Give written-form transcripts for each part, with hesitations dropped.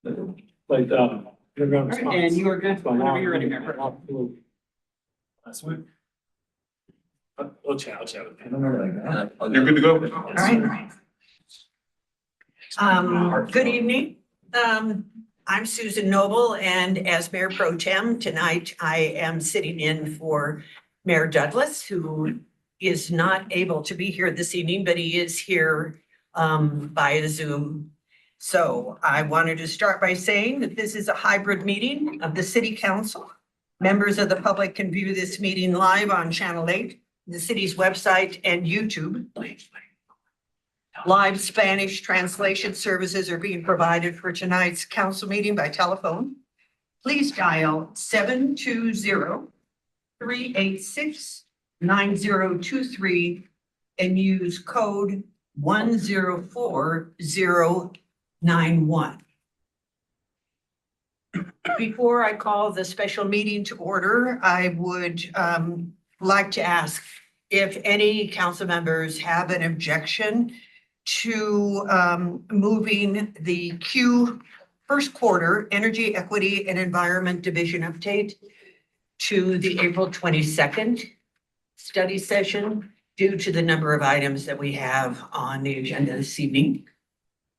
Like, you're going to All right, and you are good whenever you're ready, Mayor. Last week. I'll chat with you. You're good to go. All right. Good evening. I'm Susan Noble, and as Mayor Pro Tem tonight, I am sitting in for Mayor Douglas, who is not able to be here this evening, but he is here via Zoom. So I wanted to start by saying that this is a hybrid meeting of the City Council. Members of the public can view this meeting live on Channel 8, the city's website, and YouTube. Live Spanish translation services are being provided for tonight's council meeting by telephone. Please dial 720-386-9023 and use code 104091. Before I call the special meeting to order, I would like to ask if any council members have an objection to moving the first quarter Energy, Equity, and Environment Division update to the April 22nd study session due to the number of items that we have on the agenda this evening.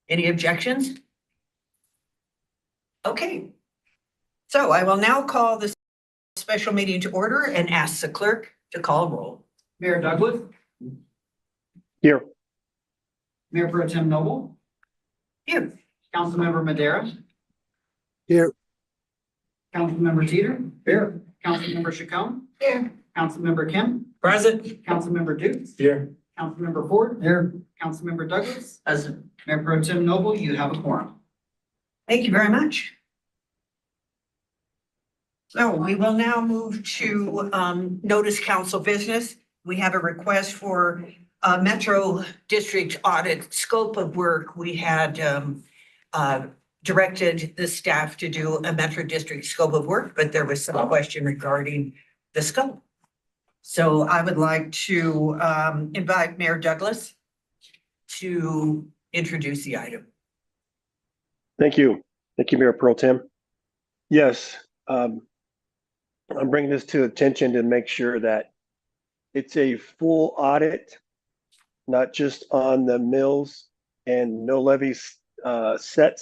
Any objections? Okay. So I will now call the special meeting to order and ask the clerk to call roll. Mayor Douglas, Here. Mayor Pro Tem Noble, Here. Councilmember Madera, Here. Councilmember Teeter. Here. Councilmember Chacon, Here. Councilmember Kim, Present. Councilmember Dukes, Here. Councilmember Ford. Here. Councilmember Douglas, Present. Mayor Pro Tem Noble, you have a quorum. Thank you very much. So we will now move to notice council business. We have a request for a Metro District audit scope of work. We had directed the staff to do a Metro District scope of work, but there was some question regarding the scope. So I would like to invite Mayor Douglas to introduce the item. Thank you. Thank you, Mayor Pro Tem. Yes, I'm bringing this to attention to make sure that it's a full audit, not just on the mills and no levies set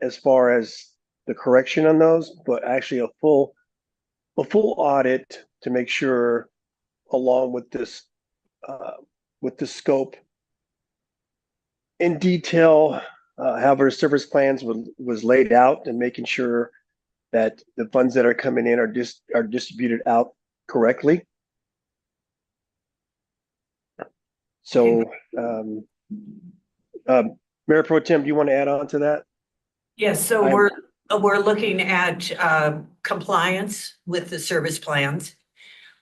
as far as the correction on those, but actually a full audit to make sure, along with this scope in detail, how our service plans was laid out, and making sure that the funds that are coming in are distributed out correctly. So, Mayor Pro Tem, do you want to add on to that? Yes, so we're looking at compliance with the service plans.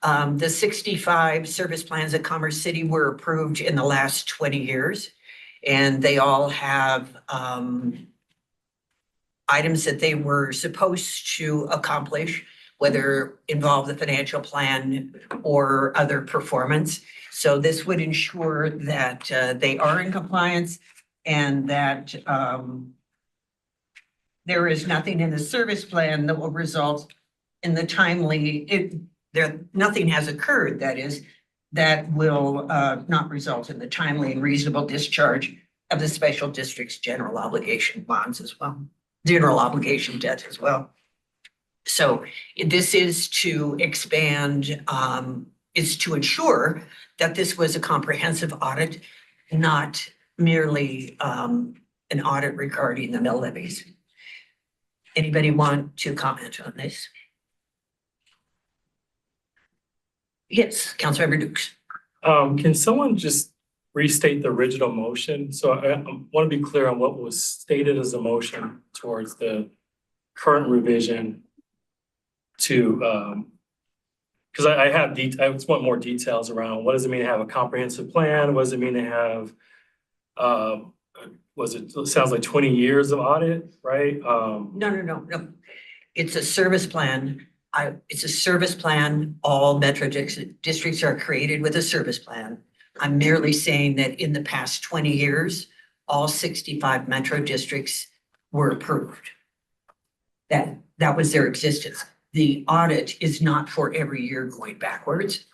The 65 service plans at Commerce City were approved in the last 20 years, and they all have items that they were supposed to accomplish, whether involve the financial plan or other performance. So this would ensure that they are in compliance and that there is nothing in the service plan that will result in the nothing has occurred, that is, that will not result in the timely and reasonable discharge of the special district's general obligation bonds as well, general obligation debt as well. So this is to expand, is to ensure that this was a comprehensive audit, not merely an audit regarding the mill levies. Anybody want to comment on this? Yes, Councilmember Dukes. Can someone just restate the original motion? So I want to be clear on what was stated as a motion towards the current revision to, because I just want more details around what does it mean to have a comprehensive plan? What does it mean to have, it sounds like 20 years of audit, right? No. It's a service plan. It's a service plan. All Metro districts are created with a service plan. I'm merely saying that in the past 20 years, all 65 Metro districts were approved. That was their existence. The audit is not for every year going backwards,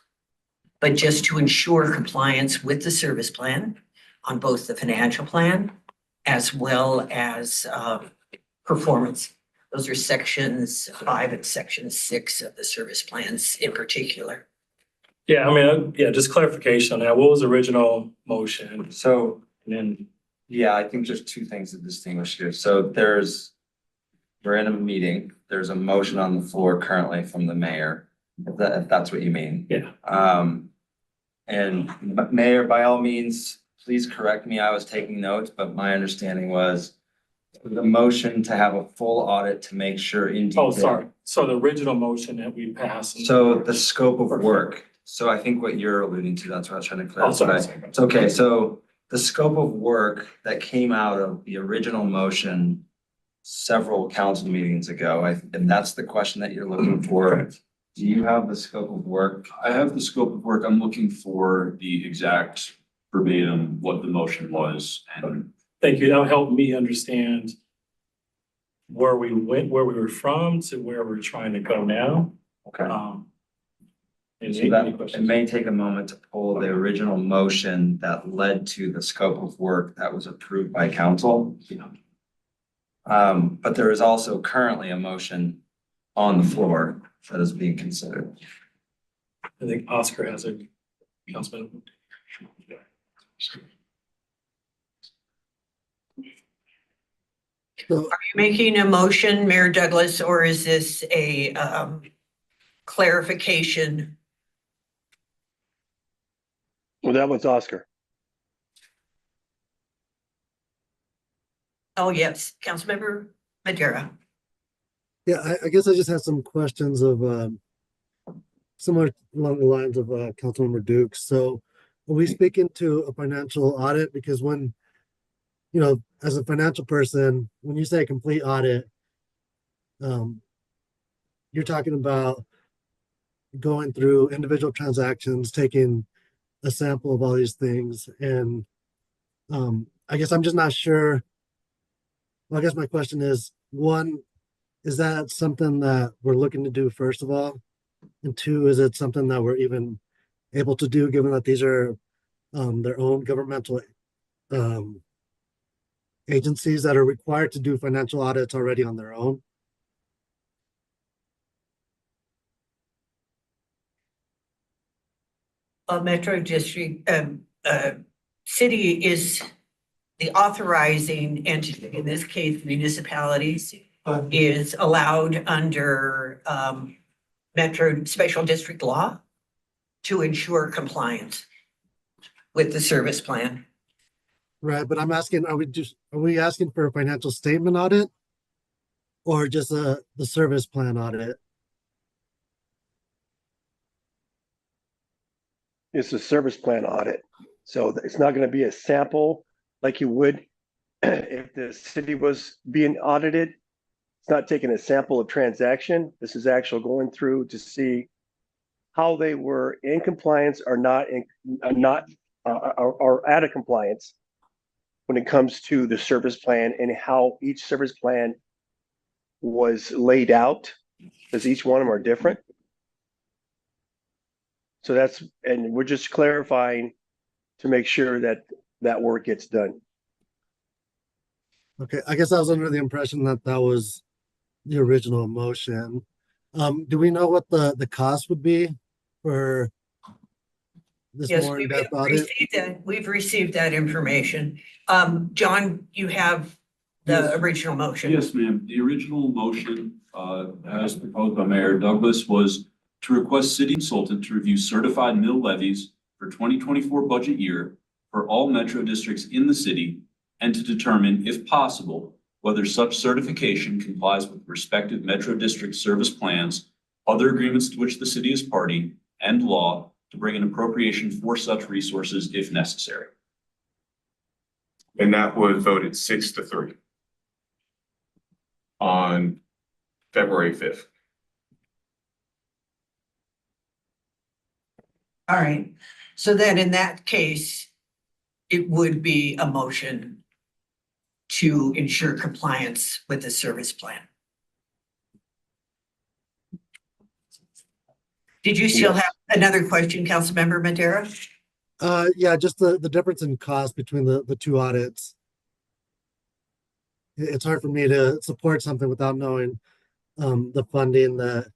but just to ensure compliance with the service plan on both the financial plan as well as performance. Those are sections 5 and section 6 of the service plans in particular. Yeah, I mean, yeah, just clarification on that. What was the original motion? So, And then, yeah, I think there's two things to distinguish here. So we're in a meeting, there's a motion on the floor currently from the mayor, if that's what you mean. yeah, And Mayor, by all means, please correct me, I was taking notes, but my understanding was the motion to have a full audit to make sure in detail. oh, sorry. So the original motion that we passed. So the scope of work, so I think what you're alluding to, that's what I was trying to Oh, sorry. clarify. It's okay, so the scope of work that came out of the original motion several council meetings ago, and that's the question that you're looking for. Correct. Do you have the scope of work? I have the scope of work. I'm looking for the exact verbatim, what the motion was and Thank you. That'll help me understand where we went, where we were from to where we're trying to go now. Okay. And So any that, it questions? may take a moment to pull the original motion that led to the scope of work that was approved by council. But there is also currently a motion on the floor that is being considered. I think Oscar has a councilman. Are you making a motion, Mayor Douglas, or is this a clarification? Well, that was Oscar. Oh, yes, Councilmember Madera. Yeah, I guess I just had some questions of similar along the lines of Councilmember Dukes. So are we speaking to a financial audit? Because when, you know, as a financial person, when you say complete audit, you're talking about going through individual transactions, taking a sample of all these things. And I guess I'm just not sure. Well, I guess my question is, one, is that something that we're looking to do first of all? And two, is it something that we're even able to do, given that these are their own governmental agencies that are required to do financial audits already on their own? Metro District, city is the authorizing entity, in this case municipalities, is allowed under Metro Special District Law to ensure compliance with the service plan. Right, but I'm asking, are we asking for a financial statement audit? Or just the service plan audit? It's a service plan audit. So it's not going to be a sample like you would if the city was being audited. It's not taking a sample of transaction. This is actual going through to see how they were in compliance or not or out of compliance when it comes to the service plan and how each service plan was laid out, because each one of them are different. So and we're just clarifying to make sure that that work gets done. Okay, I guess I was under the impression that that was the original motion. Do we know what the cost would be for this Yes, more we've in-depth audit? received that, we've received that information. John, you have the Yes. original motion. yes, ma'am. The original motion, as proposed by Mayor Douglas, was to request city consultant to review certified mill levies for 2024 budget year for all metro districts in the city and to determine, if possible, whether such certification complies with respective metro district service plans, other agreements to which the city is party, and law to bring an appropriation for such resources if necessary. And that was voted 6-3 on February 5th. All right, so then in that case, it would be a motion to ensure compliance with the service plan. Did you still Yes. have another question, Councilmember Madera? Yeah, just the difference in cost between the two audits. It's hard for me to support something without knowing the funding that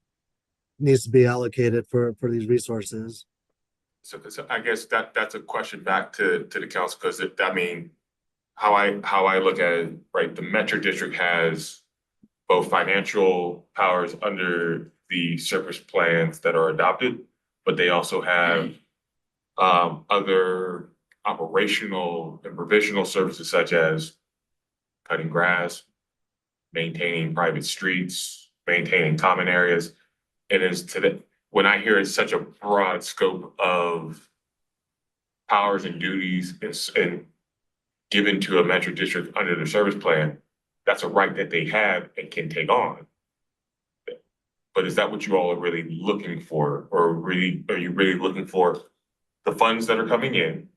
needs to be allocated for these resources. So I guess that's a question back to the council, because I mean, how I look at it, right, the Metro District has both financial powers under the service plans that are adopted, but they also have other operational and provisional services such as cutting grass, maintaining private streets, maintaining common areas. It is when I hear it's such a broad scope of powers and duties and given to a metro district under the service plan, that's a right that they have and can take on. But is that what you all are really looking for? Or really, are you really looking for the funds that are coming in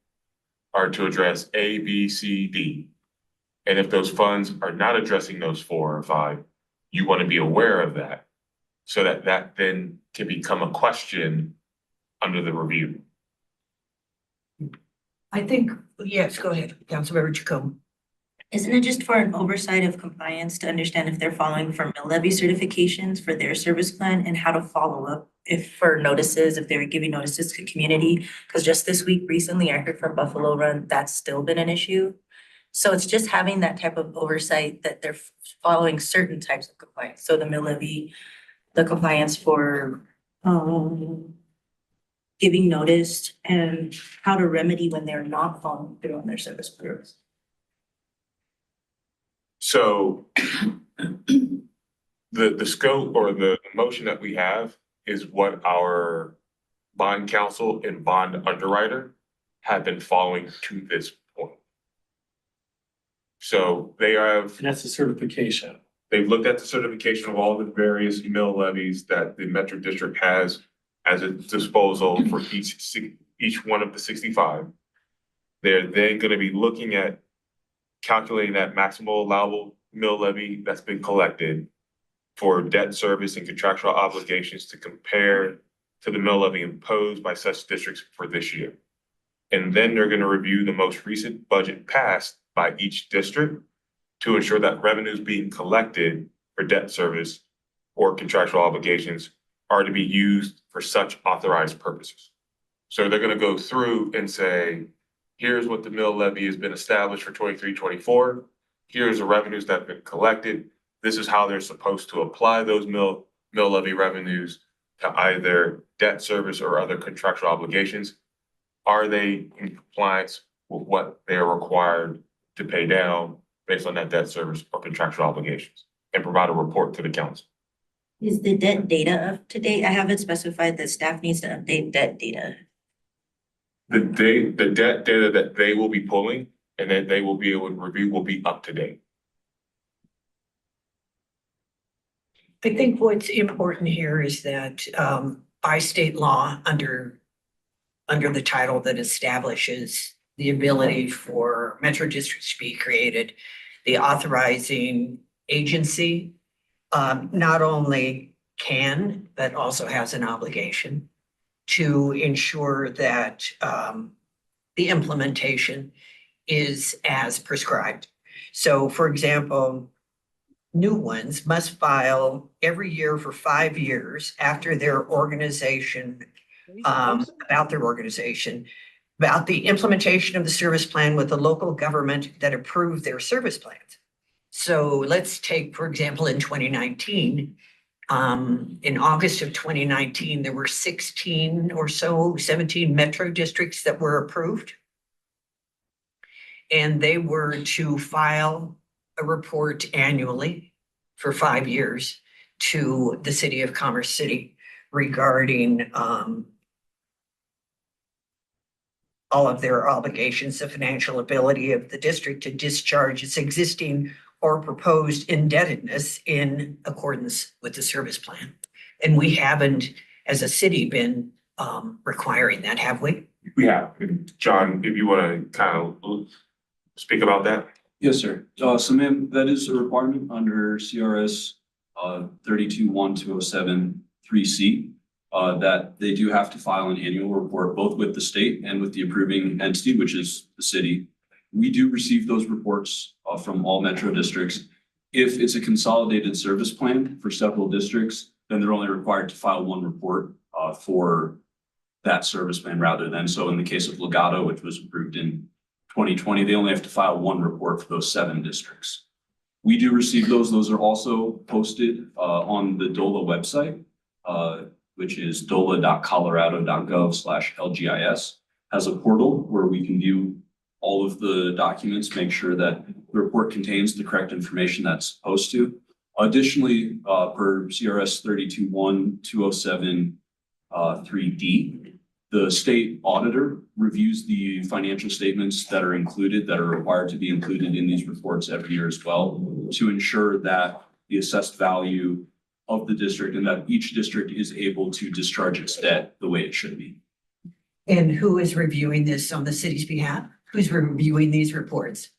are to address A, B, C, D? And if those funds are not addressing those 4 or 5, you want to be aware of that so that that then can become a question under the review. I think, yes, go ahead, Councilmember Chacon. Isn't it just for an oversight of compliance to understand if they're following for mill levy certifications for their service plan and how to follow up if for notices, if they're giving notices to community? Because just this week recently, I heard from Buffalo Run, that's still been an issue. So it's just having that type of oversight that they're following certain types of compliance. So the mill levy, the compliance for giving notice and how to remedy when they're not following through on their service plans. So the scope or the motion that we have is what our bond counsel and bond underwriter have been following to this point. So they have, And that's a certification. they've looked at the certification of all the various mill levies that the Metro District has as its disposal for each one of the 65. They're then gonna be looking at calculating that maximal allowable mill levy that's been collected for debt service and contractual obligations to compare to the mill levy imposed by such districts for this year. And then they're gonna review the most recent budget passed by each district to ensure that revenues being collected for debt service or contractual obligations are to be used for such authorized purposes. So they're gonna go through and say, here's what the mill levy has been established for 23-24. Here's the revenues that have been collected. This is how they're supposed to apply those mill levy revenues to either debt service or other contractual obligations. Are they in compliance with what they are required to pay down based on that debt service or contractual obligations, and provide a report to the council? Is the debt data up to date? I haven't specified that staff needs to update debt data. The debt data that they will be pulling and that they will be able to review will be up to date. I think what's important here is that by state law, under the title that establishes the ability for metro districts to be created, the authorizing agency not only can, but also has an obligation to ensure that the implementation is as prescribed. So for example, new ones must file every year for 5 years after their organization, about the implementation of the service plan with the local government that approved their service plans. So let's take, for example, in 2019, in August of 2019, there were 16 or so, 17 metro districts that were approved. And they were to file a report annually for 5 years to the city of Commerce City regarding all of their obligations, the financial ability of the district to discharge its existing or proposed indebtedness in accordance with the service plan. And we haven't, as a city, been requiring that, have we? We have, John, if you want to kind of speak about that. Yes, sir. So ma'am, that is a requirement under CRS 32-12073C that they do have to file an annual report both with the state and with the approving entity, which is the city. We do receive those reports from all metro districts. If it's a consolidated service plan for several districts, then they're only required to file one report for that service plan rather than, so in the case of Legato, which was approved in 2020, they only have to file one report for those 7 districts. We do receive those. Those are also posted on the DOLA website, which is dola.colorado.gov/LGIS. Has a portal where we can view all of the documents, make sure that the report contains the correct information that's supposed to. Additionally, per CRS 32-12073D, the state auditor reviews the financial statements that are included, that are required to be included in these reports every year as well, to ensure that the assessed value of the district and that each district is able to discharge its debt the way it should be. And who is reviewing this on the city's behalf? Who's reviewing these reports?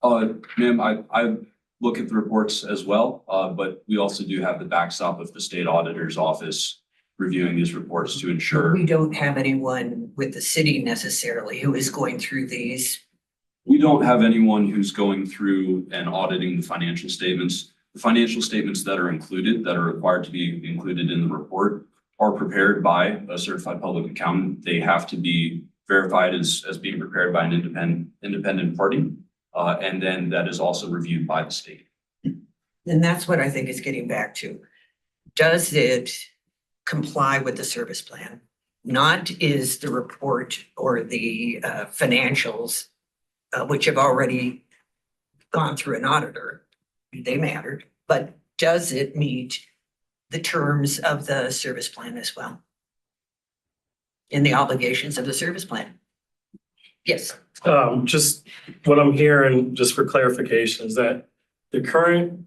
Ma'am, I look at the reports as well, but we also do have the backstop of the state auditor's office reviewing these reports to ensure. We don't have anyone with the city necessarily who is going through these. We don't have anyone who's going through and auditing the financial statements. The financial statements that are included, that are required to be included in the report, are prepared by a certified public accountant. They have to be verified as being prepared by an independent party. And then that is also reviewed by the state. And that's what I think is getting back to. Does it comply with the service plan? Not is the report or the financials, which have already gone through an auditor, they mattered, but does it meet the terms of the service plan as well? And the obligations of the service plan? Yes. Just what I'm hearing, just for clarification, is that the current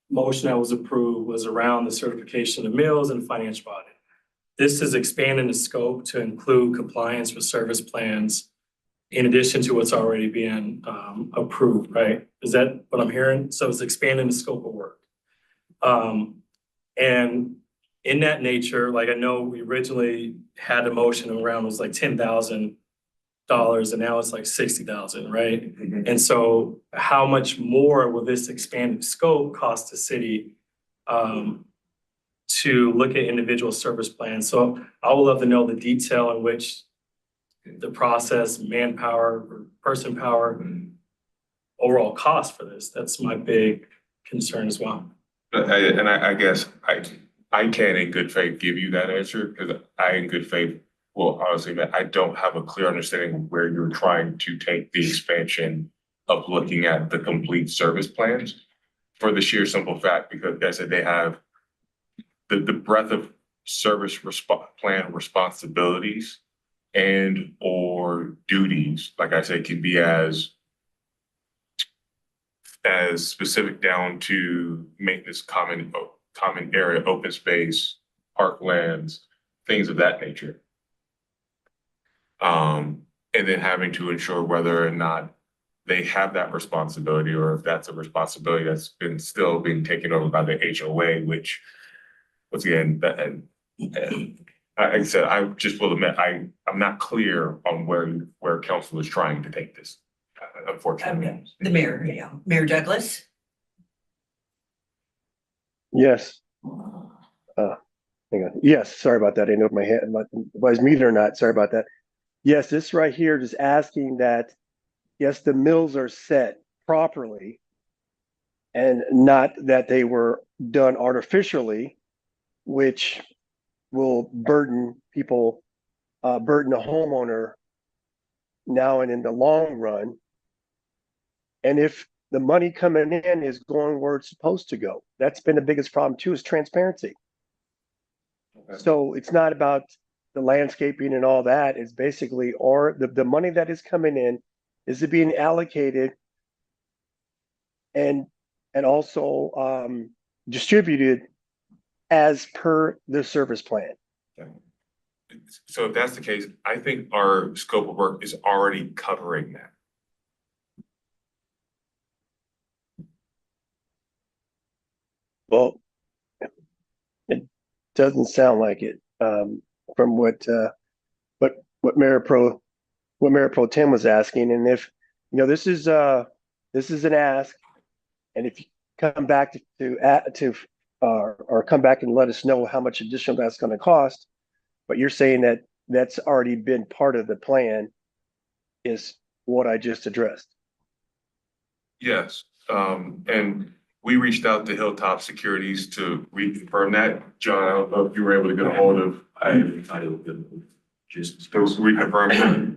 motion that was approved was around the certification of mills and financial audit. This is expanding the scope to include compliance with service plans in addition to what's already being approved, right? Is that what I'm hearing? So it's expanding the scope of work. And in that nature, like I know we originally had a motion around, it was like $10,000 and now it's like $60,000, right? And so how much more will this expanded scope cost the city to look at individual service plans? So I would love to know the detail in which the process, manpower, person power, overall cost for this. That's my big concern as well. I guess I can't in good faith give you that answer because I in good faith, well, honestly, man, I don't have a clear understanding of where you're trying to take the expansion of looking at the complete service plans for the sheer simple fact, because like I said, they have the breadth of service plan responsibilities and or duties, like I said, can be as specific down to maintenance, common area, open space, parklands, things of that nature. And then having to ensure whether or not they have that responsibility or if that's a responsibility that's been still being taken over by the HOA, which once again, and like I said, I just will admit, I'm not clear on where council is trying to take this, unfortunately. The mayor, yeah. Mayor Douglas? Yes. Hang on. Yes, sorry about that. I didn't know if my hand was muted or not. Sorry about that. Yes, this right here just asking that, yes, the mills are set properly and not that they were done artificially, which will burden people, burden the homeowner now and in the long run. And if the money coming in is going where it's supposed to go, that's been the biggest problem too, is transparency. Okay. So it's not about the landscaping and all that. It's basically, or the money that is coming in, is it being allocated and also distributed as per the service plan? Okay. So if that's the case, I think our scope of work is already covering that. Well, it doesn't sound like it, from what Mayor Pro Tem was asking. And if, this is an ask, and if you come back or come back and let us know how much additional that's going to cost, but you're saying that that's already been part of the plan is what I just addressed. Yes, and we reached out to Hilltop Securities to reconfirm that. John, I don't know if you were able to get a hold of. Just to reconfirm that.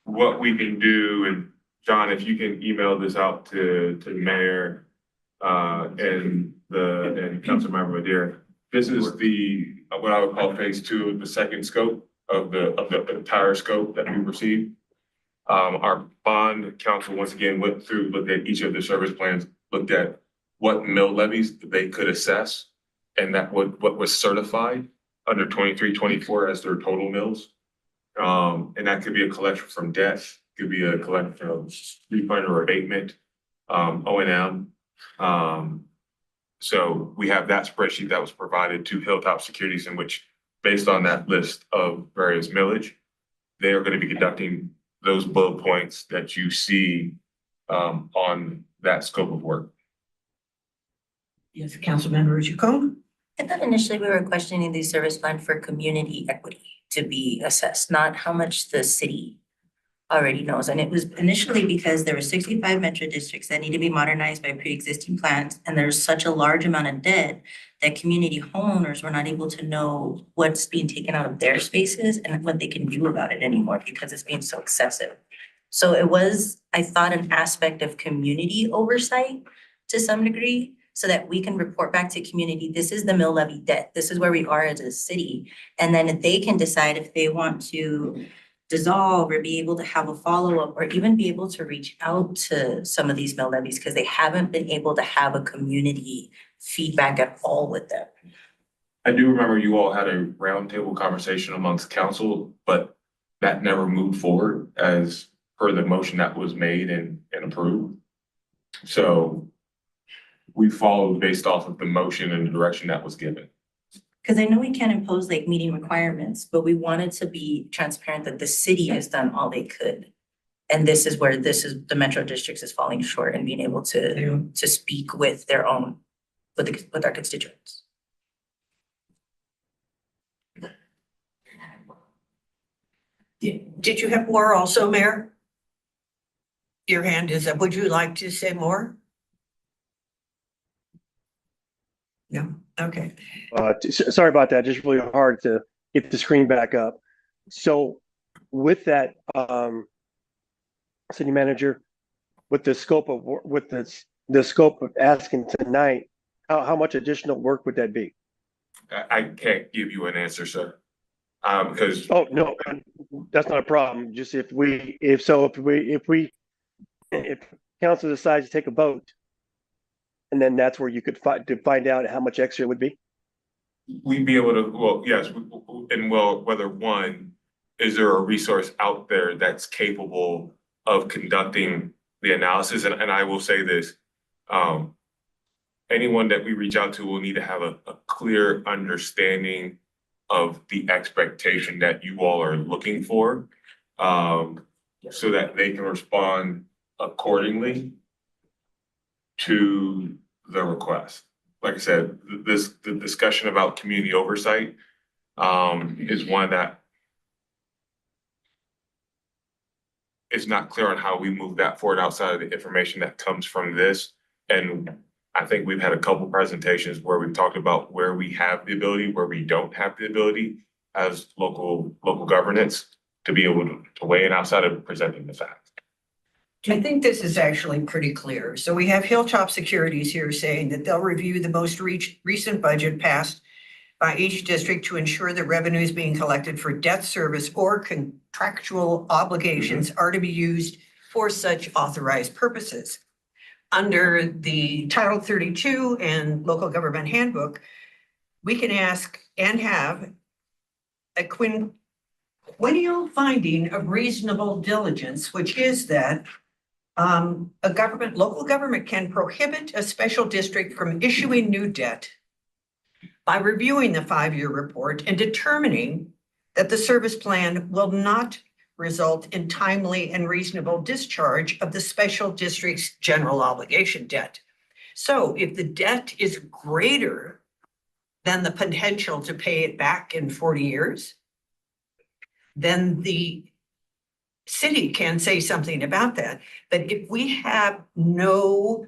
What we can do, and John, if you can email this out to the mayor, and Councilmember Madera. This is what I would call phase 2 of the second scope of the entire scope that we received. Our bond council once again looked at each of the service plans, looked at what mill levies they could assess, and what was certified under 23-24 as their total mills. And that could be a collection from debt, could be a collection of refund or abatement, O&M. So we have that spreadsheet that was provided to Hilltop Securities, in which, based on that list of various millage, they are going to be conducting those bullet points that you see on that scope of work. Yes, Councilmember Jacome? I thought initially we were questioning the service plan for community equity to be assessed, not how much the city already knows. And it was initially because there were 65 metro districts that need to be modernized by pre-existing plans. And there's such a large amount of debt that community homeowners were not able to know what's being taken out of their spaces and what they can do about it anymore because it's being so excessive. So it was, I thought, an aspect of community oversight to some degree, so that we can report back to community, this is the mill levy debt, this is where we are as a city. And then if they can decide if they want to dissolve or be able to have a follow-up or even be able to reach out to some of these mill levies because they haven't been able to have a community feedback at all with them. I do remember you all had a roundtable conversation amongst council, but that never moved forward as per the motion that was made and approved. So we followed based off of the motion and the direction that was given. Because I know we can't impose like meeting requirements, but we wanted to be transparent that the city has done all they could. And this is where the Metro Districts is falling short and being able to speak with their own, with our constituents. Did you have more also, Mayor? Your hand is up. Would you like to say more? No, okay. Sorry about that. Just really hard to get the screen back up. So with that, city manager, with the scope of the scope of asking tonight, how much additional work would that be? I can't give you an answer, sir. Because Oh, no, that's not a problem. Just if council decides to take a vote, and then that's where you could find out how much extra it would be. we'd be able to, well, yes, whether one, is there a resource out there that's capable of conducting the analysis? And I will say this, anyone that we reach out to will need to have a clear understanding of the expectation that you all are looking for, so that they can respond accordingly to the request. Like I said, the discussion about community oversight is one that is not clear on how we move that forward outside of the information that comes from this. And I think we've had a couple presentations where we've talked about where we have the ability, where we don't have the ability as local governance to be able to weigh in outside of presenting the facts. I think this is actually pretty clear. So we have Hilltop Securities here saying that they'll review the most recent budget passed by each district to ensure that revenues being collected for debt service or contractual obligations are to be used for such authorized purposes. Under the Title 32 and Local Government Handbook, we can ask and have a quinquennial finding of reasonable diligence, which is that Local government can prohibit a special district from issuing new debt by reviewing the 5-year report and determining that the service plan will not result in timely and reasonable discharge of the special district's general obligation debt. So if the debt is greater than the potential to pay it back in 40 years, then the city can say something about that. But if we have no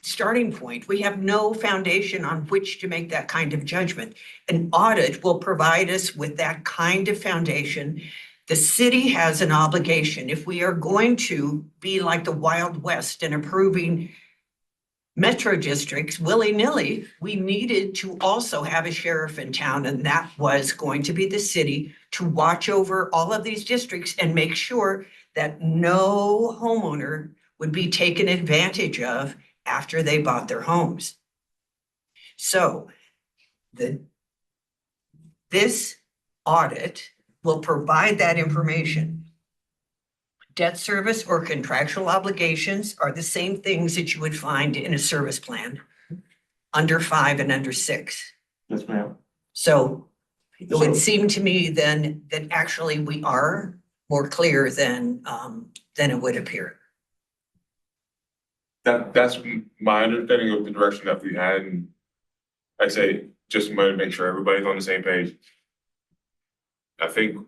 starting point, we have no foundation on which to make that kind of judgment, an audit will provide us with that kind of foundation. The city has an obligation. If we are going to be like the Wild West and approving metro districts willy-nilly, we needed to also have a sheriff in town, and that was going to be the city to watch over all of these districts and make sure that no homeowner would be taken advantage of after they bought their homes. So this audit will provide that information. Debt service or contractual obligations are the same things that you would find in a service plan under 5 and under 6. Yes, ma'am. So it would seem to me then that actually we are more clear than it would appear. That's my understanding of the direction that we had, and I say, just to make sure everybody's on the same page. I think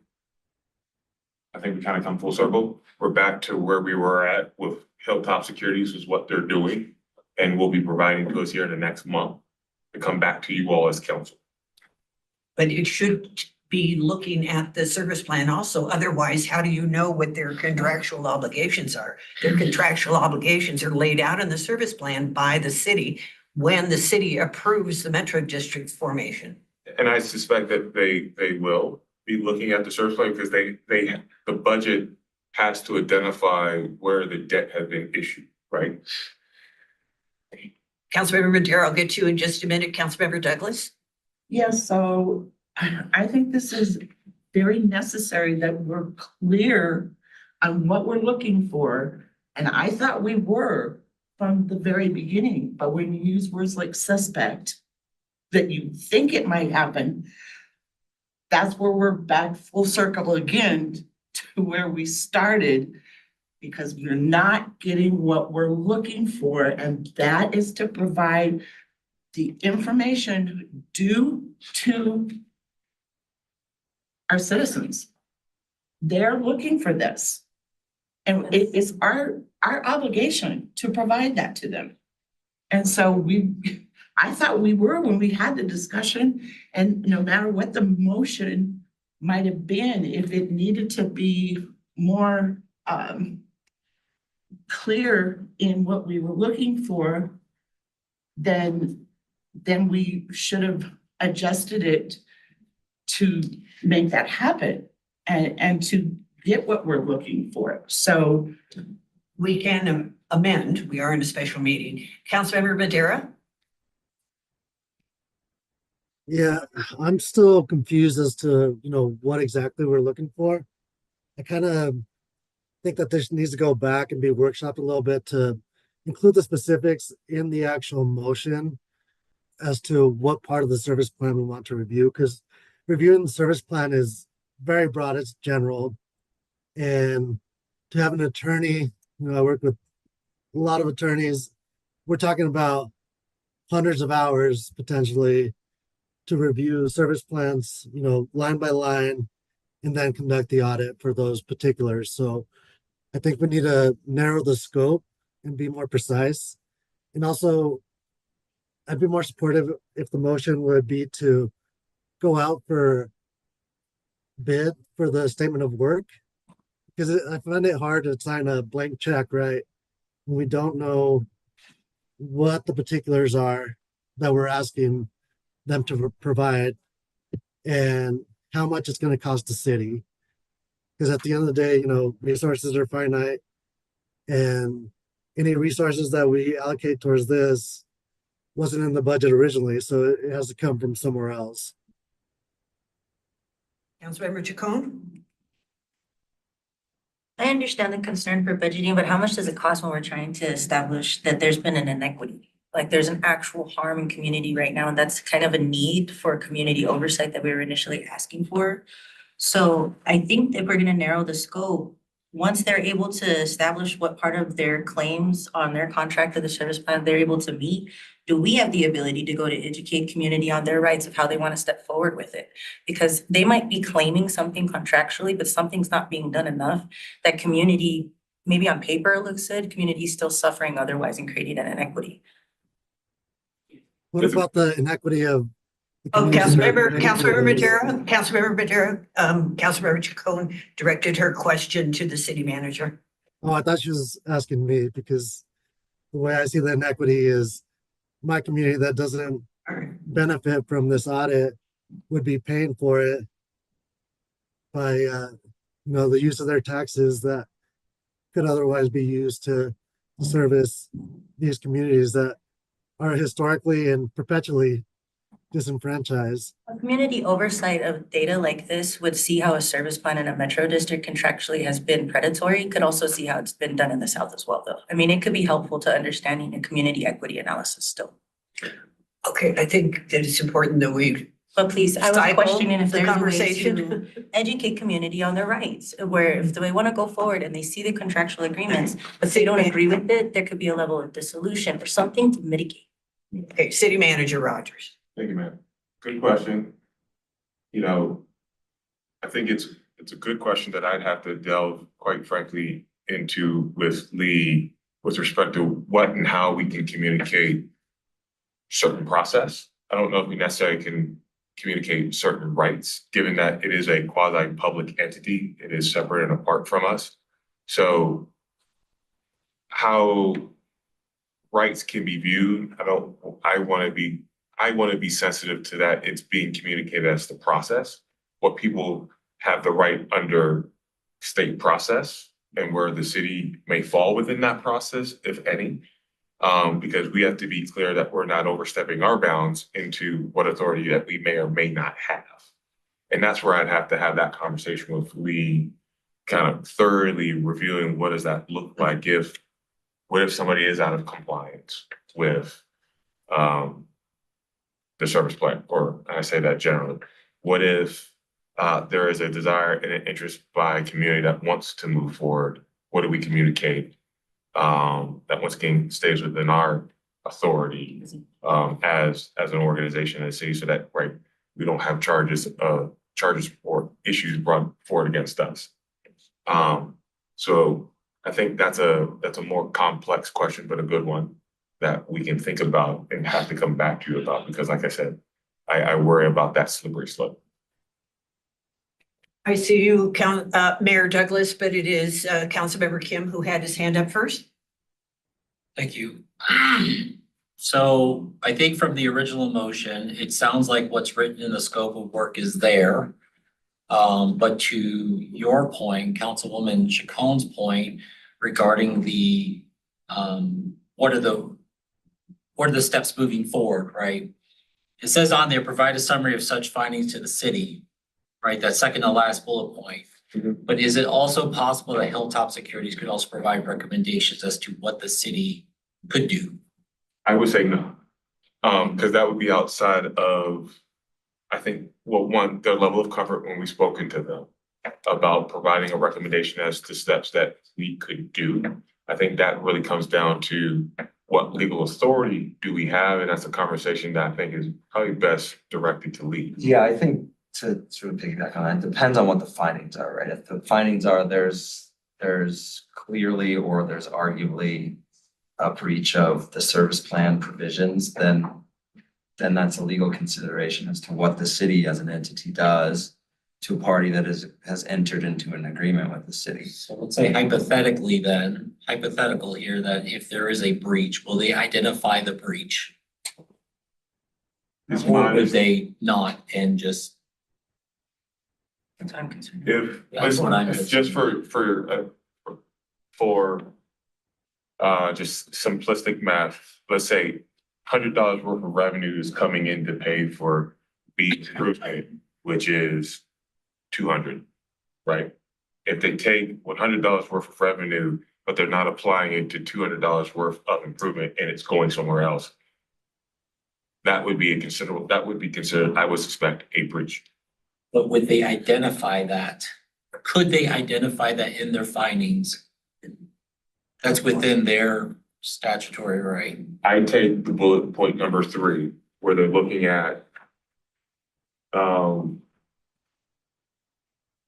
we kind of come full circle. We're back to where we were at with Hilltop Securities is what they're doing, and will be providing to us here in the next month to come back to you all as council. But it should be looking at the service plan also. Otherwise, how do you know what their contractual obligations are? Their contractual obligations are laid out in the service plan by the city when the city approves the metro district formation. And I suspect that they will be looking at the service plan because the budget has to identify where the debt has been issued, right? Councilmember Madera, I'll get to you in just a minute. Councilmember Douglas? Yes, so I think this is very necessary that we're clear on what we're looking for. And I thought we were from the very beginning, but when you use words like suspect, that you think it might happen, that's where we're back full circle again to where we started, because we're not getting what we're looking for, and that is to provide the information due to our citizens. They're looking for this. And it is our obligation to provide that to them. And so I thought we were when we had the discussion, and no matter what the motion might have been, if it needed to be more clear in what we were looking for, then we should have adjusted it to make that happen and to get what we're looking for. So we can amend. We are in a special meeting. Councilmember Madera? Yeah, I'm still confused as to, what exactly we're looking for. I kind of think that this needs to go back and be workshopped a little bit to include the specifics in the actual motion as to what part of the service plan we want to review, because reviewing the service plan is very broad, it's general. And to have an attorney, I work with a lot of attorneys, we're talking about hundreds of hours potentially to review service plans, line by line, and then conduct the audit for those particulars. So I think we need to narrow the scope and be more precise. And also, I'd be more supportive if the motion would be to go out for bid for the statement of work, because I find it hard to sign a blank check, right? When we don't know what the particulars are that we're asking them to provide and how much it's going to cost the city. Because at the end of the day, resources are finite, and any resources that we allocate towards this wasn't in the budget originally, so it has to come from somewhere else. Councilmember Chacon? I understand the concern for budgeting, but how much does it cost when we're trying to establish that there's been an inequity? Like there's an actual harm in community right now, and that's kind of a need for community oversight that we were initially asking for. So I think that we're gonna narrow the scope. Once they're able to establish what part of their claims on their contract or the service plan they're able to meet, do we have the ability to go to educate community on their rights of how they want to step forward with it? Because they might be claiming something contractually, but something's not being done enough that community, maybe on paper it looks good, community is still suffering otherwise and creating an inequity. What about the inequity of? the Oh, communities that are Councilmember connected? Councilmember Madera, Councilmember Chacon directed her question to the city manager. Oh, I thought she was asking me because the way I see the inequity is my community that doesn't benefit from this audit would be paying for it by, the use of their taxes that could otherwise be used to service these communities that are historically and perpetually disenfranchised. A community oversight of data like this would see how a service plan in a metro district contractually has been predatory, could also see how it's been done in the south as well, though. I mean, it could be helpful to understanding a community equity analysis still. Okay, I think that it's important that we But please, I was stifle questioning if the there's a way conversation. to educate community on their rights, where if they want to go forward and they see the contractual agreements, but they don't agree with it, there could be a level of dissolution or something to mitigate. Okay, City Manager Rogers. Thank you, ma'am. Good question. You know, I think it's a good question that I'd have to delve, quite frankly, into with Lee with respect to what and how we can communicate certain process. I don't know if we necessarily can communicate certain rights, given that it is a quasi-public entity. It is separate and apart from us. So how rights can be viewed, I want to be sensitive to that. It's being communicated as the process, what people have the right under state process and where the city may fall within that process, if any. Because we have to be clear that we're not overstepping our bounds into what authority that we may or may not have. And that's where I'd have to have that conversation with Lee, kind of thoroughly reviewing what does that look like what if somebody is out of compliance with the service plan, or I say that generally. What if there is a desire and an interest by a community that wants to move forward? What do we communicate that once again stays within our authority as an organization and city, so that we don't have charges or issues brought forward against us. So I think that's a more complex question, but a good one that we can think about and have to come back to you about, because like I said, I worry about that slippery slope. I see you, Mayor Douglas, but it is Councilmember Kim who had his hand up first. Thank you. So I think from the original motion, it sounds like what's written in the scope of work is there. But to your point, Councilwoman Chacon's point regarding the, what are the steps moving forward, right? It says on there, provide a summary of such findings to the city, right? That second to last bullet point. But is it also possible that Hilltop Securities could also provide recommendations as to what the city could do? I would say no, because that would be outside of, I think, their level of comfort when we've spoken to them about providing a recommendation as to steps that we could do. I think that really comes down to what legal authority do we have, and that's a conversation that I think is probably best directed to Lee. Yeah, I think to sort of piggyback on that, it depends on what the findings are, right? If the findings are there's clearly or there's arguably a breach of the service plan provisions, then that's a legal consideration as to what the city as an entity does to a party that has entered into an agreement with the city. So let's say hypothetical here, that if there is a breach, will they identify the breach? Or would they not and just? That's what I'm concerned. That's what I'm If just for just simplistic math, let's say $100 worth of revenue is coming in to pay for beach improvement, which is 200, right? if they take $100 worth of revenue, but they're not applying it to $200 worth of improvement and it's going somewhere else, that would be considered, I would suspect, a breach. But would they identify that? Could they identify that in their findings? That's within their statutory right. I take the bullet point number 3, where they're looking at,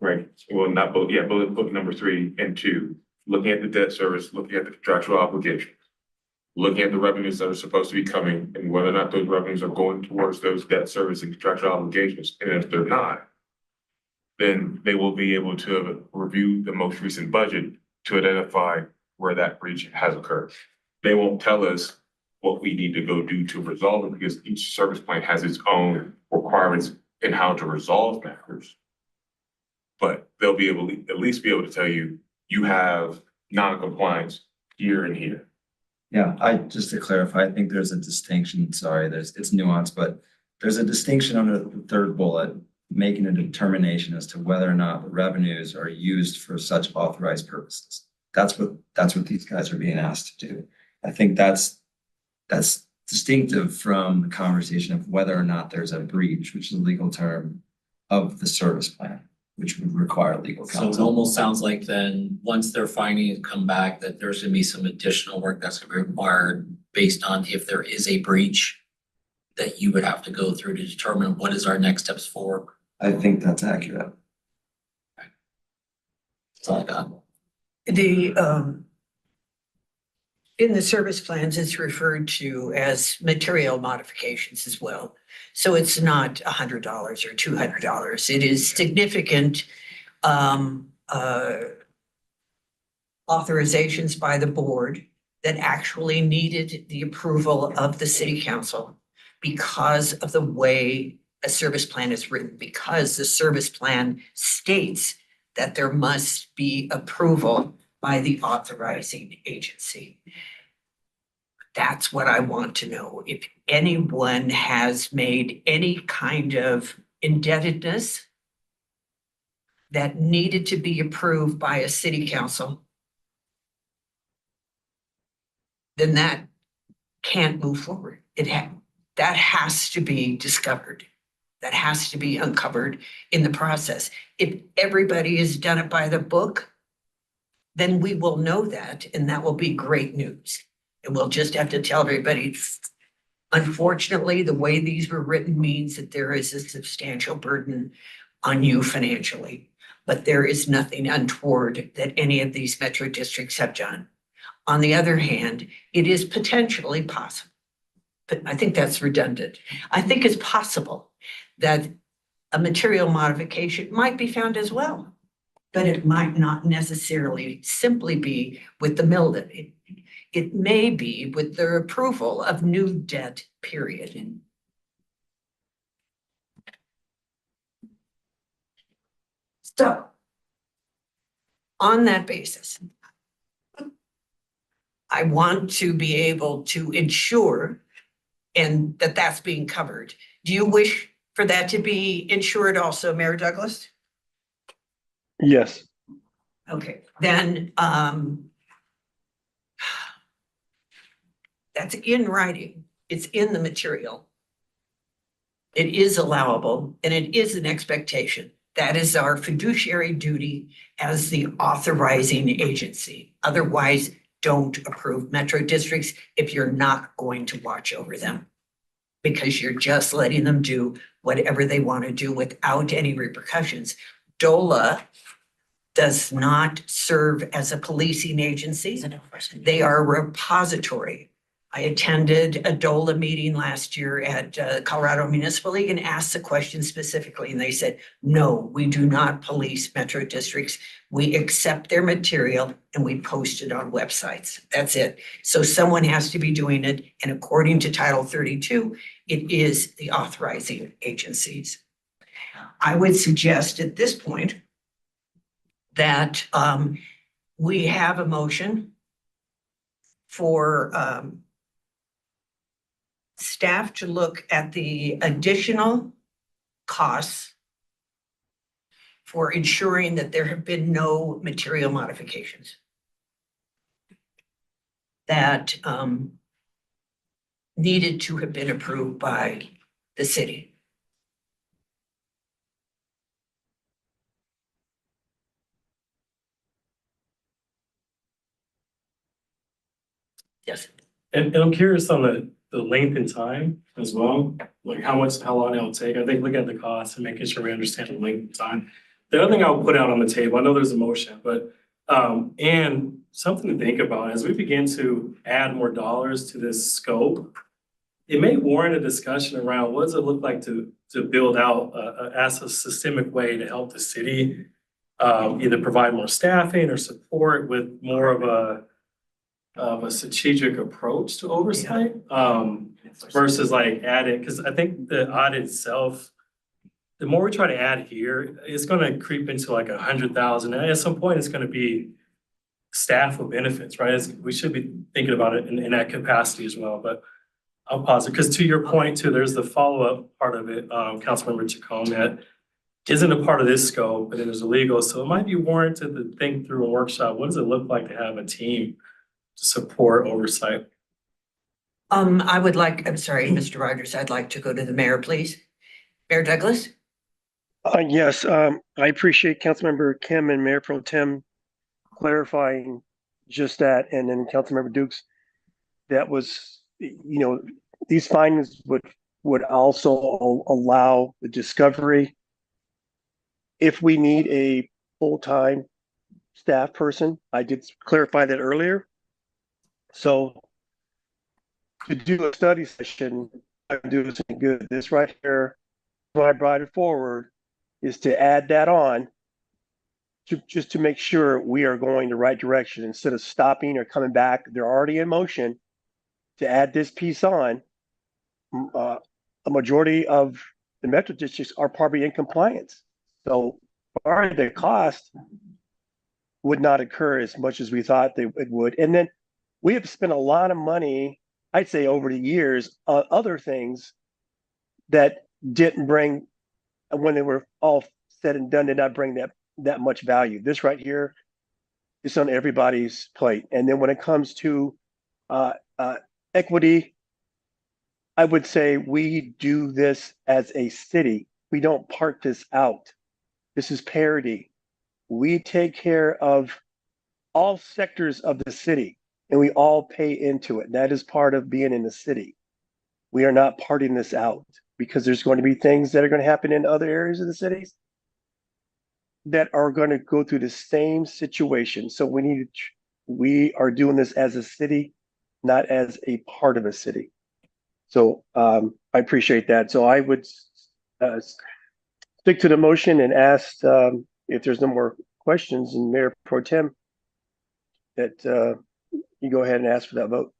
right, well, not bullet, yeah, bullet point number 3 and 2, looking at the debt service, looking at the contractual obligation, looking at the revenues that are supposed to be coming and whether or not those revenues are going towards those debt service and contractual obligations. And if they're not, then they will be able to review the most recent budget to identify where that breach has occurred. They won't tell us what we need to go do to resolve it because each service plan has its own requirements in how to resolve matters. But they'll be able to at least be able to tell you, you have non-compliance here and here. Yeah, just to clarify, I think there's a distinction, sorry, it's nuanced, but there's a distinction under the 3rd bullet, making a determination as to whether or not the revenues are used for such authorized purposes. That's what these guys are being asked to do. I think that's distinctive from the conversation of whether or not there's a breach, which is a legal term, of the service plan, which would require legal So it counsel. almost sounds like then, once their findings come back, that there's gonna be some additional work that's gonna be required based on if there is a breach that you would have to go through to determine what is our next steps forward. I think that's accurate. That's all I got. In the service plans, it's referred to as material modifications as well. So it's not $100 or $200. It is significant authorizations by the board that actually needed the approval of the city council because of the way a service plan is written, because the service plan states that there must be approval by the authorizing agency. That's what I want to know. If anyone has made any kind of indebtedness that needed to be approved by a city council, then that can't move forward. That has to be discovered. That has to be uncovered in the process. If everybody has done it by the book, then we will know that, and that will be great news. And we'll just have to tell everybody, unfortunately, the way these were written means that there is a substantial burden on you financially, but there is nothing untoward that any of these metro districts have done. On the other hand, it is potentially possible, but I think that's redundant. I think it's possible that a material modification might be found as well, but it might not necessarily simply be with the mill levy. It may be with their approval of new debt, period. So, on that basis, I want to be able to ensure and that that's being covered. Do you wish for that to be insured also, Mayor Douglas? Yes. Okay, then that's in writing. It's in the material. It is allowable and it is an expectation. That is our fiduciary duty as the authorizing agency. Otherwise, don't approve metro districts if you're not going to watch over them, because you're just letting them do whatever they want to do without any repercussions. DOLA does not serve as a policing agency. They are a repository. I attended a DOLA meeting last year at Colorado Municipal League and asked the question specifically, and they said, no, we do not police metro districts. We accept their material and we post it on websites. That's it. So someone has to be doing it, and according to Title 32, it is the authorizing agencies. I would suggest at this point that we have a motion for staff to look at the additional costs for ensuring that there have been no material modifications that needed to have been approved by the city. Yes. And I'm curious on the length and time as well, like how long it'll take. I think looking at the costs and making sure we understand the length of time. The other thing I'll put out on the table, I know there's a motion, but and something to think about as we begin to add more dollars to this scope, it may warrant a discussion around what does it look like to build out as a systemic way to help the city either provide more staffing or support with more of a strategic approach to oversight versus like adding, because I think the audit itself, the more we try to add here, it's gonna creep into like 100,000. And at some point, it's gonna be staff with benefits, right? We should be thinking about it in that capacity as well, but I'll pause it, because to your point too, there's the follow-up part of it, Councilmember Chacon, that isn't a part of this scope, but it is illegal. So it might be warranted to think through a workshop. What does it look like to have a team to support oversight? I would like, I'm sorry, Mr. Rogers, I'd like to go to the mayor, please. Mayor Douglas? Yes, I appreciate Councilmember Kim and Mayor Pro Tem clarifying just that, and then Councilmember Dukes, that was, these findings would also allow the discovery. If we need a full-time staff person, I did clarify that earlier. So to do a study session, I do this good. This right here, why I brought it forward, is to add that on just to make sure we are going the right direction instead of stopping or coming back. They're already in motion. To add this piece on, a majority of the metro districts are probably in compliance. So part of the cost would not occur as much as we thought it would. And then we have spent a lot of money, I'd say over the years, on other things that didn't bring, when they were all said and done, did not bring that much value. This right here is on everybody's plate. And then when it comes to equity, I would say we do this as a city. We don't part this out. This is parity. We take care of all sectors of the city and we all pay into it. That is part of being in the city. We are not parting this out because there's going to be things that are going to happen in other areas of the cities that are going to go through the same situation. So we are doing this as a city, not as a part of a city. So I appreciate that. So I would stick to the motion and ask if there's no more questions, and Mayor Pro Tem, that you go ahead and ask for that vote.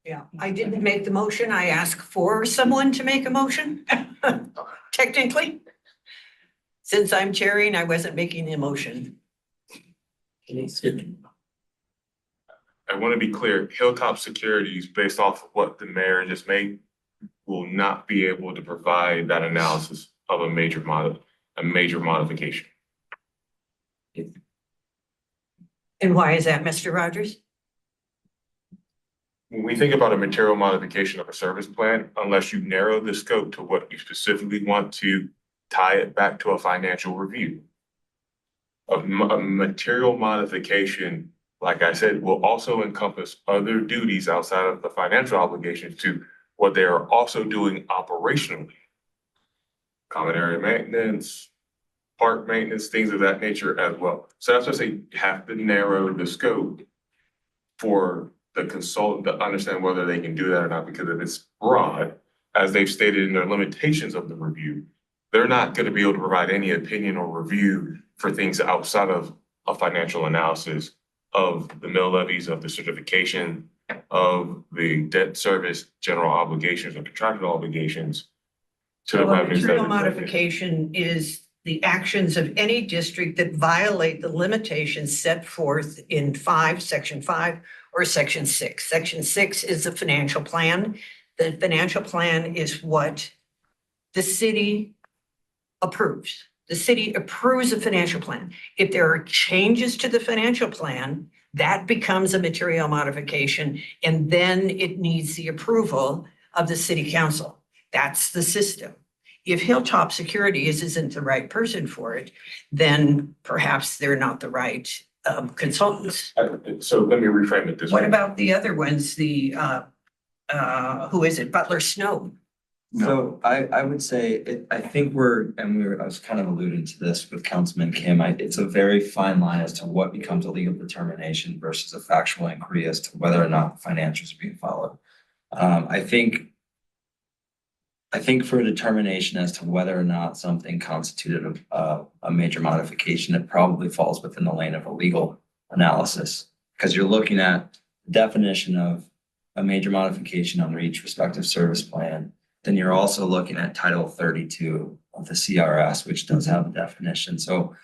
Yeah, I didn't make the motion. I asked for someone to make a motion, technically. Since I'm chairing, I wasn't making the motion. I want to be clear, Hilltop Securities, based off of what the mayor just made, will not be able to provide that analysis of a major modification. And why is that, Mr. Rogers? When we think about a material modification of a service plan, unless you narrow the scope to what you specifically want to tie it back to a financial review. A material modification, like I said, will also encompass other duties outside of the financial obligations to what they are also doing operationally. Common area maintenance, park maintenance, things of that nature as well. So that's why I say you have to narrow the scope for the consultant to understand whether they can do that or not, because if it's broad, as they've stated in their limitations of the review, they're not going to be able to provide any opinion or review for things outside of a financial analysis of the mill levies, of the certification, of the debt service, general obligations or contractual obligations. So a material modification is the actions of any district that violate the limitations set forth in Section 5 or Section 6. Section 6 is the financial plan. The financial plan is what the city approves. the city approves a financial plan. If there are changes to the financial plan, that becomes a material modification, and then it needs the approval of the city council. That's the system. If Hilltop Securities isn't the right person for it, then perhaps they're not the right consultants. So let me reframe it this way. What about the other ones, the, who is it, Butler Snow? So I would say, I think I was kind of alluding to this with Councilman Kim, it's a very fine line as to what becomes a legal determination versus a factual inquiry as to whether or not the financials are being followed. I think for a determination as to whether or not something constituted a major modification, it probably falls within the lane of a legal analysis. Because you're looking at the definition of a major modification under each respective service plan. Then you're also looking at Title 32 of the CRS, which does have a definition. So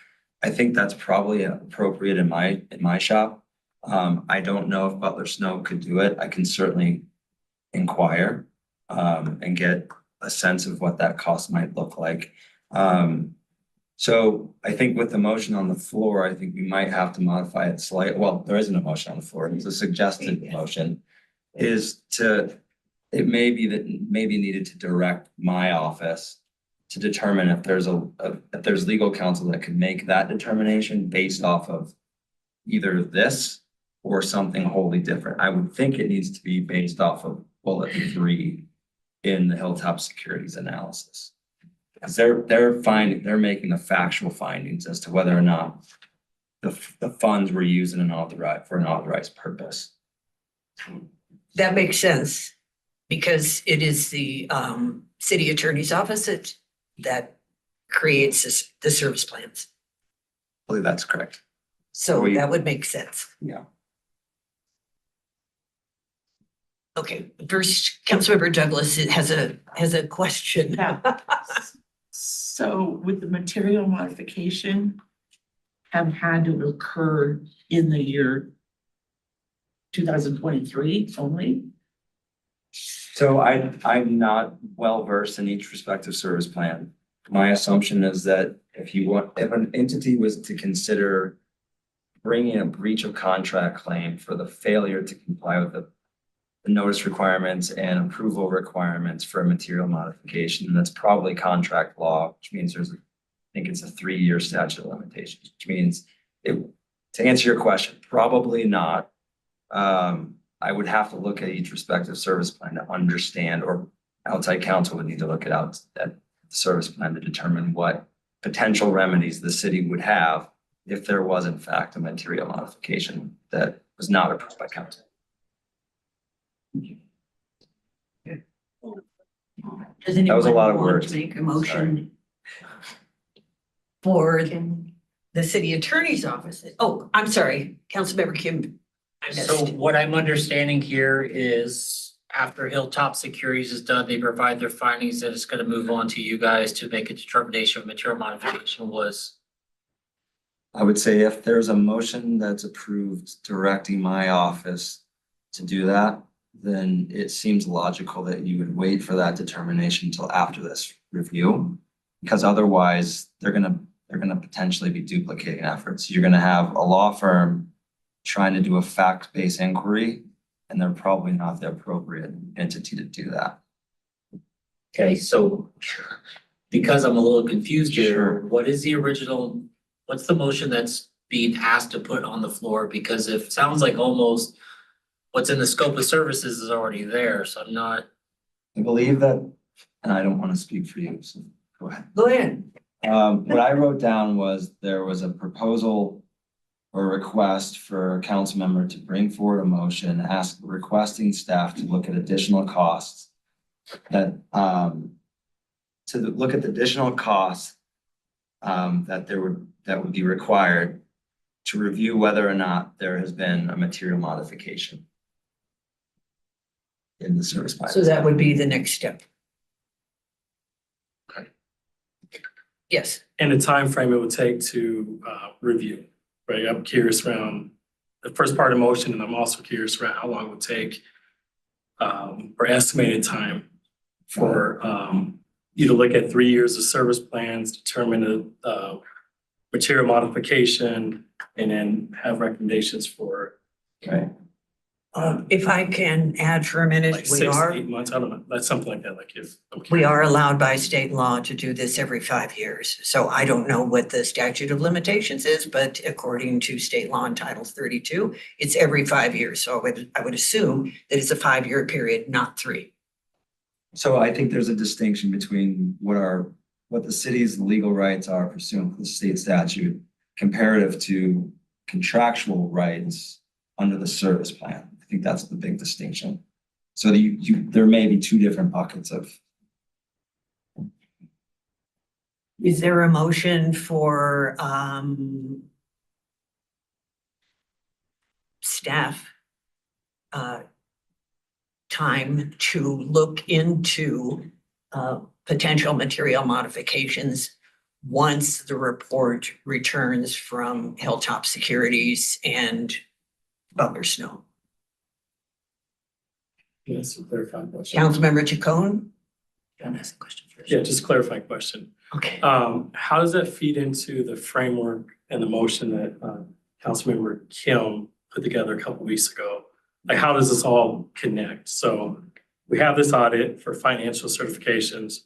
I think that's probably appropriate in my shop. I don't know if Butler Snow could do it. I can certainly inquire and get a sense of what that cost might look like. So I think with the motion on the floor, I think we might have to modify it slightly. Well, there isn't a motion on the floor. It's a suggested motion it may be needed to direct my office to determine if there's legal counsel that could make that determination based off of either this or something wholly different. I would think it needs to be based off of bullet 3 in the Hilltop Securities analysis. Because they're making the factual findings as to whether or not the funds were used for an authorized purpose. That makes sense, because it is the city attorney's office that creates the service plans. I believe that's correct. So that would make sense. Yeah. Okay, first, Councilmember Douglas has a question. Yeah. So with the material modification have had to occur in the year 2023 only? So I'm not well versed in each respective service plan. My assumption is that if an entity was to consider bringing a breach of contract claim for the failure to comply with the notice requirements and approval requirements for a material modification, that's probably contract law, which means I think it's a 3-year statute of limitations, which means to answer your question, probably not. I would have to look at each respective service plan to understand, or outside counsel would need to look at the service plan to determine what potential remedies the city would have if there was in fact a material modification that was not approved by council. Does That was a lot of anyone want words. to make a motion for the city attorney's office? Oh, I'm sorry, Councilmember Kim. I So missed. what I'm understanding here is after Hilltop Securities is done, they provide their findings, and it's gonna move on to you guys to make a determination of material modification was. I would say if there's a motion that's approved directing my office to do that, then it seems logical that you would wait for that determination until after this review. Because otherwise, they're gonna potentially be duplicating efforts. You're gonna have a law firm trying to do a fact-based inquiry, and they're probably not the appropriate entity to do that. Okay, so because I'm a little confused here, Sure. what's the motion that's being asked to put on the floor? Because it sounds like almost what's in the scope of services is already there, so I'm not. I believe that, and I don't want to speak for you, so go ahead. Go ahead. What I wrote down was there was a proposal or request for a council member to bring forward a motion, requesting staff to look at additional costs that, look at the additional costs that would be required to review whether or not there has been a material modification in the service plan. So that would be the next step. Okay. Yes. And the time frame it would take to review, right? I'm curious around the first part of the motion, and I'm also curious around how long it would take or estimated time for you to look at 3 years of service plans, determine a material modification, and then have recommendations for Okay. If I can add for a minute, like we 6 to are, 8 months. I don't know, that's something like that, like if. we are allowed by state law to do this every 5 years. So I don't know what the statute of limitations is, but according to state law in Title 32, it's every 5 years. So I would assume that it's a 5-year period, not 3. So I think there's a distinction between what the city's legal rights are pursuant to the state statute comparative to contractual rights under the service plan. I think that's the big distinction. So there may be 2 different buckets of. Is there a motion for staff time to look into potential material modifications once the report returns from Hilltop Securities and Butler Snow? Yes, a clarifying question. Councilmember Chacon? Can I ask a question first? Yeah, just a clarifying question. Okay. How does that feed into the framework and the motion that Councilmember Kim put together a couple weeks ago? Like, how does this all connect? So we have this audit for financial certifications.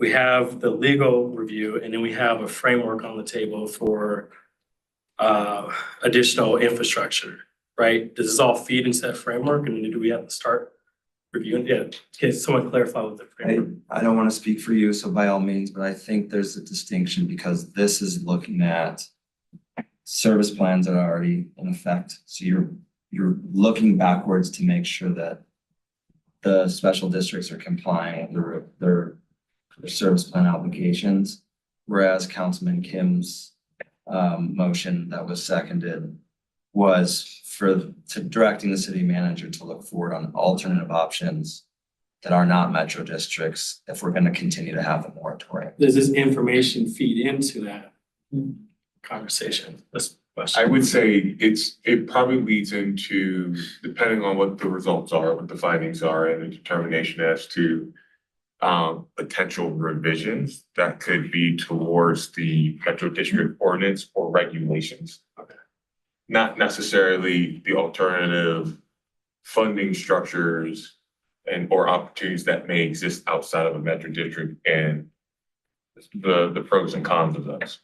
We have the legal review, and then we have a framework on the table for additional infrastructure, right? Does this all feed into that framework, and do we have to start reviewing? Yeah, can someone clarify what the framework? I don't want to speak for you, so by all means, but I think there's a distinction because this is looking at service plans that are already in effect. So you're looking backwards to make sure that the special districts are complying with their service plan obligations. Whereas Councilman Kim's motion that was seconded was to directing the city manager to look forward on alternative options that are not metro districts if we're going to continue to have the moratorium. Does this information feed into that conversation? This question. I would say it probably leads into, depending on what the results are, what the findings are, and a determination as to potential revisions that could be towards the Metro District ordinance or regulations. Okay. Not necessarily the alternative funding structures or opportunities that may exist outside of a Metro District and the pros and cons of those.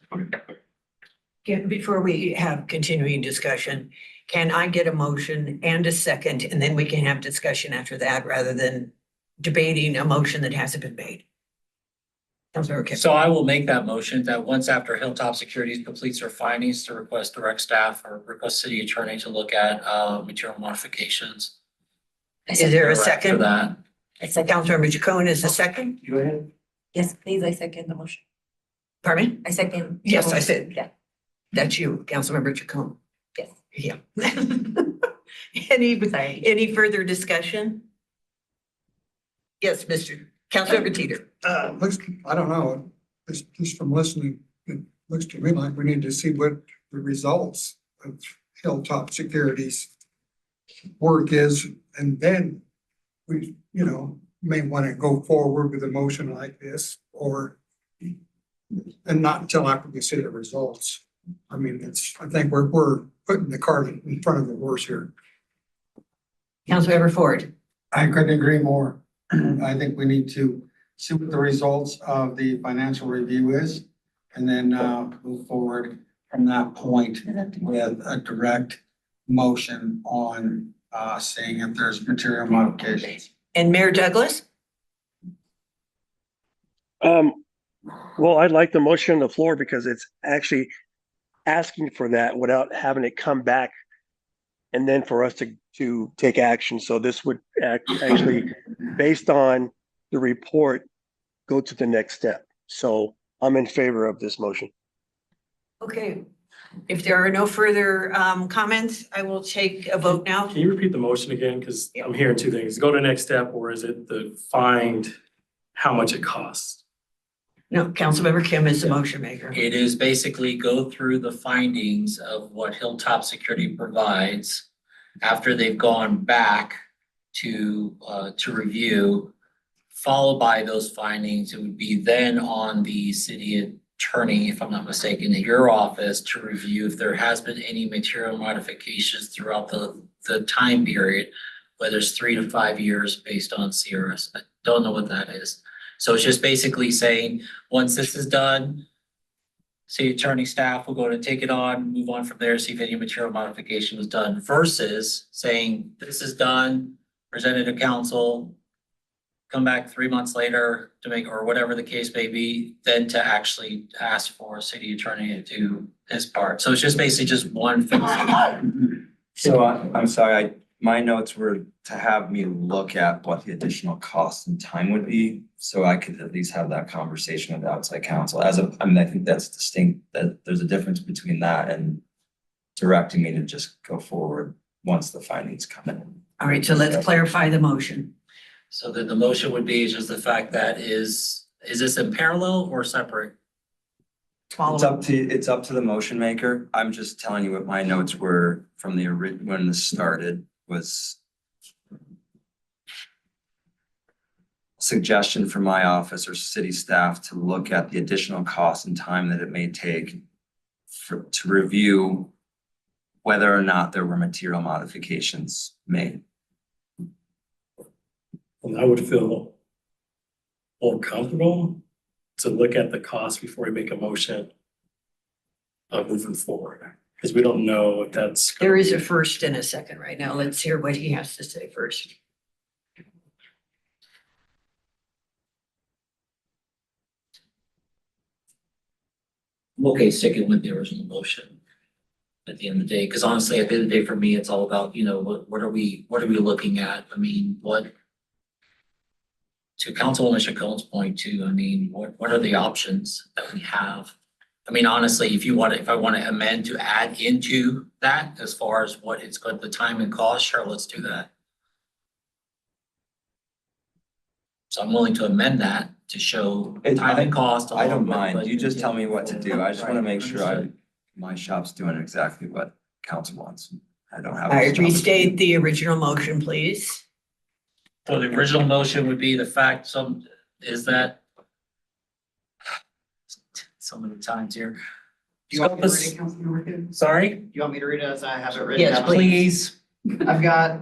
Before we have continuing discussion, can I get a motion and a second, and then we can have discussion after that rather than debating a motion that hasn't been made? Councilmember Kim. So I will make that motion that once after Hilltop Securities completes their findings to request direct staff or request city attorney to look at material modifications. Is there a After second? that, Councilmember Chacon is the second. Go ahead. Yes, please, I second the motion. Pardon me? I second. the Yes, I motion. said. Yeah, That's you, Councilmember Chacon. yes. Yeah. Any further discussion? Yes, Councilmember Teeter. Looks, I don't know, just from listening, it looks to me like we need to see what the results of Hilltop Securities work is, and then we, may want to go forward with a motion like this, and not until after we see the results. I mean, I think we're putting the cart in front of the horse here. Councilmember Ford. I couldn't agree more. I think we need to see what the results of the financial review is, and then move forward from that point with a direct motion on seeing if there's material modifications. And Mayor Douglas? Well, I'd like the motion on the floor because it's actually asking for that without having it come back and then for us to take action. So this would actually, based on the report, go to the next step. So I'm in favor of this motion. Okay, if there are no further comments, I will take a vote now. Can you repeat the motion again? Because I'm hearing 2 things. Go to the next step, or is it the find how much it costs? No, Councilmember Kim is the motion maker. it is basically go through the findings of what Hilltop Security provides after they've gone back to review, followed by those findings, it would be then on the city attorney, if I'm not mistaken, in your office to review if there has been any material modifications throughout the time period, whether it's 3 to 5 years based on CRS. I don't know what that is. So it's just basically saying, once this is done, city attorney staff will go to take it on, move on from there, see if any material modification was done, versus saying, this is done, presented to council, come back 3 months later to make, or whatever the case may be, then to actually ask for a city attorney to do his part. So it's just basically just one thing. So I'm sorry, my notes were to have me look at what the additional cost and time would be, so I could at least have that conversation with outside counsel. I mean, I think that's distinct, that there's a difference between that and directing me to just go forward once the findings come in. All right, so let's clarify the motion. So then the motion would be just the fact that is this in parallel or separate? It's up to the motion maker. I'm just telling you what my notes were from the when this started was suggestion from my office or city staff to look at the additional cost and time that it may take to review whether or not there were material modifications made. And I would feel more comfortable to look at the cost before we make a motion of moving forward, because we don't know if that's. There is a first and a second right now. Let's hear what he has to say first. I'm okay sticking with the original motion at the end of the day, because honestly, at the end of the day, for me, it's all about, you know, what are we looking at? I mean, to Councilwoman Chacon's point too, I mean, what are the options that we have? I mean, honestly, if I want to amend to add into that as far as what it's got the time and cost, sure, let's do that. So I'm willing to amend that to show time and cost. I don't along with mind. You just budget. tell me what to do. I just want to make sure Understood. my shop's doing exactly what council wants. I don't have. All right, restate the original motion, please. So the original motion would be the fact is that so many times here. Do you want me to read Scopus- it, Councilmember Kim? Sorry, Do you want me to read it as I have it written Yes, down? please. I've got,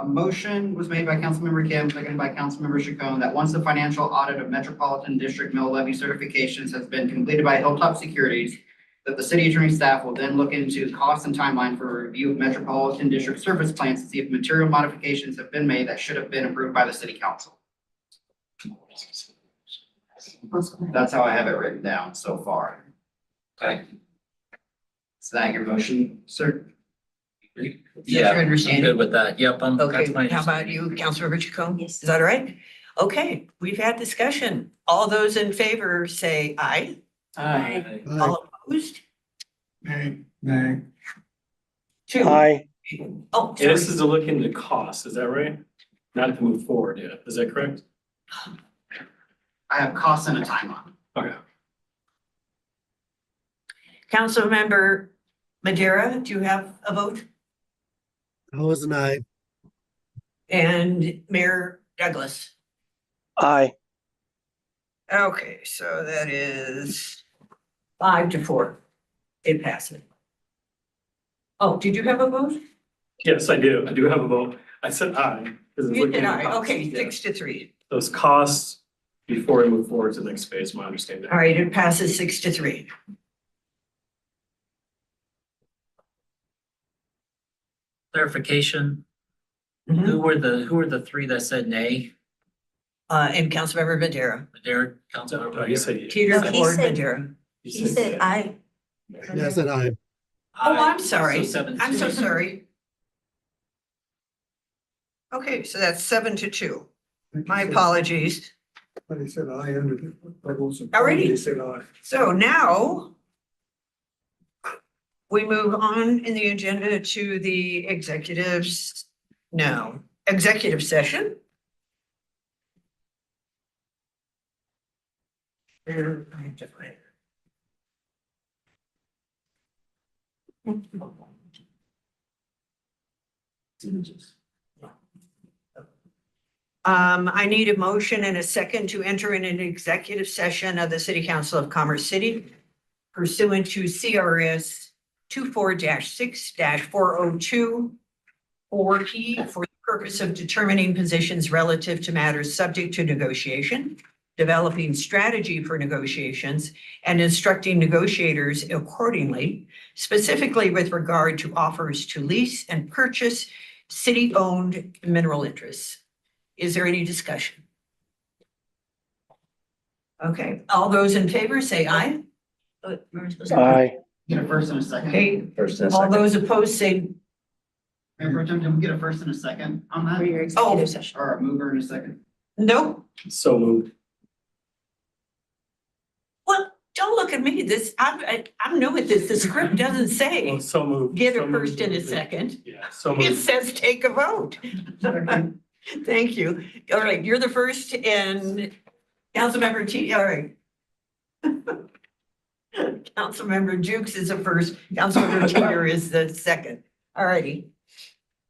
a motion was made by Councilmember Kim, seconded by Councilmember Chacon, that once the financial audit of Metropolitan District mill levy certifications has been completed by Hilltop Securities, that the city attorney staff will then look into cost and timeline for review of Metropolitan District service plans to see if material modifications have been made that should have been approved by the city council. That's how I have it written down so far. Okay. Is that your motion, sir? Yeah, your I'm understanding? good with that. Yep, Okay, that's my how about understanding. you, Councilmember Chacon? Yes. Is that all right? Okay, we've had discussion. All those in favor say aye. Aye. All opposed? Nay. Two. Aye. Oh, And sorry. this is to look into cost, is that right? Not to move forward yet, is that correct? I have costs and a timeline. Okay. Councilmember Madera, do you have a vote? I was an aye. And Mayor Douglas? Aye. Okay, so that is 5-4. It passes. Oh, did you have a vote? Yes, I do. I do have a vote. I said aye. 'Cause it's You looking did at aye. costs. Okay, Yeah. 6-3. Those costs before we move forward to the next phase, my understanding. All right, it passes 6-3. Clarification, Mhm. who were the three that said nay? And Councilmember Madera. Derek, Councilmember. No, you said. Teeter, No, he Ford, said- Madera. He said aye. Yeah, I said aye. Oh, I'm Aye. sorry. So 7-2. I'm so sorry. Okay, so that's 7-2. My apologies. But he said aye under the rules. Alrighty. He said aye. So now we move on in the agenda to the executive session. Where I have to find it. I need a motion and a second to enter in an executive session of the City Council of Commerce City pursuant to CRS 24-6-402 4P for the purpose of determining positions relative to matters subject to negotiation, developing strategy for negotiations, and instructing negotiators accordingly, specifically with regard to offers to lease and purchase city-owned mineral interests. Is there any discussion? Okay, all those in favor say aye. Aye. Get a first and a second. Okay, First and a all second. those opposed say, Mayor Pro Tem, can we get a first and a second on For that? your executive session. Or a mover and a second? no. So moved. Well, don't look at me. I'm new at this. The script doesn't say Well, so moved. get So a moved. first and a second. Yeah, so It moved. says take a vote. Thank you. All right, you're the first and Councilmember T, all right. Councilmember Jukes is the first, Councilmember Tier is the second. All righty.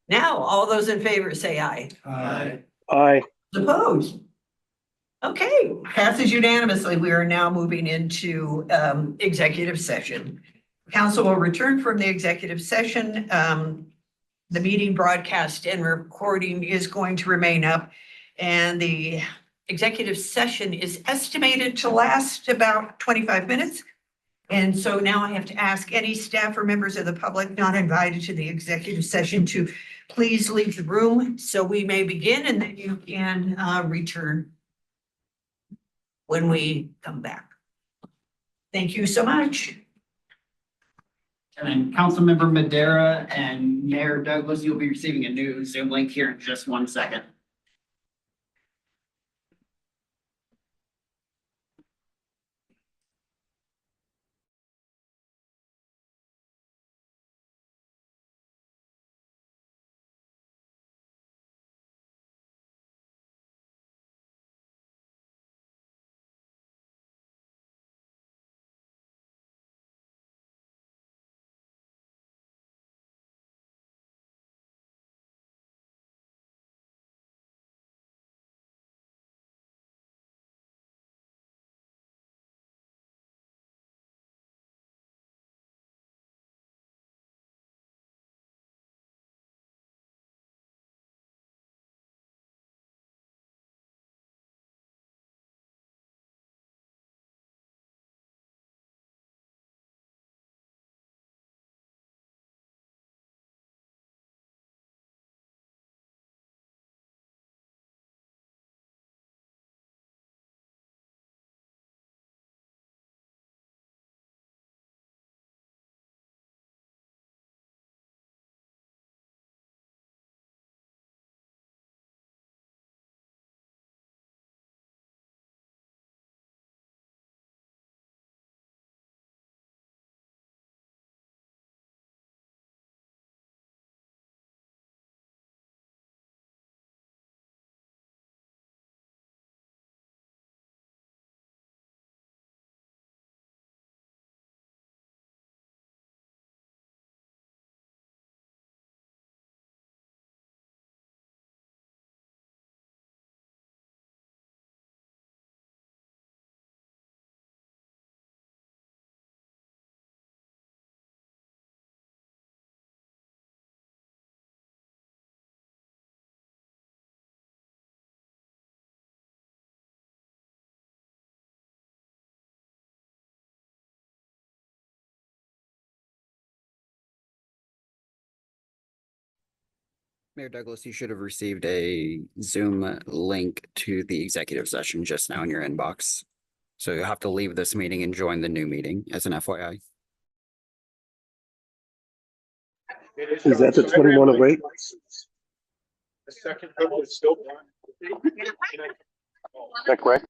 Now, all those in favor say aye. Aye. Opposed? Okay, passes unanimously. We are now moving into executive session. Council will return from the executive session. The meeting broadcast and recording is going to remain up, and the executive session is estimated to last about 25 minutes. And so now I have to ask any staff or members of the public not invited to the executive session to please leave the room so we may begin, and then you can return when we come back. Thank you so much. And then Councilmember Madera and Mayor Douglas, you'll be receiving a new Zoom link here in just 1 second. Mayor Douglas, you should have received a Zoom link to the executive session just now in your inbox. So you'll have to leave this meeting and join the new meeting as an FYI. Is that the 2108? The second vote is still. Is that correct?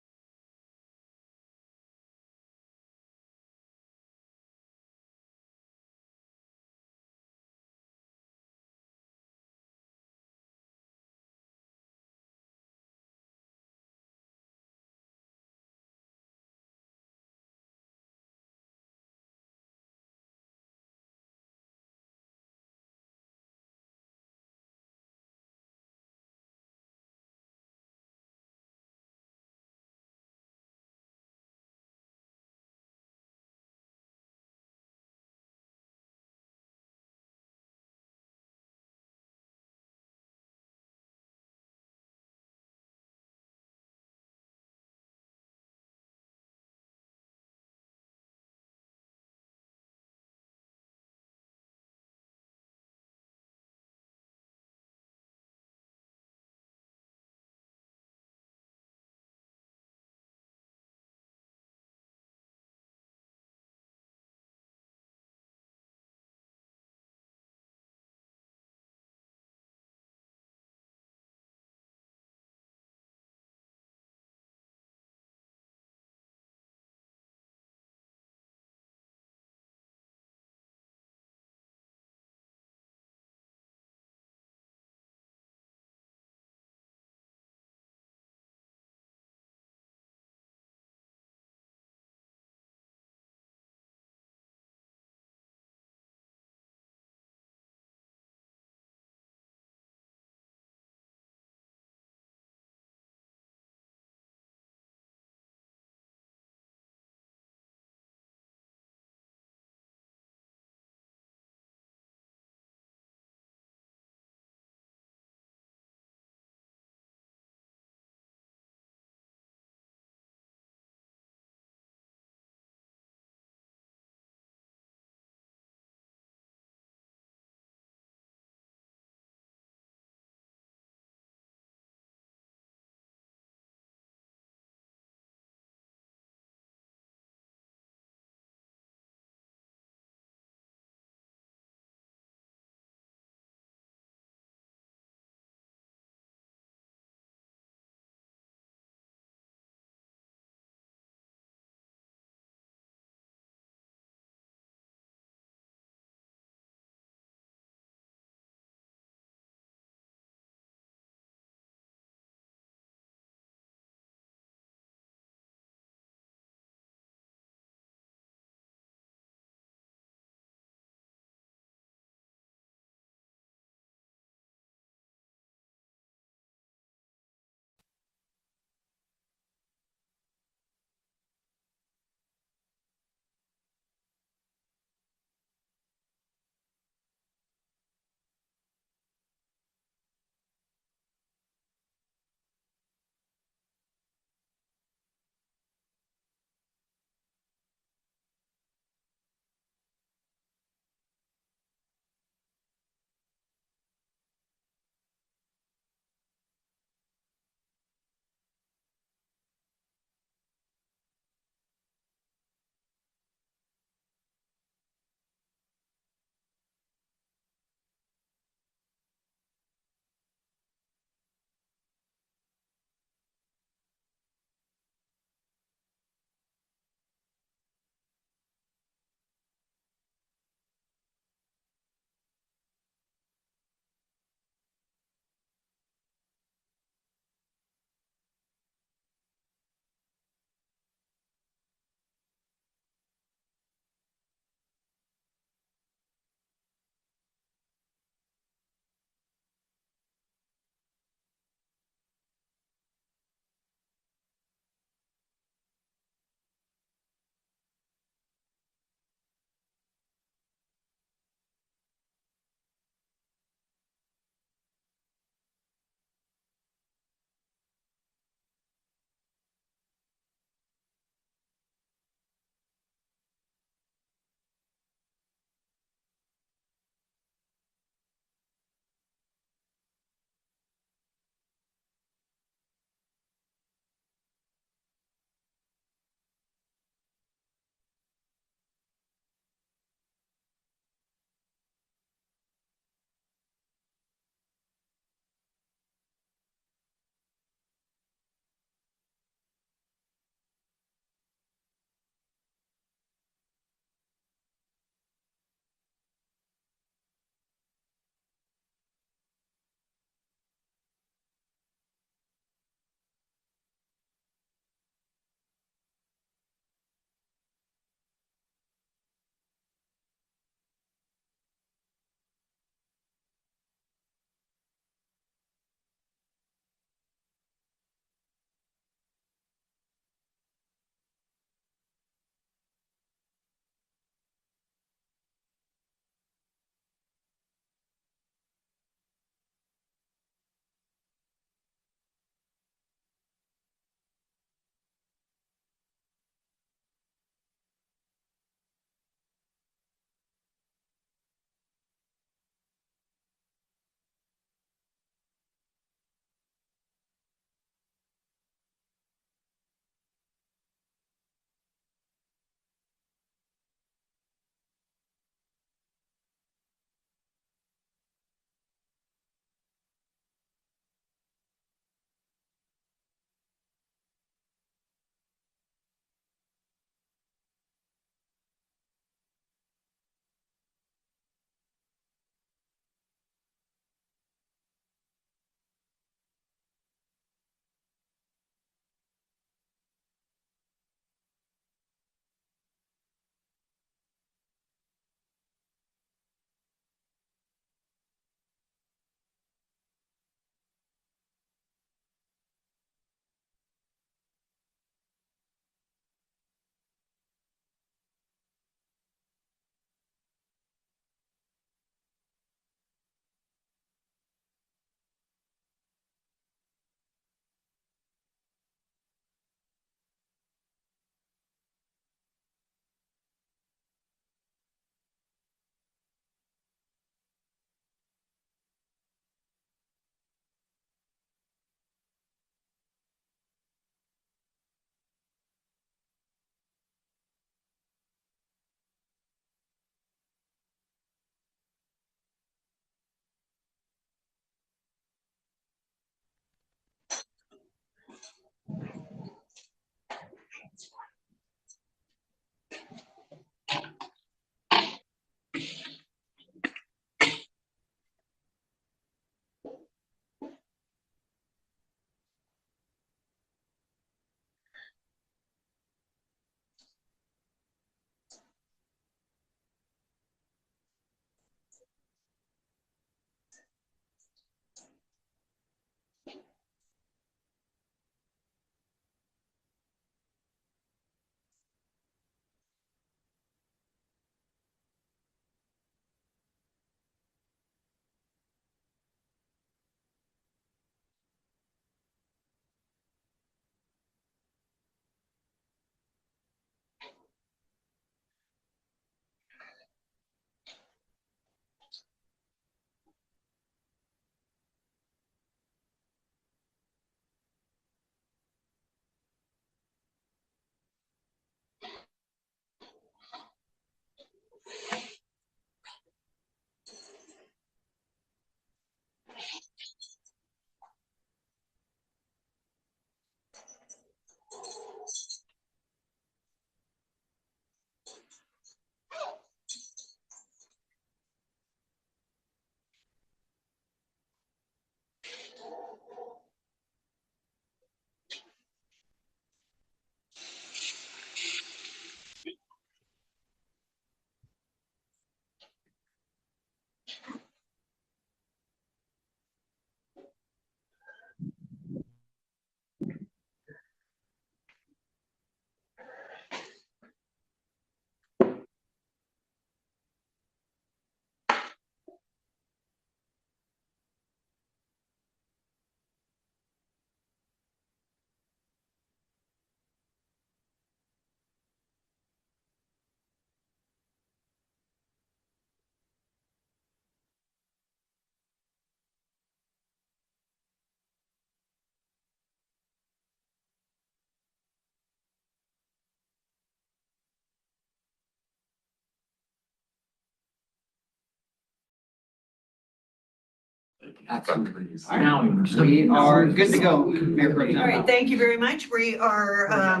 Now, we are good to go, Mayor Pro Tem. All right, thank you very much. We are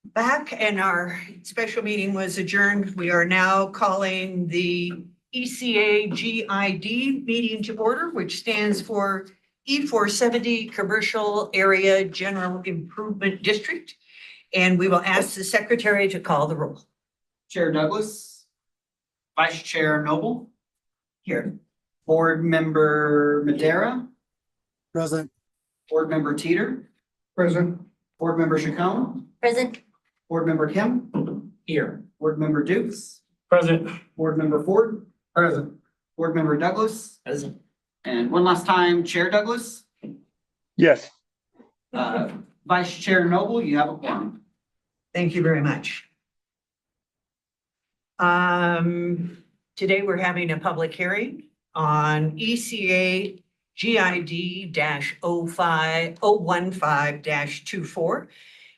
back and our special meeting was adjourned. We are now calling the ECAGID meeting to order, which stands for E470 Commercial Area General Improvement District. And we will ask the secretary to call the roll. Chair Douglas, Vice Chair Noble, Here. Board Member Madera, Present. Board Member Teeter, Present. Board Member Chacon, Present. Board Member Kim. Here. Board Member Dukes, Present. Board Member Ford, Present. Board Member Douglas, Present. and one last time, Chair Douglas, Yes. Vice Chair Noble, you have a quorum. Thank you very much. Today we're having a public hearing on ECA GID 015-24,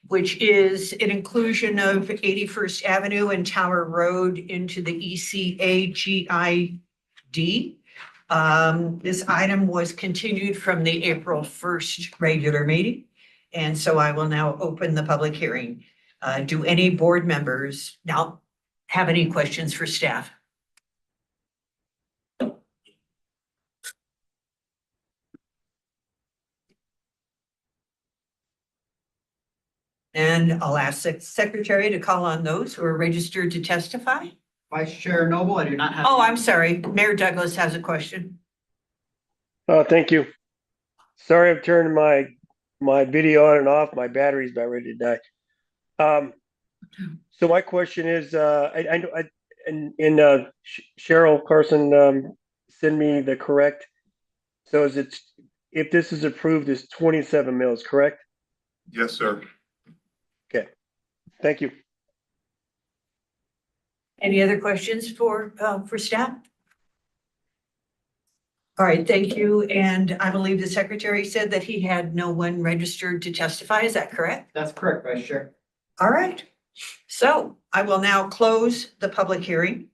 which is an inclusion of 81st Avenue and Tower Road into the ECA GID. This item was continued from the April 1st regular meeting. And so I will now open the public hearing. Do any board members now have any questions for staff? And I'll ask the secretary to call on those who are registered to testify. Vice Chair Noble, I do not have. Oh, I'm sorry. Mayor Douglas has a question. Thank you. Sorry, I've turned my video on and off. My battery's about ready to die. So my question is, Cheryl Carson, send me the correct. So if this is approved, it's 27 mils, correct? Yes, sir. Okay, thank you. Any other questions for staff? All right, thank you. And I believe the secretary said that he had no one registered to testify. Is that correct? That's correct, Vice Chair. All right. So I will now close the public hearing.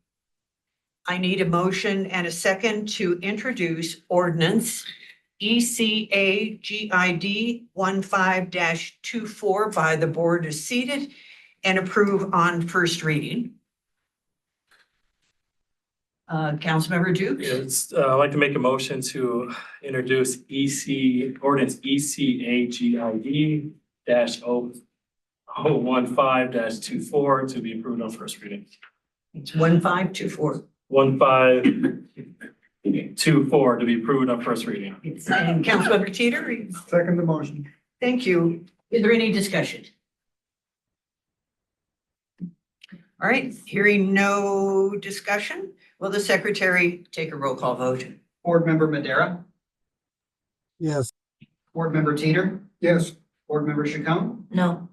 I need a motion and a second to introduce ordinance ECAGID 15-24 by the board as seated and approve on first reading. Councilmember Dukes? Yes, I'd like to make a motion to introduce ordinance ECAGID -015-24 to be approved on first reading. It's 1524. 1524 to be approved on first reading. And Councilmember Teeter? Second the motion. Thank you. Is there any discussion? All right, hearing no discussion, will the secretary take a roll call vote? Board Member Madera, Yes. Board Member Teeter, Yes. Board Member Chacon, No.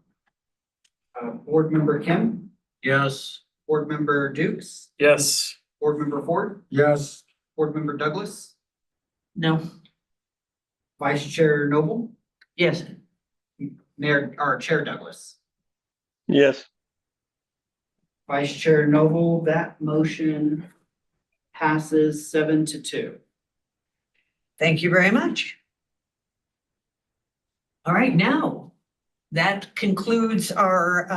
Board Member Kim, Yes. Board Member Dukes, Yes. Board Member Ford, Yes. Board Member Douglas, No. Vice Chair Noble, Yes. Chair Douglas. Yes. Vice Chair Noble, that motion passes 7-2. Thank you very much. All right, now, that concludes our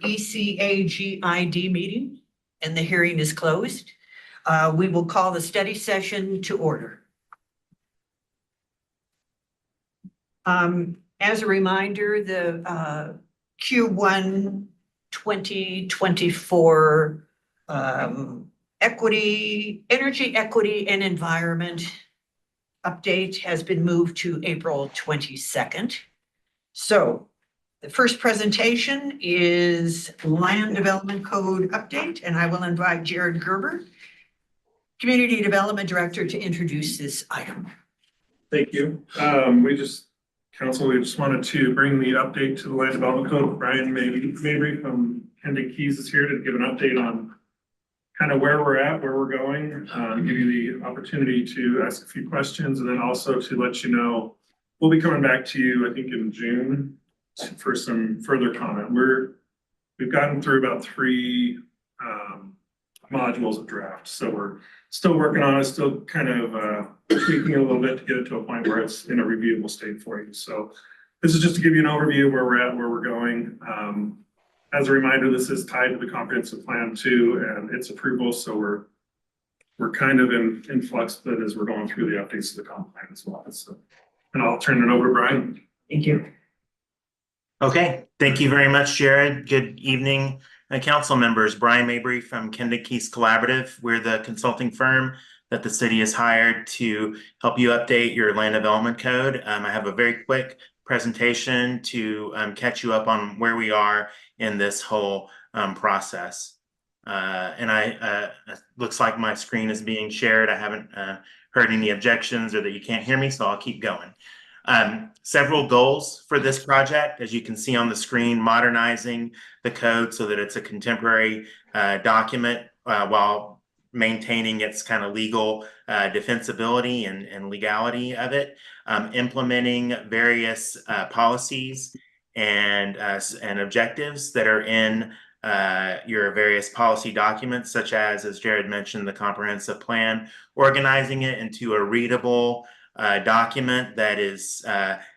ECAGID meeting, and the hearing is closed. We will call the study session to order. As a reminder, the Q1 2024 energy equity and environment update has been moved to April 22nd. So the first presentation is Land Development Code update, and I will invite Jared Gerber, Community Development Director, to introduce this item. Thank you. Council, we just wanted to bring the update to the Land Development Code. Brian Mabry from Hendon Keys is here to give an update on kind of where we're at, where we're going, give you the opportunity to ask a few questions, and then also to let you know, we'll be coming back to you, I think in June, for some further comment. We've gotten through about 3 modules of draft, so we're still working on it, still kind of tweaking a little bit to get it to a point where it's in a reviewable state for you. So this is just to give you an overview of where we're at, where we're going. As a reminder, this is tied to the comprehensive plan too, and its approval. So we're kind of in flux, but as we're going through the updates to the comp plan as well. So, and I'll turn it over to Brian. Thank you. Okay, thank you very much, Jared. Good evening, council members. Brian Mabry from Kendrick Keys Collaborative. We're the consulting firm that the city has hired to help you update your land development code. I have a very quick presentation to catch you up on where we are in this whole process. And looks like my screen is being shared. I haven't heard any objections or that you can't hear me, so I'll keep going. Several goals for this project, as you can see on the screen: modernizing the code so that it's a contemporary document while maintaining its kind of legal defensibility and legality of it, implementing various policies and objectives that are in your various policy documents, such as Jared mentioned, the comprehensive plan, organizing it into a readable document that is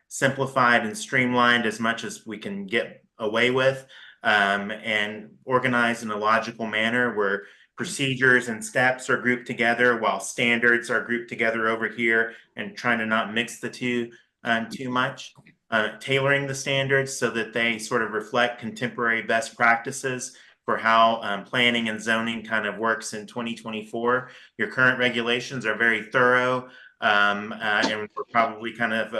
simplified and streamlined as much as we can get away with, and organized in a logical manner where procedures and steps are grouped together while standards are grouped together over here, and trying to not mix the two too much. Tailoring the standards so that they sort of reflect contemporary best practices for how planning and zoning kind of works in 2024. Your current regulations are very thorough, and we're probably kind of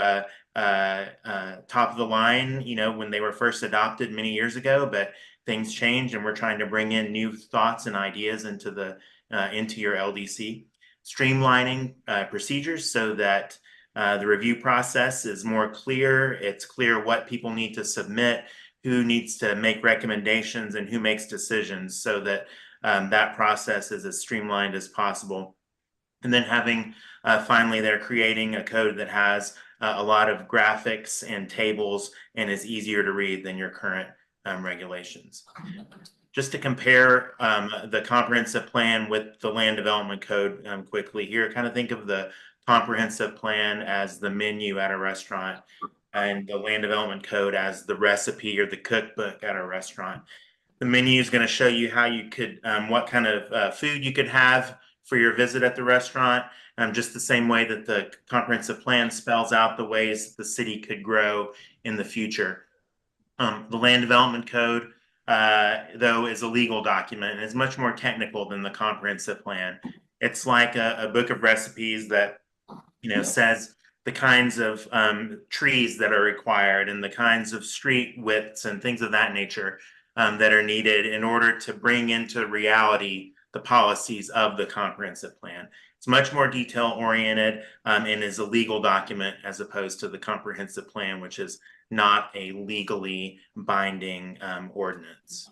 top of the line, you know, when they were first adopted many years ago, but things change and we're trying to bring in new thoughts and ideas into your LDC. Streamlining procedures so that the review process is more clear. It's clear what people need to submit, who needs to make recommendations, and who makes decisions, so that that process is as streamlined as possible. And then having finally, they're creating a code that has a lot of graphics and tables and is easier to read than your current regulations. Just to compare the comprehensive plan with the land development code quickly here, kind of think of the comprehensive plan as the menu at a restaurant and the land development code as the recipe or the cookbook at a restaurant. The menu is going to show you how you could, what kind of food you could have for your visit at the restaurant, just the same way that the comprehensive plan spells out the ways the city could grow in the future. The land development code, though, is a legal document and is much more technical than the comprehensive plan. It's like a book of recipes that, you know, says the kinds of trees that are required and the kinds of street widths and things of that nature that are needed in order to bring into reality the policies of the comprehensive plan. It's much more detail oriented and is a legal document as opposed to the comprehensive plan, which is not a legally binding ordinance.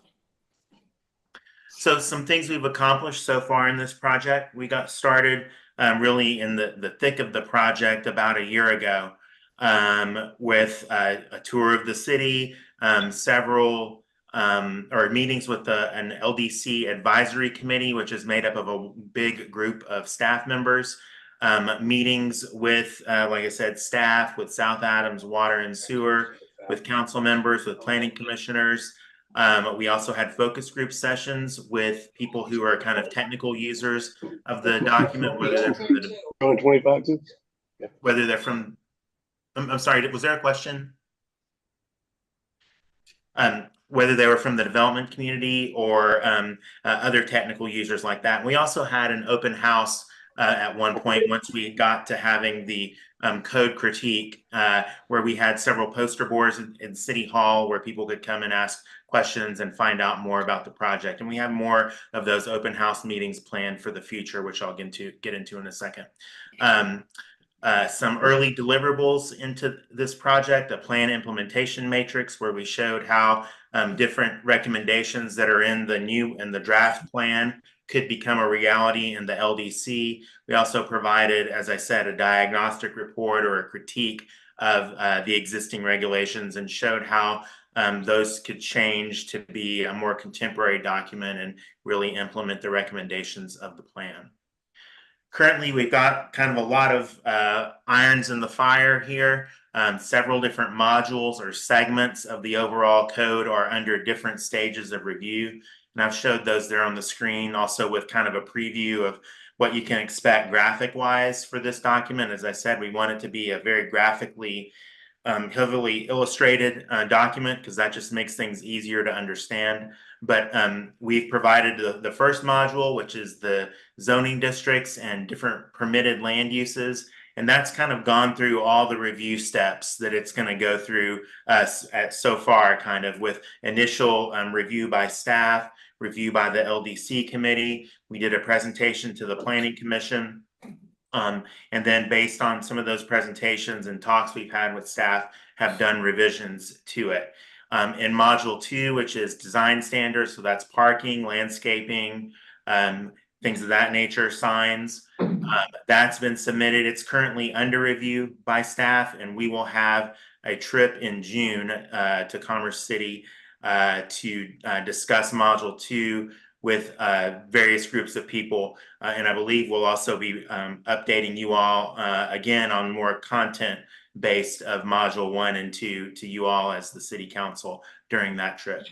So some things we've accomplished so far in this project. We got started really in the thick of the project about a year ago with a tour of the city, several meetings with an LDC advisory committee, which is made up of a big group of staff members, meetings with, like I said, staff, with South Adams Water and Sewer, with council members, with planning commissioners. We also had focus group sessions with people who are kind of technical users of the document, whether they're from whether they're from, I'm sorry, was there a question? Whether they were from the development community or other technical users like that. We also had an open house at one point once we got to having the code critique, where we had several poster boards in City Hall where people could come and ask questions and find out more about the project. And we have more of those open house meetings planned for the future, which I'll get into in a second. Some early deliverables into this project, a plan implementation matrix where we showed how different recommendations that are in the draft plan could become a reality in the LDC. We also provided, as I said, a diagnostic report or a critique of the existing regulations and showed how those could change to be a more contemporary document and really implement the recommendations of the plan. currently we've got kind of a lot of irons in the fire here. Several different modules or segments of the overall code are under different stages of review. And I've showed those there on the screen, also with kind of a preview of what you can expect graphic wise for this document. As I said, we want it to be a very graphically heavily illustrated document because that just makes things easier to understand. But we've provided the first module, which is the zoning districts and different permitted land uses. And that's kind of gone through all the review steps that it's going to go through so far, kind of with initial review by staff, review by the LDC committee. We did a presentation to the Planning Commission. And then based on some of those presentations and talks we've had with staff, have done revisions to it. In module 2, which is design standards, so that's parking, landscaping, things of that nature, signs, that's been submitted. It's currently under review by staff, and we will have a trip in June to Commerce City to discuss module 2 with various groups of people. And I believe we'll also be updating you all again on more content based of module 1 and 2 to you all as the city council during that trip.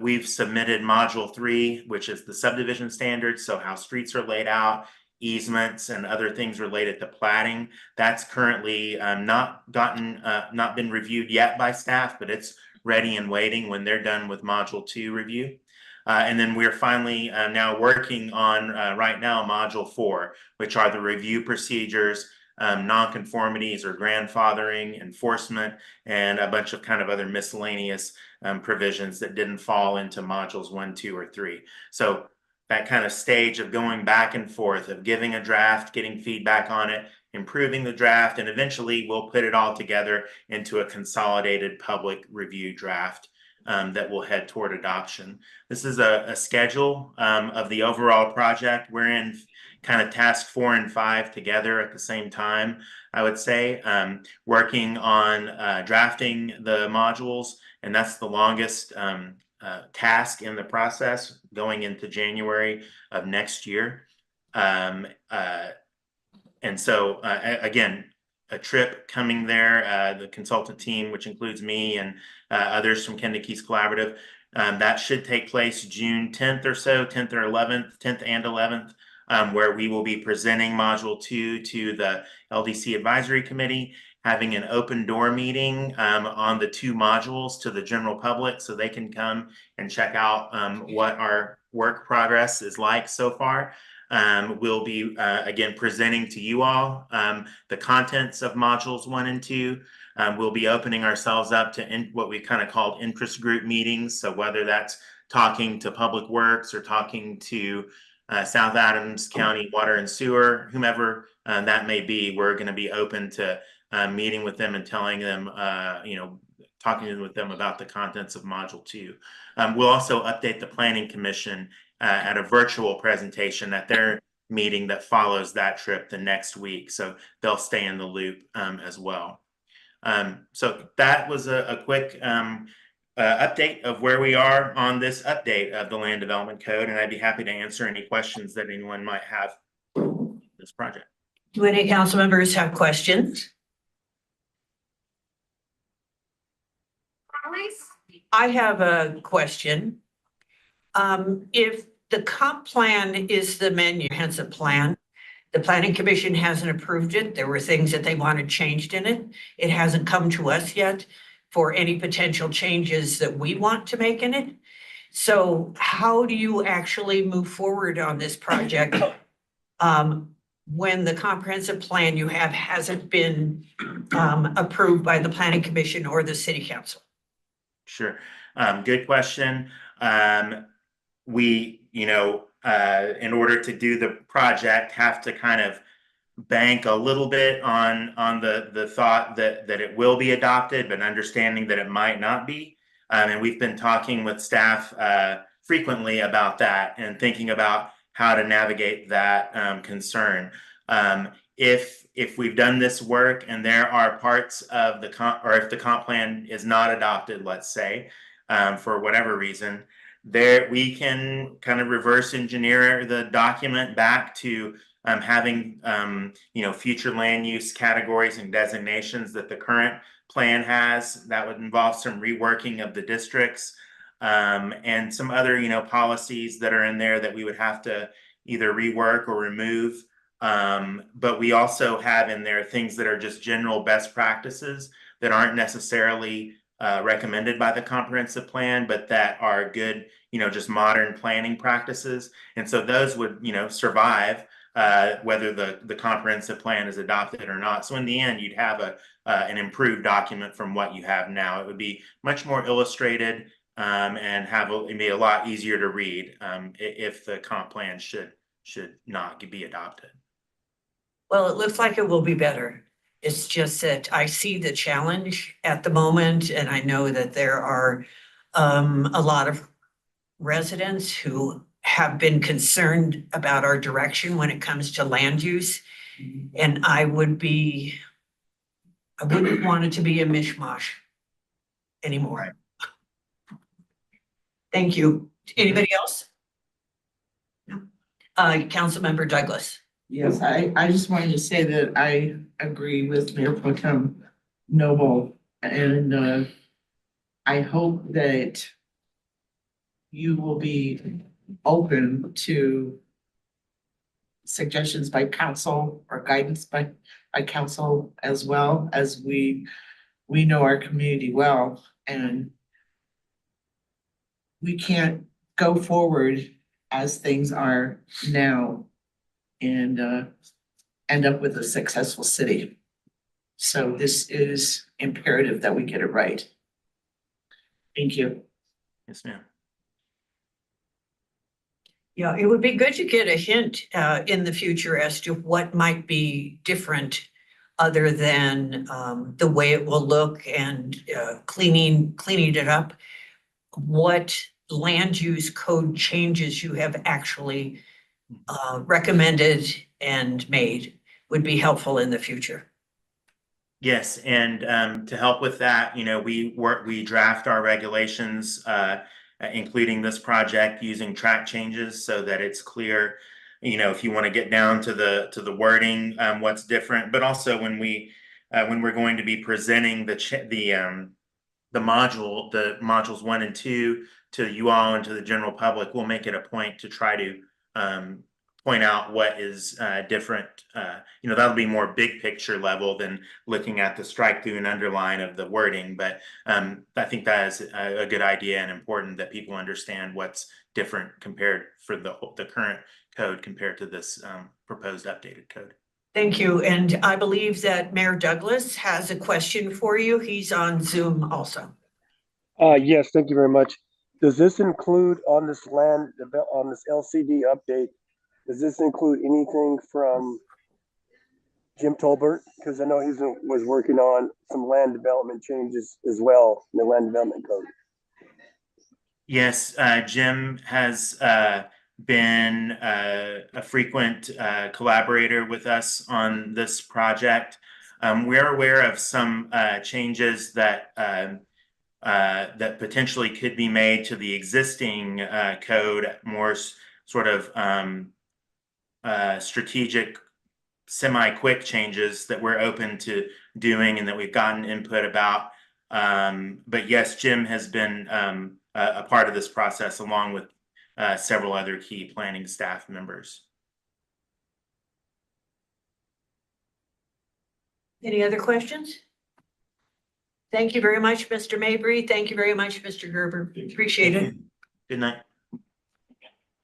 We've submitted module 3, which is the subdivision standards. So how streets are laid out, easements and other things related to platting. That's currently not been reviewed yet by staff, but it's ready and waiting when they're done with module 2 review. And then we're finally now working on right now module 4, which are the review procedures, nonconformities or grandfathering, enforcement, and a bunch of kind of other miscellaneous provisions that didn't fall into modules 1, 2, or 3. So that kind of stage of going back and forth, of giving a draft, getting feedback on it, improving the draft, and eventually we'll put it all together into a consolidated public review draft that will head toward adoption. This is a schedule of the overall project. We're in kind of task 4 and 5 together at the same time, I would say, working on drafting the modules, and that's the longest task in the process going into January of next year. And so again, a trip coming there, the consultant team, which includes me and others from Kendall Keys Collaborative. That should take place June 10th or so, 10th or 11th, 10th and 11th, where we will be presenting module 2 to the LDC Advisory Committee, having an open door meeting on the 2 modules to the general public so they can come and check out what our work progress is like so far. We'll be again presenting to you all the contents of modules 1 and 2. We'll be opening ourselves up to what we kind of called interest group meetings. So whether that's talking to Public Works or talking to South Adams County Water and Sewer, whomever that may be, we're going to be open to meeting with them and telling them, talking with them about the contents of module 2. We'll also update the Planning Commission at a virtual presentation at their meeting that follows that trip the next week. So they'll stay in the loop as well. So that was a quick update of where we are on this update of the Land Development Code, and I'd be happy to answer any questions that anyone might have on this project. Do any council members have questions? I have a question. If the comp plan is the comprehensive plan, the Planning Commission hasn't approved it. There were things that they wanted changed in it. It hasn't come to us yet for any potential changes that we want to make in it. So how do you actually move forward on this project when the comprehensive plan you have hasn't been approved by the Planning Commission or the City Council? Sure. Good question. We, in order to do the project, have to kind of bank a little bit on the thought that it will be adopted, but understanding that it might not be. And we've been talking with staff frequently about that and thinking about how to navigate that concern. If we've done this work and there are parts of the if the comp plan is not adopted, let's say, for whatever reason, we can kind of reverse engineer the document back to having, future land use categories and designations that the current plan has. That would involve some reworking of the districts, and some other, policies that are in there that we would have to either rework or remove. But we also have in there things that are just general best practices that aren't necessarily recommended by the comprehensive plan, but that are good, just modern planning practices. And so those would, survive whether the comprehensive plan is adopted or not. So in the end, you'd have an improved document from what you have now. It would be much more illustrated, and it'd be a lot easier to read if the comp plan should not be adopted. Well, it looks like it will be better. It's just that I see the challenge at the moment, and I know that there are a lot of residents who have been concerned about our direction when it comes to land use. And I wouldn't want it to be a mishmash anymore. Thank you. Anybody else? No. Councilmember Douglas. Yes, I just wanted to say that I agree with Mayor Pro Tem Noble, and I hope that you will be open to suggestions by council or guidance by council, as well as we know our community well, and we can't go forward as things are now and end up with a successful city. So this is imperative that we get it right. Thank you. Yes, ma'am. Yeah, it would be good to get a hint in the future as to what might be different other than the way it will look and cleaning it up. What land use code changes you have actually recommended and made would be helpful in the future. Yes, and to help with that, we draft our regulations, including this project, using track changes so that it's clear, if you want to get down to the wording, what's different, but also when we're going to be presenting the modules 1 and 2 to you all and to the general public, we'll make it a point to try to point out what is different. That'll be more big picture level than looking at the strike through and underline of the wording. But I think that is a good idea and important that people understand what's different compared for the current code compared to this proposed updated code. Thank you. And I believe that Mayor Douglas has a question for you. He's on Zoom also. Yes, thank you very much. Does this include on this LCD update? Does this include anything from Jim Tolbert? Because I know he was working on some land development changes as well in the land development code. Yes, Jim has been a frequent collaborator with us on this project. We're aware of some changes that potentially could be made to the existing code, more sort of strategic, semi-quick changes that we're open to doing and that we've gotten input about. But yes, Jim has been a part of this process along with several other key planning staff members. Any other questions? Thank you very much, Mr. Mabry. Thank you very much, Mr. Gerber. Appreciate it. Good night.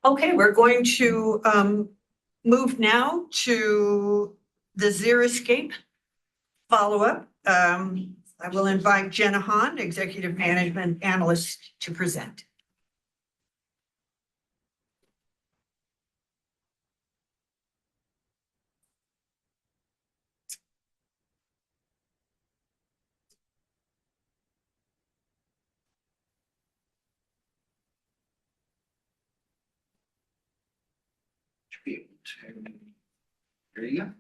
Okay, we're going to move now to the Xeriscape follow-up. I will invite Jenna Hahn, Executive Management Analyst, to present. There you go.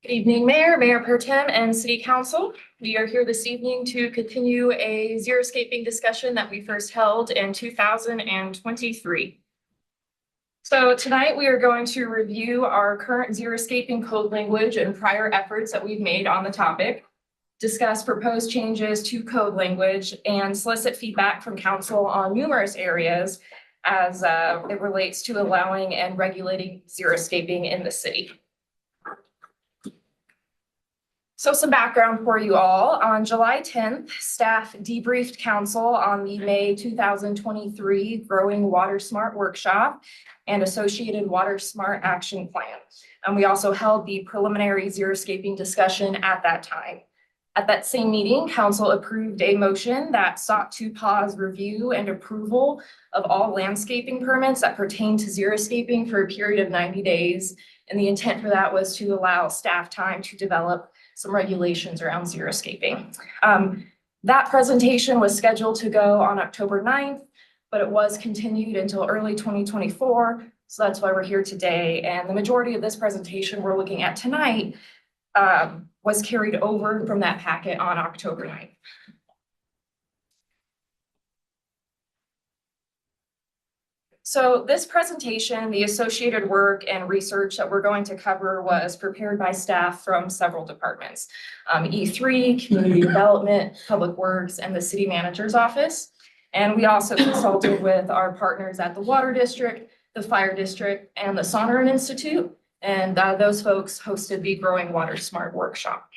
Good evening, Mayor, Mayor Pro Tem, and City Council. We are here this evening to continue a xeriscaping discussion that we first held in 2023. So tonight we are going to review our current xeriscaping code language and prior efforts that we've made on the topic, discuss proposed changes to code language, and solicit feedback from council on numerous areas as it relates to allowing and regulating xeriscaping in the city. So some background for you all. On July 10th, staff debriefed council on the May 2023 Growing Water Smart Workshop and associated Water Smart Action Plan. And we also held the preliminary xeriscaping discussion at that time. At that same meeting, council approved a motion that sought to pause review and approval of all landscaping permits that pertain to xeriscaping for a period of 90 days. And the intent for that was to allow staff time to develop some regulations around xeriscaping. That presentation was scheduled to go on October 9th, but it was continued until early 2024. So that's why we're here today. And the majority of this presentation we're looking at tonight was carried over from that packet on October 9th. So this presentation, the associated work and research that we're going to cover was prepared by staff from several departments, E3, Community Development, Public Works, and the City Manager's Office. And we also consulted with our partners at the Water District, the Fire District, and the Sonoran Institute. And those folks hosted the Growing Water Smart Workshop.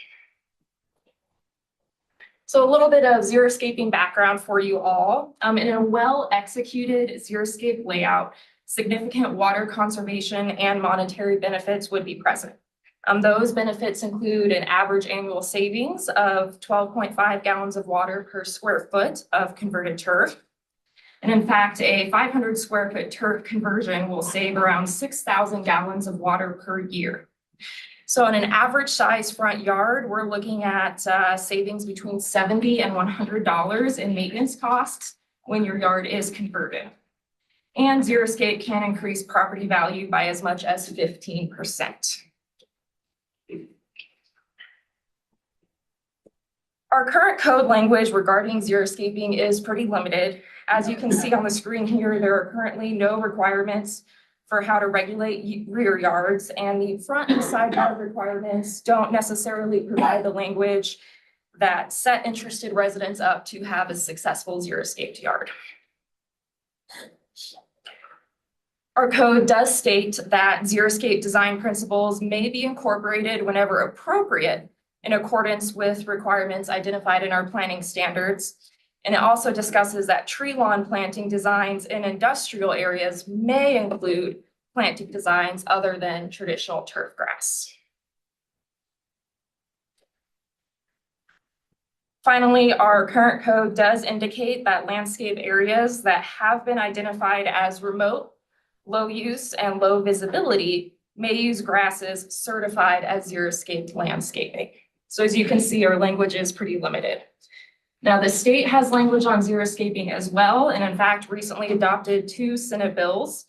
So a little bit of xeriscaping background for you all. In a well-executed xeriscape layout, significant water conservation and monetary benefits would be present. Those benefits include an average annual savings of 12.5 gallons of water per square foot of converted turf. And in fact, a 500 square foot turf conversion will save around 6,000 gallons of water per year. So in an average size front yard, we're looking at savings between $70 and $100 in maintenance costs when your yard is converted. And xeriscape can increase property value by as much as 15%. Our current code language regarding xeriscaping is pretty limited. As you can see on the screen here, there are currently no requirements for how to regulate rear yards, and the front and side yard requirements don't necessarily provide the language that set interested residents up to have a successful xeriscaped yard. Our code does state that xeriscape design principles may be incorporated whenever appropriate in accordance with requirements identified in our planning standards. And it also discusses that tree lawn planting designs in industrial areas may include planting designs other than traditional turf grass. Finally, our current code does indicate that landscape areas that have been identified as remote, low use, and low visibility may use grasses certified as xeriscaped landscaping. So as you can see, our language is pretty limited. Now, the state has language on xeriscaping as well, and in fact, recently adopted 2 Senate bills.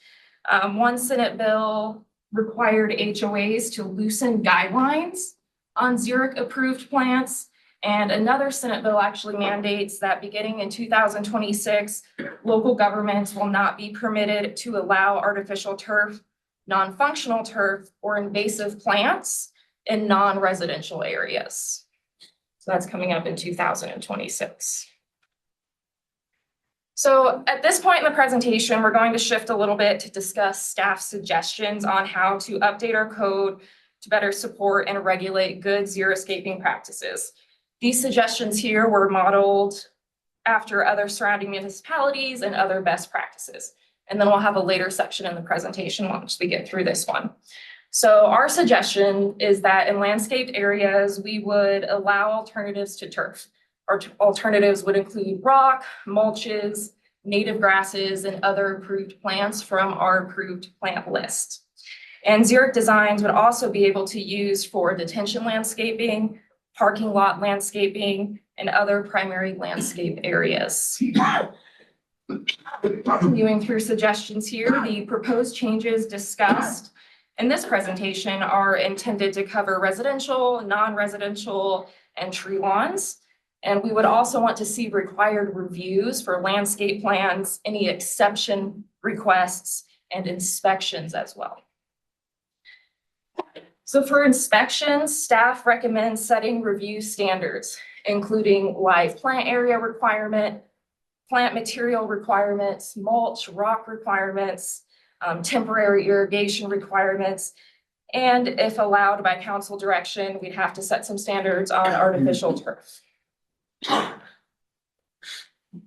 One Senate bill required HOAs to loosen guidelines on xeric approved plants, and another Senate bill actually mandates that beginning in 2026, local governments will not be permitted to allow artificial turf, non-functional turf, or invasive plants in non-residential areas. So that's coming up in 2026. So at this point in the presentation, we're going to shift a little bit to discuss staff suggestions on how to update our code to better support and regulate good xeriscaping practices. These suggestions here were modeled after other surrounding municipalities and other best practices. And then we'll have a later section in the presentation once we get through this one. So our suggestion is that in landscaped areas, we would allow alternatives to turf. Our alternatives would include rock, mulches, native grasses, and other approved plants from our approved plant list. And xeric designs would also be able to use for detention landscaping, parking lot landscaping, and other primary landscape areas. Continuing through suggestions here, the proposed changes discussed in this presentation are intended to cover residential, non-residential, and tree lawns. And we would also want to see required reviews for landscape plans, any exception requests, and inspections as well. So for inspections, staff recommends setting review standards, including live plant area requirement, plant material requirements, mulch, rock requirements, temporary irrigation requirements, and if allowed by council direction, we'd have to set some standards on artificial turf.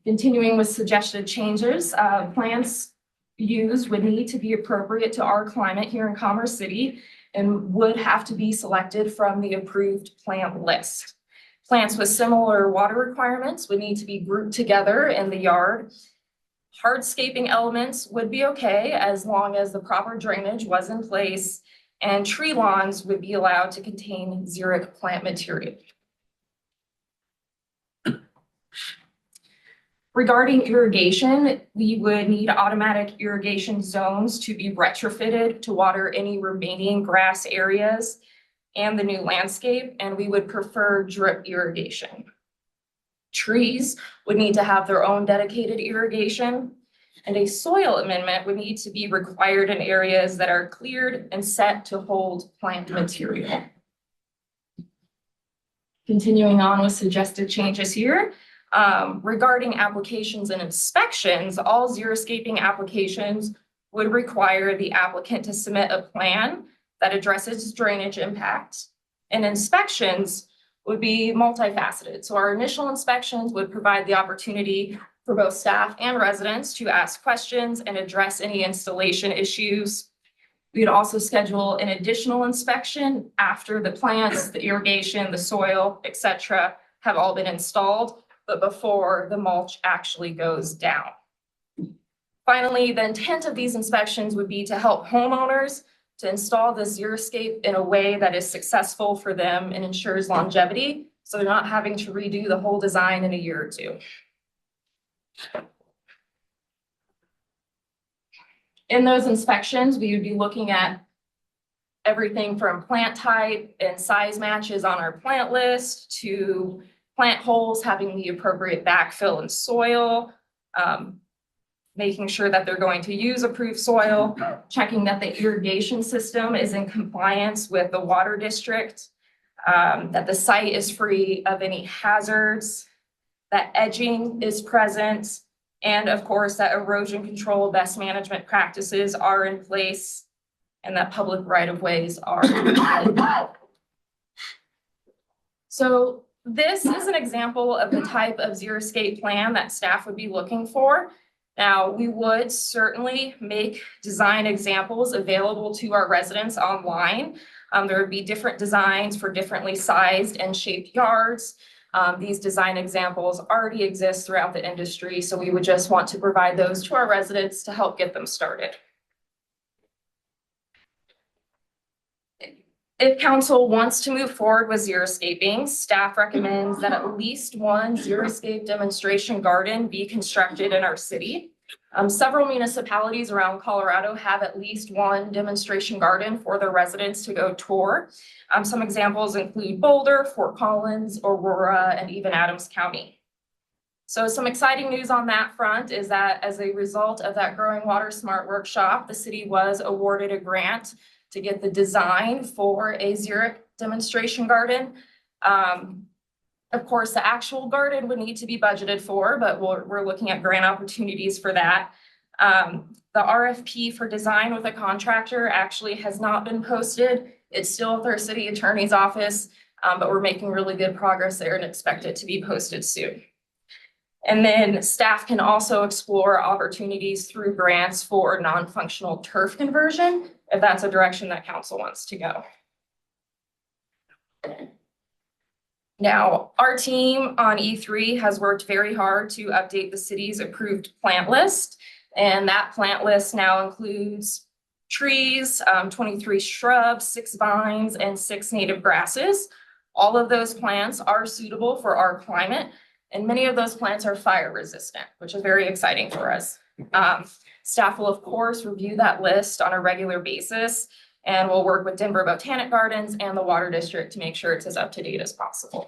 Continuing with suggested changes, plants used would need to be appropriate to our climate here in Commerce City and would have to be selected from the approved plant list. Plants with similar water requirements would need to be grouped together in the yard. Hardscaping elements would be okay as long as the proper drainage was in place, and tree lawns would be allowed to contain xeric plant material. Regarding irrigation, we would need automatic irrigation zones to be retrofitted to water any remaining grass areas and the new landscape, and we would prefer drip irrigation. Trees would need to have their own dedicated irrigation, and a soil amendment would need to be required in areas that are cleared and set to hold plant material. Continuing on with suggested changes here. Regarding applications and inspections, all xeriscaping applications would require the applicant to submit a plan that addresses drainage impacts, and inspections would be multifaceted. So our initial inspections would provide the opportunity for both staff and residents to ask questions and address any installation issues. We'd also schedule an additional inspection after the plants, the irrigation, the soil, etc., have all been installed, but before the mulch actually goes down. Finally, the intent of these inspections would be to help homeowners to install the xeriscape in a way that is successful for them and ensures longevity, so they're not having to redo the whole design in a year or two. In those inspections, we would be looking at everything from plant type and size matches on our plant list to plant holes having the appropriate backfill and soil, making sure that they're going to use approved soil, checking that the irrigation system is in compliance with the water district, that the site is free of any hazards, that edging is present, and of course that erosion control best management practices are in place and that public right-of-ways are in place. So this is an example of the type of xeriscape plan that staff would be looking for. Now, we would certainly make design examples available to our residents online. There would be different designs for differently sized and shaped yards. These design examples already exist throughout the industry, so we would just want to provide those to our residents to help get them started. If council wants to move forward with xeriscaping, staff recommends that at least one xeriscape demonstration garden be constructed in our city. Several municipalities around Colorado have at least one demonstration garden for their residents to go tour. Some examples include Boulder, Fort Collins, Aurora, and even Adams County. So some exciting news on that front is that as a result of that Growing Water Smart workshop, the city was awarded a grant to get the design for a xeric demonstration garden. Of course, the actual garden would need to be budgeted for, but we're looking at grant opportunities for that. The RFP for design with a contractor actually has not been posted. It's still with our city attorney's office, but we're making really good progress there and expect it to be posted soon. And then staff can also explore opportunities through grants for non-functional turf conversion, if that's a direction that council wants to go. Now, our team on E3 has worked very hard to update the city's approved plant list. And that plant list now includes trees, 23 shrubs, 6 vines, and 6 native grasses. All of those plants are suitable for our climate, and many of those plants are fire resistant, which is very exciting for us. Staff will, of course, review that list on a regular basis And we'll work with Denver Botanic Gardens and the Water District to make sure it's as up to date as possible.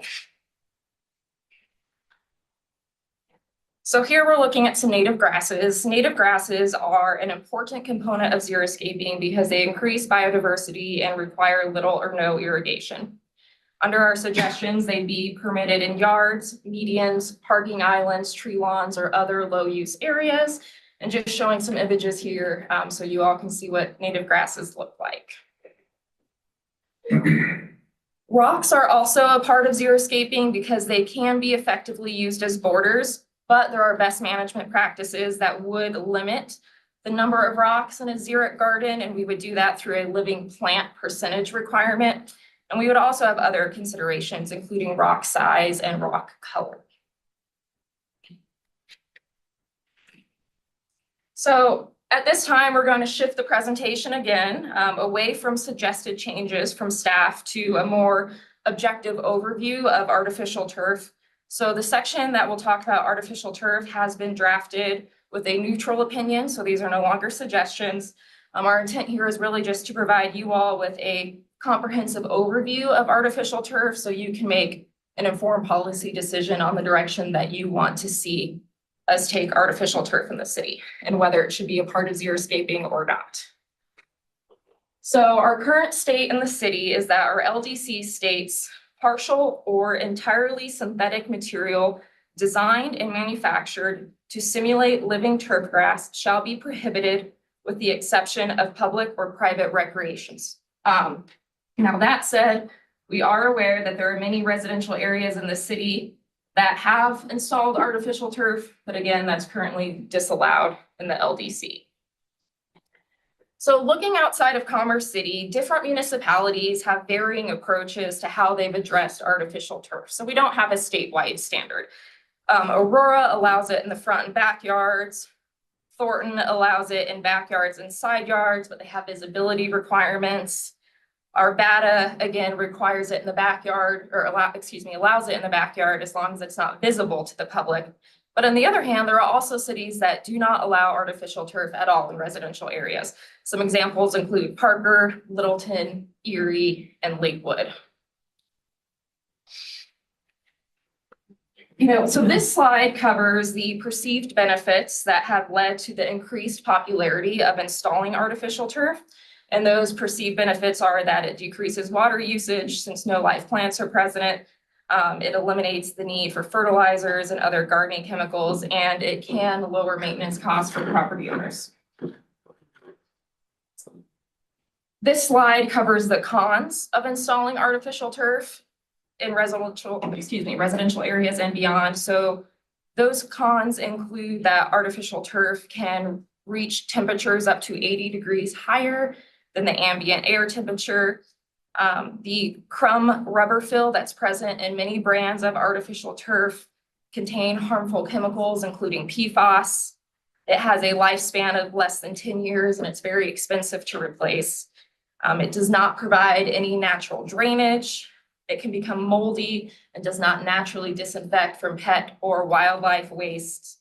So here we're looking at some native grasses. Native grasses are an important component of xeriscaping because they increase biodiversity and require little or no irrigation. Under our suggestions, they'd be permitted in yards, medians, parking islands, tree lawns, or other low-use areas. And just showing some images here so you all can see what native grasses look like. Rocks are also a part of xeriscaping because they can be effectively used as borders, but there are best management practices that would limit the number of rocks in a xeric garden, and we would do that through a living plant percentage requirement. And we would also have other considerations, including rock size and rock color. So at this time, we're going to shift the presentation again away from suggested changes from staff to a more objective overview of artificial turf. So the section that will talk about artificial turf has been drafted with a neutral opinion, so these are no longer suggestions. Our intent here is really just to provide you all with a comprehensive overview of artificial turf so you can make an informed policy decision on the direction that you want to see us take artificial turf in the city and whether it should be a part of xeriscaping or not. So our current state in the city is that our LDC states partial or entirely synthetic material designed and manufactured to simulate living turf grass shall be prohibited with the exception of public or private recreations. Now that said, we are aware that there are many residential areas in the city that have installed artificial turf, but again, that's currently disallowed in the LDC. So looking outside of Commerce City, different municipalities have varying approaches to how they've addressed artificial turf. So we don't have a statewide standard. Aurora allows it in the front and backyards. Thornton allows it in backyards and side yards, but they have visibility requirements. Arvada, again, requires it in the backyard or allows it in the backyard as long as it's not visible to the public. But on the other hand, there are also cities that do not allow artificial turf at all in residential areas. Some examples include Parker, Littleton, Erie, and Lakewood. So this slide covers the perceived benefits that have led to the increased popularity of installing artificial turf. And those perceived benefits are that it decreases water usage since no live plants are present. It eliminates the need for fertilizers and other gardening chemicals, and it can lower maintenance costs for property owners. This slide covers the cons of installing artificial turf in residential areas and beyond. So those cons include that artificial turf can reach temperatures up to 80 degrees higher than the ambient air temperature. The crumb rubber fill that's present in many brands of artificial turf contain harmful chemicals, including PFAS. It has a lifespan of less than 10 years and it's very expensive to replace. It does not provide any natural drainage. It can become moldy and does not naturally disinfect from pet or wildlife waste.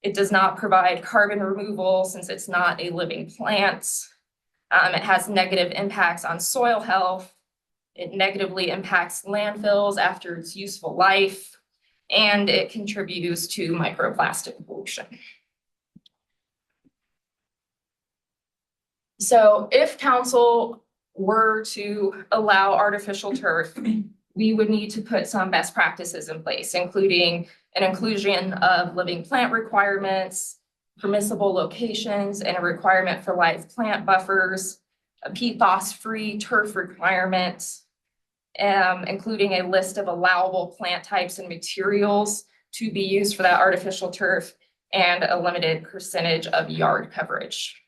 It does not provide carbon removal since it's not a living plant. It has negative impacts on soil health. It negatively impacts landfills after its useful life, and it contributes to microplastic pollution. So if council were to allow artificial turf, we would need to put some best practices in place, including an inclusion of living plant requirements, permissible locations, and a requirement for live plant buffers, a PFAS-free turf requirement, including a list of allowable plant types and materials to be used for that artificial turf, and a limited percentage of yard coverage.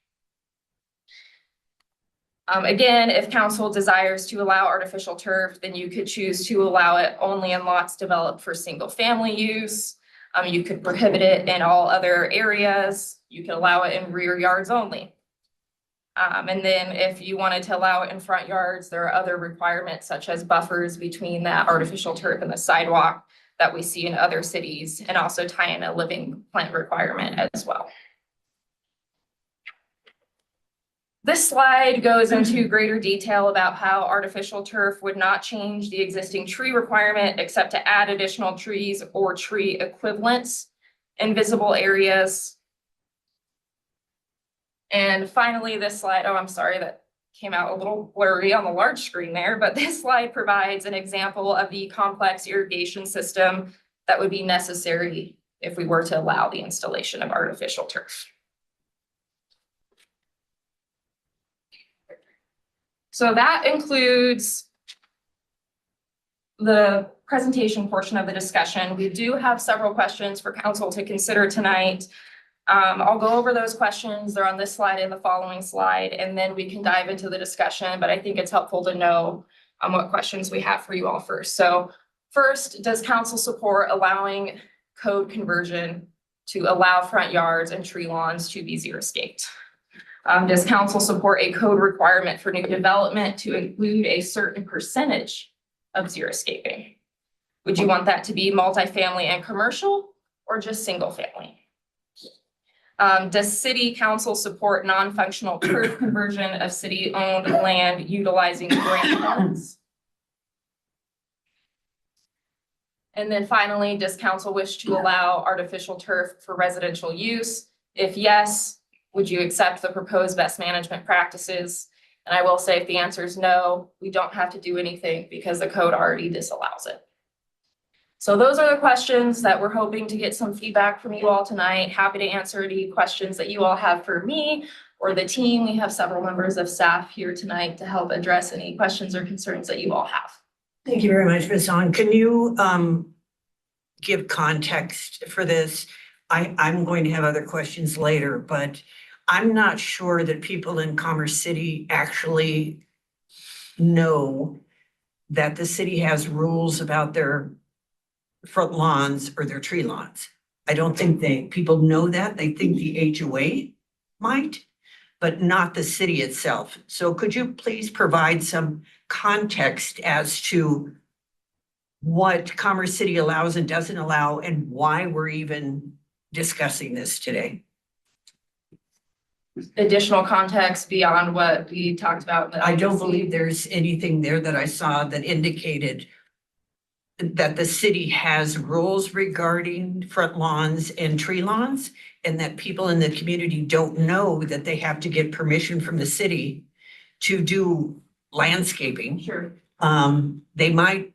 Again, if council desires to allow artificial turf, then you could choose to allow it only in lots developed for single family use. You could prohibit it in all other areas. You could allow it in rear yards only. And then if you wanted to allow it in front yards, there are other requirements such as buffers between that artificial turf and the sidewalk that we see in other cities, and also tie in a living plant requirement as well. This slide goes into greater detail about how artificial turf would not change the existing tree requirement except to add additional trees or tree equivalents in visible areas. And finally, this slide, oh, I'm sorry, that came out a little blurry on the large screen there, but this slide provides an example of the complex irrigation system that would be necessary if we were to allow the installation of artificial turf. So that includes the presentation portion of the discussion. We do have several questions for council to consider tonight. I'll go over those questions. They're on this slide and the following slide, and then we can dive into the discussion. But I think it's helpful to know what questions we have for you all first. So first, does council support allowing code conversion to allow front yards and tree lawns to be xeriscaped? Does council support a code requirement for new development to include a certain percentage of xeriscaping? Would you want that to be multifamily and commercial or just single family? Does city council support non-functional turf conversion of city-owned land utilizing grant funds? And then finally, does council wish to allow artificial turf for residential use? If yes, would you accept the proposed best management practices? And I will say, if the answer is no, we don't have to do anything because the code already disallows it. So those are the questions that we're hoping to get some feedback from you all tonight. Happy to answer any questions that you all have for me or the team. We have several members of staff here tonight to help address any questions or concerns that you all have. Thank you very much, Ms. Hahn. Can you give context for this? I'm going to have other questions later, but I'm not sure that people in Commerce City actually know that the city has rules about their front lawns or their tree lawns. I don't think people know that. They think the HOA might, but not the city itself. So could you please provide some context as to what Commerce City allows and doesn't allow and why we're even discussing this today? Additional context beyond what we talked about. I don't believe there's anything there that I saw that indicated that the city has rules regarding front lawns and tree lawns, and that people in the community don't know that they have to get permission from the city to do landscaping. Sure. They might,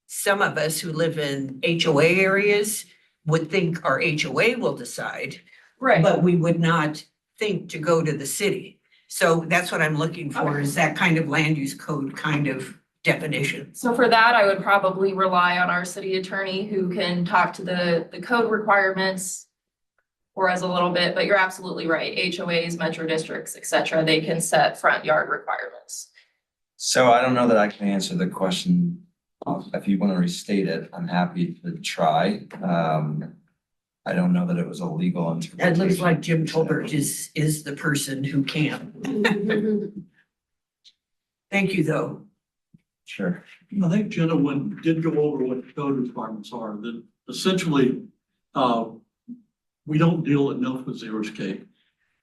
some of us who live in HOA areas would think our HOA will decide. Right. But we would not think to go to the city. So that's what I'm looking for, is that kind of land use code kind of definition. So for that, I would probably rely on our city attorney who can talk to the code requirements for us a little bit, but you're absolutely right. HOAs, metro districts, et cetera, they can set front yard requirements. So I don't know that I can answer the question. If you want to restate it, I'm happy to try. I don't know that it was a legal interpretation. It looks like Jim Tolbert is the person who can. Thank you, though. Sure. I think Jenna did go over what the code requirements are, that essentially, we don't deal enough with xeriscape.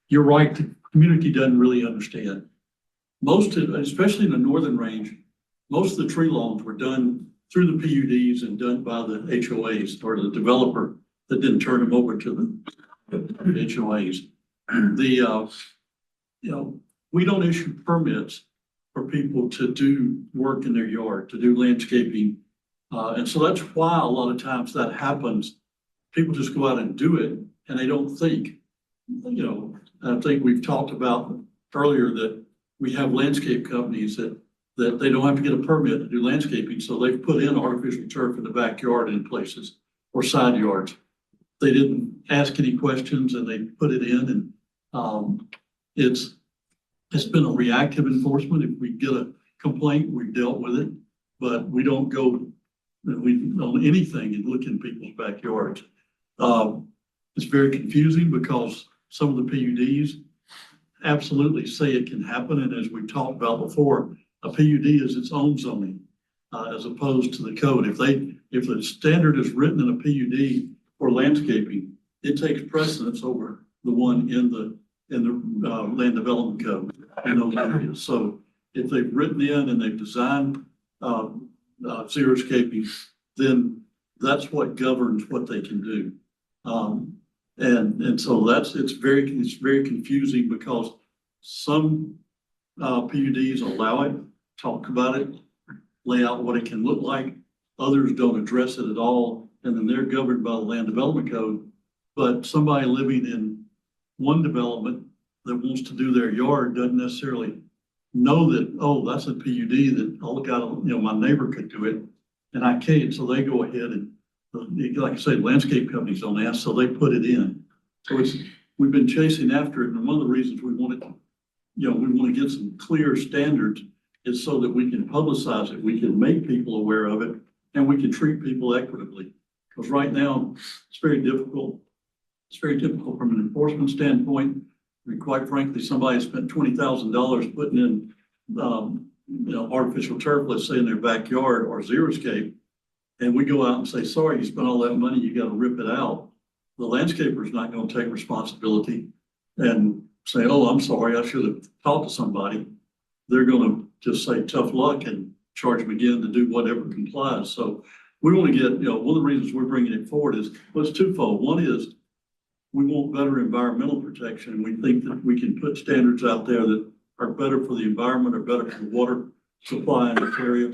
You're right, the community doesn't really understand. Most, especially in the northern range, most of the tree lawns were done through the PUDs and done by the HOAs or the developer that didn't turn them over to the HOAs. We don't issue permits for people to do work in their yard, to do landscaping. And so that's why a lot of times that happens. People just go out and do it and they don't think, I think we've talked about earlier that we have landscape companies that they don't have to get a permit to do landscaping. So they've put in artificial turf in the backyard in places or side yards. They didn't ask any questions and they put it in, and it's been a reactive enforcement. If we get a complaint, we've dealt with it, but we don't go on anything and look in people's backyards. It's very confusing because some of the PUDs absolutely say it can happen. And as we've talked about before, a PUD is its own zoning as opposed to the code. If the standard is written in a PUD for landscaping, it takes precedence over the one in the in the land development code in those areas. So if they've written in and they've designed xeriscaping, then that's what governs what they can do. And so it's very confusing because some PUDs allow it, talk about it, lay out what it can look like. Others don't address it at all, and then they're governed by the land development code. But somebody living in one development that wants to do their yard doesn't necessarily know that, oh, that's a PUD that, oh, God, my neighbor could do it and I can't. So they go ahead and, like I say, landscape companies don't ask, so they put it in. So we've been chasing after it. And one of the reasons we wanted to, we want to get some clear standards is so that we can publicize it. We can make people aware of it and we can treat people equitably. Because right now it's very difficult. It's very difficult from an enforcement standpoint. I mean, quite frankly, somebody spent $20,000 putting in, artificial turf, let's say in their backyard or xeriscape. And we go out and say, sorry, you spent all that money, you got to rip it out. The landscaper is not going to take responsibility and say, oh, I'm sorry, I should have talked to somebody. They're going to just say tough luck and charge them again to do whatever complies. So we want to get, one of the reasons we're bringing it forward is, well, it's twofold. One is we want better environmental protection. And we think that we can put standards out there that are better for the environment or better for the water supply in this area.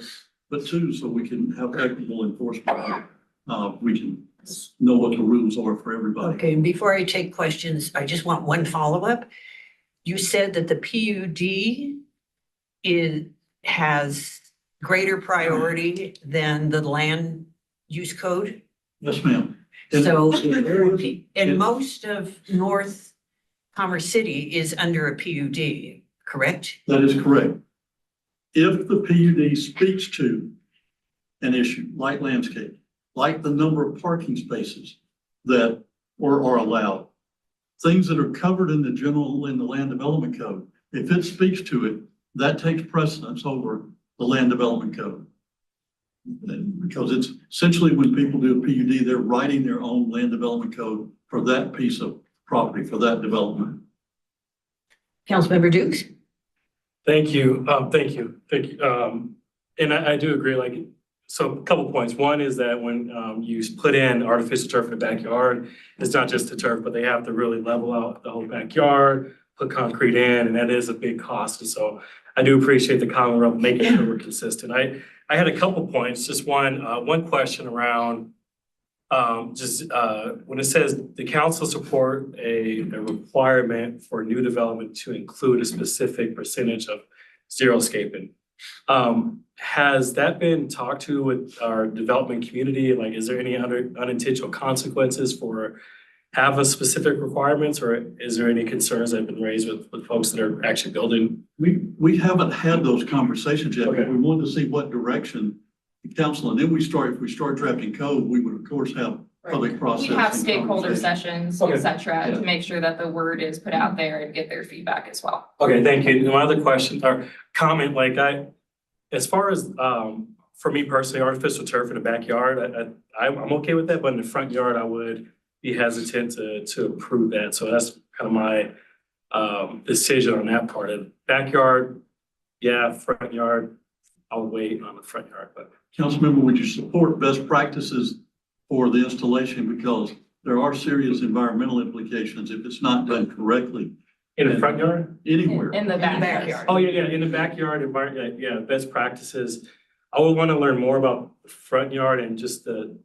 But two, so we can have equitable enforcement. We can know what the rules are for everybody. Okay, and before I take questions, I just want one follow-up. You said that the PUD has greater priority than the land use code? Yes, ma'am. So, and most of North Commerce City is under a PUD, correct? That is correct. If the PUD speaks to an issue like landscape, like the number of parking spaces that are allowed, things that are covered in the land development code, if it speaks to it, that takes precedence over the land development code. Because it's essentially when people do a PUD, they're writing their own land development code for that piece of property, for that development. Councilmember Dukes? Thank you. And I do agree, so a couple points. One is that when you put in artificial turf in the backyard, it's not just the turf, but they have to really level out the whole backyard, put concrete in, and that is a big cost. And so I do appreciate the Commonwealth making sure we're consistent. I had a couple points, just one question around when it says the council support a requirement for new development to include a specific percentage of xeriscaping. Has that been talked to with our development community? Like, is there any unintentional consequences for having specific requirements, or is there any concerns that have been raised with folks that are actually building? We haven't had those conversations yet, Okay. but we wanted to see what direction the council, and then if we start drafting code, we would of course have public process. We have and stakeholder conversation. sessions, Okay. et cetera, Yeah. to make sure that the word is put out there and get their feedback as well. Okay, thank you. And my other question or comment, as far as, for me personally, artificial turf in the backyard, I'm okay with that, but in the front yard, I would be hesitant to approve that. So that's kind of my decision on that part. Of backyard, yeah, front yard, I'll wait on the front yard, but. Councilmember, would you support best practices for the installation? Because there are serious environmental implications if it's not done correctly. In the front yard? Anywhere. In the backyard. Oh, yeah, in the backyard environment, yeah, best practices. I would want to learn more about the front yard and just the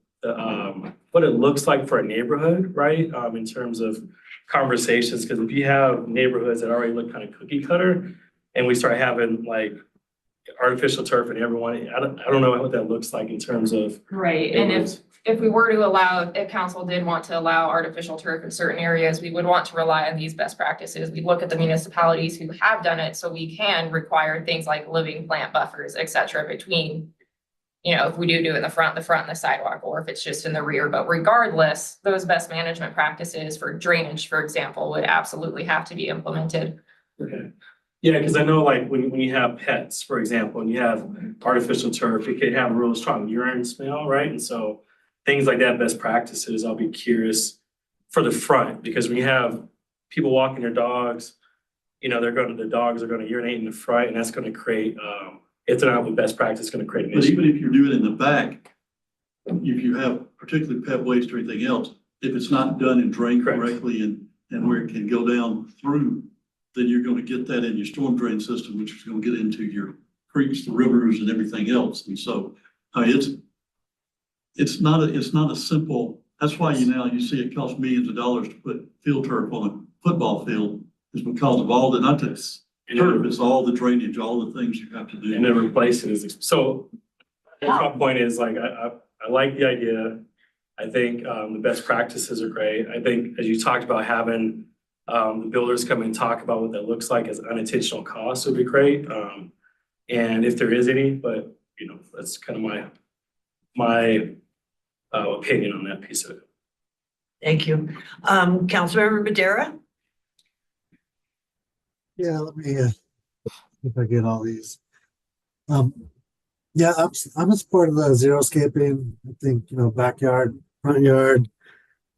what it looks like for a neighborhood, right? In terms of conversations, because if you have neighborhoods that already look kind of cookie cutter and we start having artificial turf and everyone, I don't know what that looks like in terms of. Right, and if we were to allow, if council did want to allow artificial turf in certain areas, we would want to rely on these best practices. We look at the municipalities who have done it, so we can require things like living plant buffers, et cetera, between, if we do it in the front and the sidewalk, or if it's just in the rear. But regardless, those best management practices for drainage, for example, would absolutely have to be implemented. Okay. Yeah, because I know when you have pets, for example, and you have artificial turf, it can have a real strong urine smell, right? And so things like that, best practices, I'll be curious for the front, because when you have people walking their dogs, the dogs are gonna urinate in the front, and that's gonna create, if they're not with best practice, it's gonna create an But issue. even if you're doing it in the back, if you have particularly pet waste or anything else, if it's not done and drained Correct. correctly and where it can go down through, then you're gonna get that in your storm drain system, which is gonna get into your creeks, the rivers and everything else. And so, it's not a simple, that's why you see it costs millions of dollars to put field turf on a football field, is because of all the, not this turf, it's all the drainage, all the things you have to do. And then replace it so my point is like, I like the idea. I think, the best practices are great. I think as you talked about having, the builders come and talk about what that looks like as unintentional costs would be great. And if there is any, but that's kind of my opinion on that piece of it. Thank you. Councilmember Madera? Yeah, let me, if I get all these. Yeah, I'm in support of the xeriscaping. I think, backyard, front yard,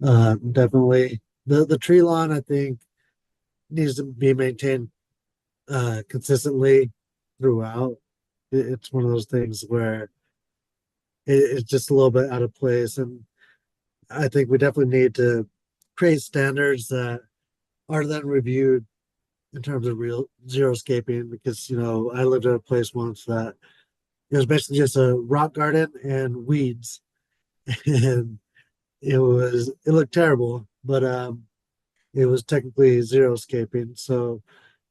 definitely. The tree lawn, I think, needs to be maintained, consistently throughout. It's one of those things where it's just a little bit out of place. And I think we definitely need to create standards that are then reviewed in terms of real xeriscaping, because, I lived at a place once that it was basically just a rock garden and weeds. And it looked terrible, but it was technically xeriscaping. So,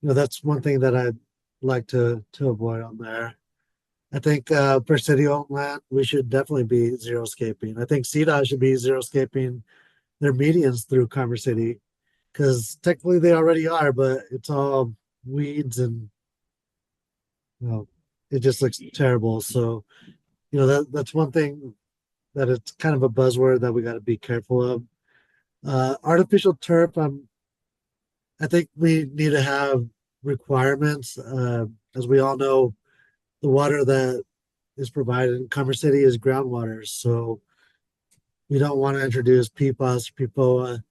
that's one thing that I'd like to avoid on there. I think for city-owned land, we should definitely be xeriscaping. I think CDOT should be xeriscaping their medians through Commerce City, because technically they already are, but it's all weeds and it just looks terrible. So, that's one thing that it's kind of a buzzword that we got to be careful of. Artificial turf, I think we need to have requirements. As we all know, the water that is provided in Commerce City is groundwater. So we don't want to introduce PFAS or PFOA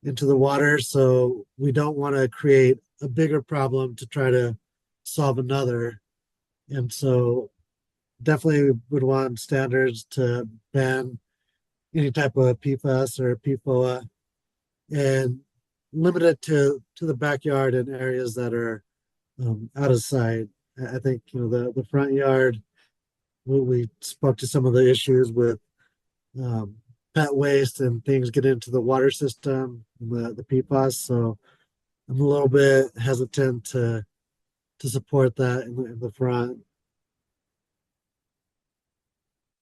into the water. So we don't want to create a bigger problem to try to solve another. And so definitely would want standards to ban any type of PFAS or PFOA and limit it to the backyard and areas that are out of sight. I think, the front yard, we spoke to some of the issues with pet waste and things get into the water system, the PFAS. So I'm a little bit hesitant to support that in the front.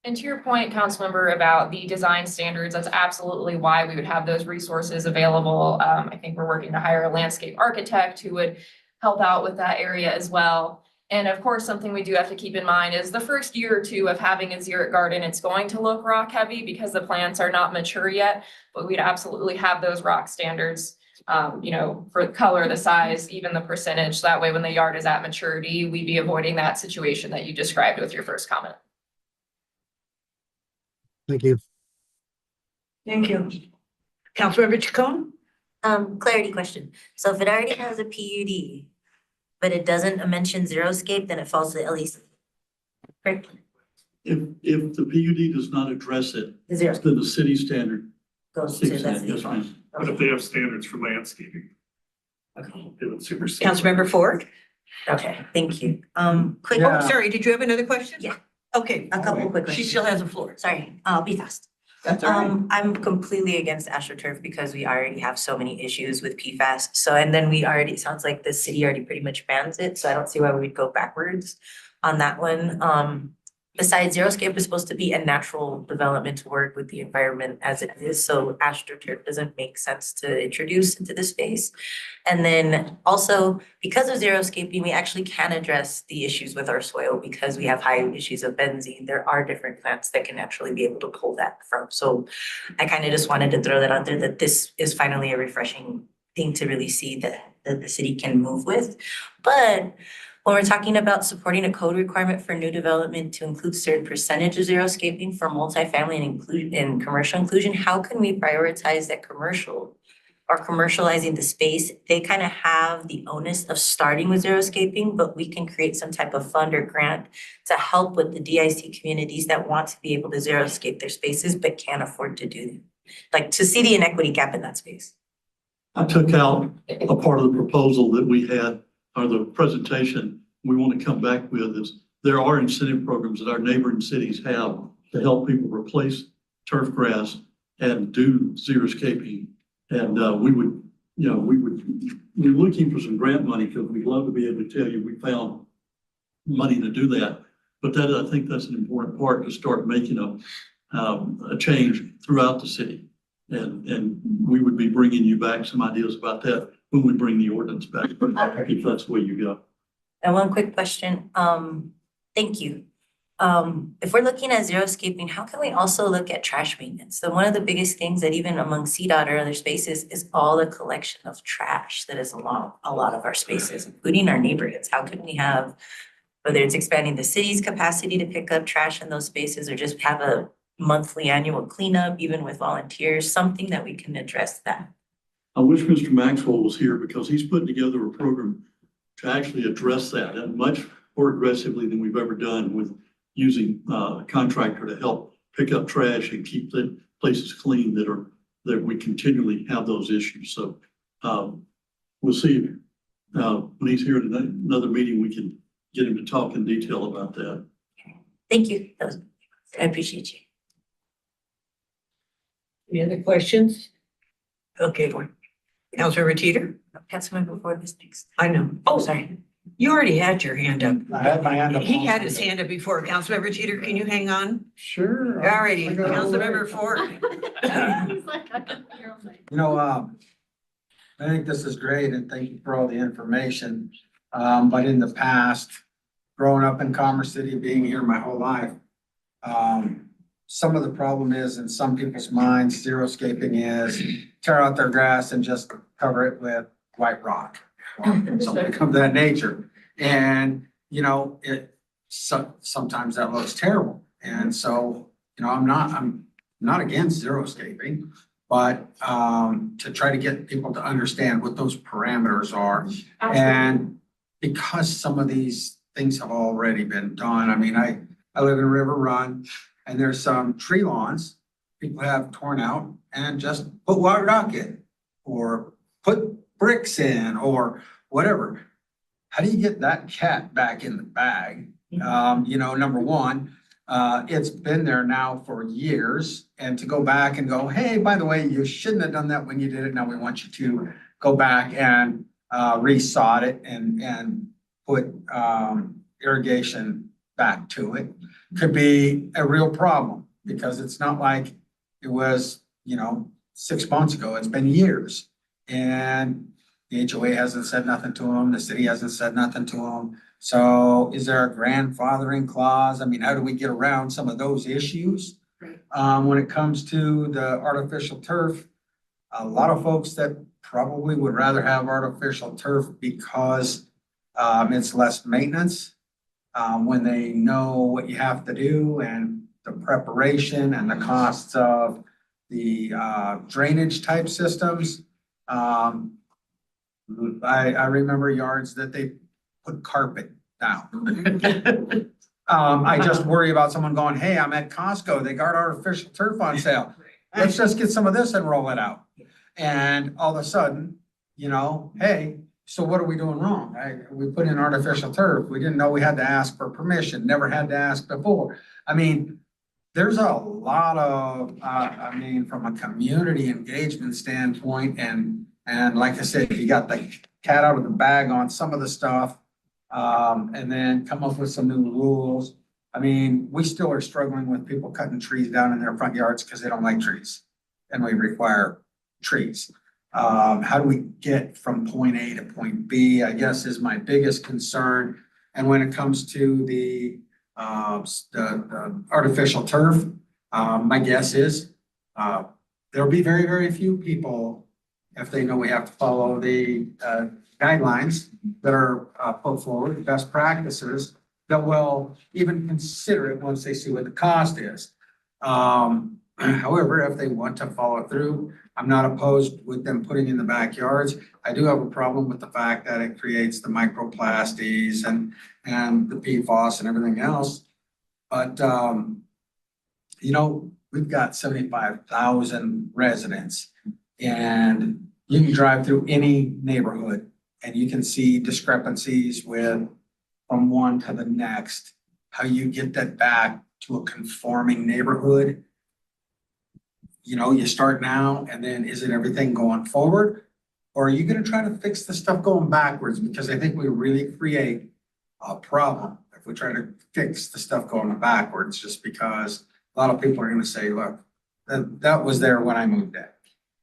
And to your point, Councilmember, about the design standards, that's absolutely why we would have those resources available. I think we're working to hire a landscape architect who would help out with that area as well. And of course, something we do have to keep in mind is the first year or two of having a xeric garden, it's going to look rock heavy because the plants are not mature yet, but we'd absolutely have those rock standards, for the color, the size, even the percentage. That way, when the yard is at maturity, we'd be avoiding that situation that you described with your first comment. Thank you. Thank you. Councilmember Chacon? Clarity question. So if it already has a PUD, but it doesn't mention xeriscape, then it falls to the LEC. Correct? If the PUD does not address it, The zero then the city standard goes to kicks that's in. the Yes, ma'am. But if they have standards for landscaping, Okay. it would supersede. Councilmember Ford? Okay, thank you. Quick, Oh, sorry, did you have another question? Yeah. Okay. A couple quick She questions. still has the floor. Sorry, I'll be fast. That's all right. I'm completely against AstroTurf because we already have so many issues with PFAS. So, and then it sounds like the city already pretty much bans it, so I don't see why we would go backwards on that one. Besides, xeriscape is supposed to be a natural development to work with the environment as it is, so AstroTurf doesn't make sense to introduce into the space. And then also, because of xeriscaping, we actually can address the issues with our soil because we have high issues of benzene. There are different plants that can actually be able to pull that from. So I kind of just wanted to throw that out there, that this is finally a refreshing thing to really see that the city can move with. But when we're talking about supporting a code requirement for new development to include certain percentage of xeriscaping for multifamily and commercial inclusion, how can we prioritize that commercial or commercializing the space, they kind of have the onus of starting with xeriscaping, but we can create some type of fund or grant to help with the DIC communities that want to be able to xeriscape their spaces but can't afford to do them. Like to see the inequity gap in that space. I took out a part of the proposal that we had, or the presentation we want to come back with is there are incentive programs that our neighboring cities have to help people replace turf grass and do xeriscaping. And we're looking for some grant money because we'd love to be able to tell you we found money to do that. But that, I think that's an important part to start making a change throughout the city. And we would be bringing you back some ideas about that when we bring the ordinance back, if that's the way you go. And one quick question, thank you. If we're looking at xeriscaping, how can we also look at trash maintenance? So one of the biggest things that even among CDOT or other spaces is all the collection of trash that is along a lot of our spaces, including our neighborhoods. How can we have, whether it's expanding the city's capacity to pick up trash in those spaces or just have a monthly annual cleanup, even with volunteers, something that we can address that. I wish Mr. Maxwell was here because he's putting together a program to actually address that and much more aggressively than we've ever done with using a contractor to help pick up trash and keep the places clean that we continually have those issues. So we'll see when he's here at another meeting, we can get him to talk in detail about that. Thank you. I appreciate you. Any other questions? Okay, Councilmember Teeter? Councilmember Ford is next. I know. Oh, sorry. You already had your hand up. I had my hand up. He had his hand up before. Councilmember Teeter, can you hang on? Sure. All righty, Councilmember Ford. I think this is great and thank you for all the information. But in the past, growing up in Commerce City, being here my whole life, some of the problem is in some people's minds, xeriscaping is tear out their grass and just cover it with white rock or something of that nature. And, sometimes that looks terrible. And so, I'm not against xeriscaping, but to try to get people to understand what those parameters are. And because some of these things have already been done, I live in River Run. And there's some tree lawns people have torn out and just put white rock in or put bricks in or whatever. How do you get that cat back in the bag? Number one, it's been there now for years, and to go back and go, hey, by the way, you shouldn't have done that when you did it. Now we want you to go back and resod it and put irrigation back to it. Could be a real problem because it's not like it was, 6 months ago. It's been years. And the HOA hasn't said nothing to them. The city hasn't said nothing to them. So is there a grandfathering clause? How do we get around some of those issues? When it comes to the artificial turf, a lot of folks that probably would rather have artificial turf because it's less maintenance. When they know what you have to do and the preparation and the costs of the drainage type systems. I remember yards that they put carpet down. I just worry about someone going, hey, I'm at Costco, they got artificial turf on sale. Let's just get some of this and roll it out. And all of a sudden, hey, so what are we doing wrong? We put in artificial turf. We didn't know we had to ask for permission, never had to ask before. There's a lot of, from a community engagement standpoint and like I said, you got the cat out of the bag on some of the stuff and then come up with some new rules. We still are struggling with people cutting trees down in their front yards because they don't like trees and we require trees. How do we get from point A to point B, I guess is my biggest concern. And when it comes to the artificial turf, my guess is there'll be very, very few people, if they know we have to follow the guidelines that are put forward, best practices, that will even consider it once they see what the cost is. However, if they want to follow through, I'm not opposed with them putting in the backyards. I do have a problem with the fact that it creates the microplastics and the PFAS and everything else. But, you know, we've got 75,000 residents, and you can drive through any neighborhood and you can see discrepancies with from one to the next, how you get that back to a conforming neighborhood. You know, you start now and then is it everything going forward? Or are you gonna try to fix the stuff going backwards? Because I think we really create a problem if we try to fix the stuff going backwards, just because a lot of people are gonna say, look, that was there when I moved in.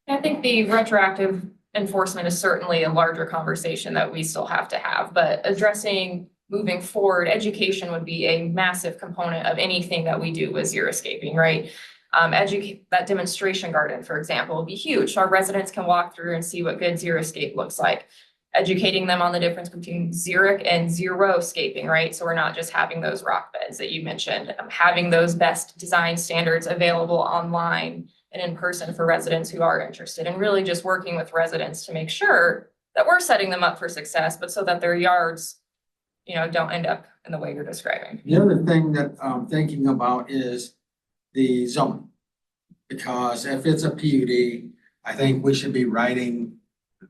I think the retroactive enforcement is certainly a larger conversation that we still have to have, but addressing moving forward, education would be a massive component of anything that we do with xeriscaping, right? Educate that demonstration garden, for example, would be huge. So our residents can walk through and see what good xeriscape looks like. Educating them on the difference between xeric and xeroscaping, right? So we're not just having those rock beds that you mentioned, having those best design standards available online and in person for residents who are interested, and really just working with residents to make sure that we're setting them up for success, but so that their yards, you know, don't end up in the way you're describing. The other thing that I'm thinking about is the zone. Because if it's a PUD, I think we should be writing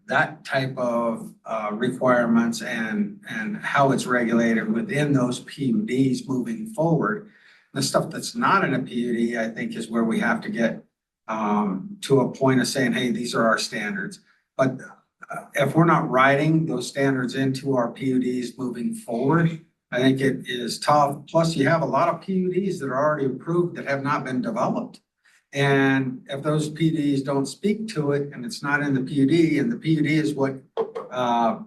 that type of requirements and how it's regulated within those PUDs moving forward. The stuff that's not in a PUD, I think, is where we have to get to a point of saying, hey, these are our standards. But if we're not writing those standards into our PUDs moving forward, I think it is tough. Plus, you have a lot of PUDs that are already approved that have not been developed. And if those PUDs don't speak to it and it's not in the PUD, and the PUD is what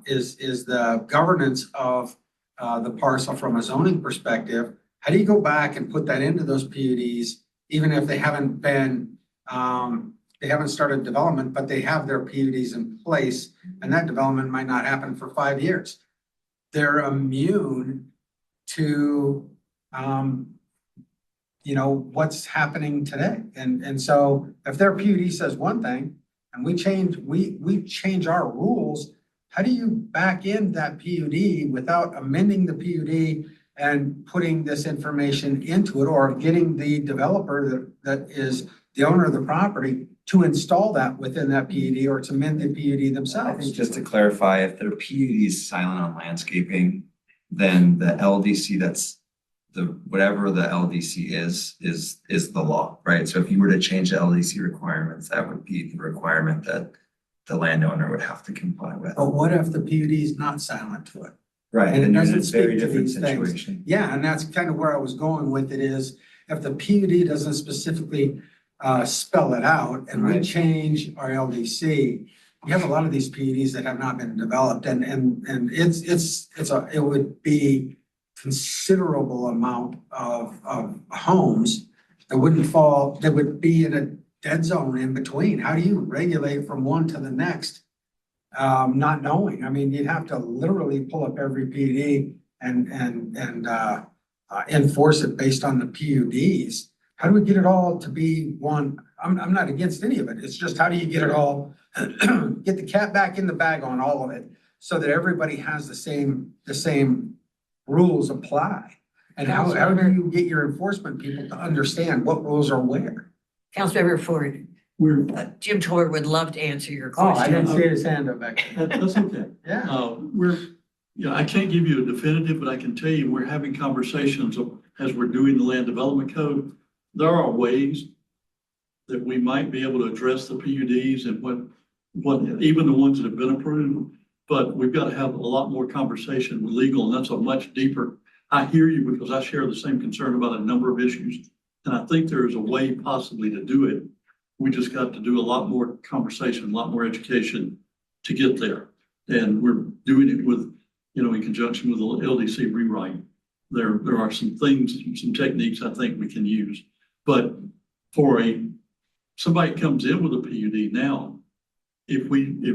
is the governance of the parcel from a zoning perspective, how do you go back and put that into those PUDs, even if they haven't been, they haven't started development, but they have their PUDs in place, and that development might not happen for 5 years. They're immune to, you know, what's happening today. And so if their PUD says one thing and we change our rules, how do you back in that PUD without amending the PUD and putting this information into it, or getting the developer that is the owner of the property to install that within that PUD or to amend the PUD I think themselves? just to clarify, if their PUD is silent on landscaping, then the LDC whatever the LDC is the law, right? So if you were to change the LDC requirements, that would be the requirement that the landowner would have to comply with. But what if the PUD is not silent to it? Right, And it and you're in a doesn't very speak to different these things. situation. Yeah, and that's kind of where I was going with it, is if the PUD doesn't specifically spell it out and we Right. change our LDC, we have a lot of these PUDs that have not been developed, and it would be considerable amount of homes that would be in a dead zone in between. How do you regulate from one to the next? Not knowing. I mean, you'd have to literally pull up every PUD and enforce it based on the PUDs. How do we get it all to be one? I'm not against any of it. It's just, how do you get it all, get the cat back in the bag on all of it so that everybody has the same rules apply? And how do you get your enforcement people to understand what rules are where? Councilmember Ford, Jim Tor would love to answer your Oh, I question. didn't see his hand up back there. That's okay. Yeah. I can't give you a definitive, but I can tell you, we're having conversations as we're doing the land development code. There are ways that we might be able to address the PUDs and what even the ones that have been approved, but we've got to have a lot more conversation with legal, and that's a much deeper. I hear you, because I share the same concern about a number of issues, and I think there is a way possibly to do it. We just got to do a lot more conversation, a lot more education to get there. And we're doing it with, in conjunction with the LDC rewrite. There are some things, some techniques I think we can use. But for somebody comes in with a PUD now, if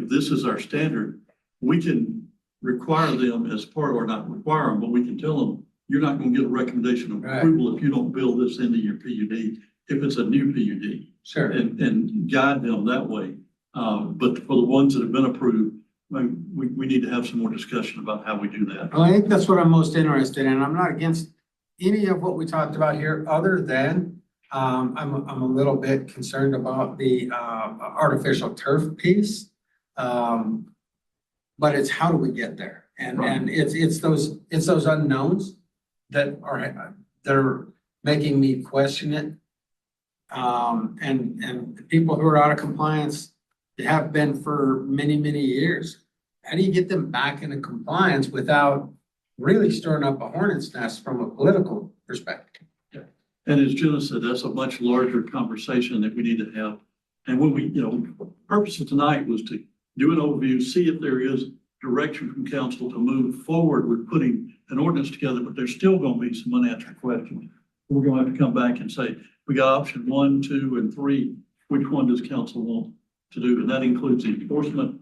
this is our standard, we can require them as part, or not require them, but we can tell them, you're not going to get a recommendation of approval if you don't build this into your PUD. if it's a new PUD. Sure. And guide them that way. But for the ones that have been approved, we need to have some more discussion about how we do that. Well, I think that's what I'm most interested in. I'm not against any of what we talked about here, other than, I'm a little bit concerned about the, artificial turf piece. But it's how do we get there? And it's those unknowns that are making me question it. And the people who are out of compliance, they have been for many, many years. How do you get them back into compliance without really stirring up a hornet's nest from a political perspective? And as Jenna said, that's a much larger conversation that we need to have. And when we, the purpose of tonight was to do an overview, see if there is direction from council to move forward with putting an ordinance together, but there's still gonna be some unanswered questions. We're gonna have to come back and say, we got option 1, 2, and 3. Which one does council want to do? And that includes enforcement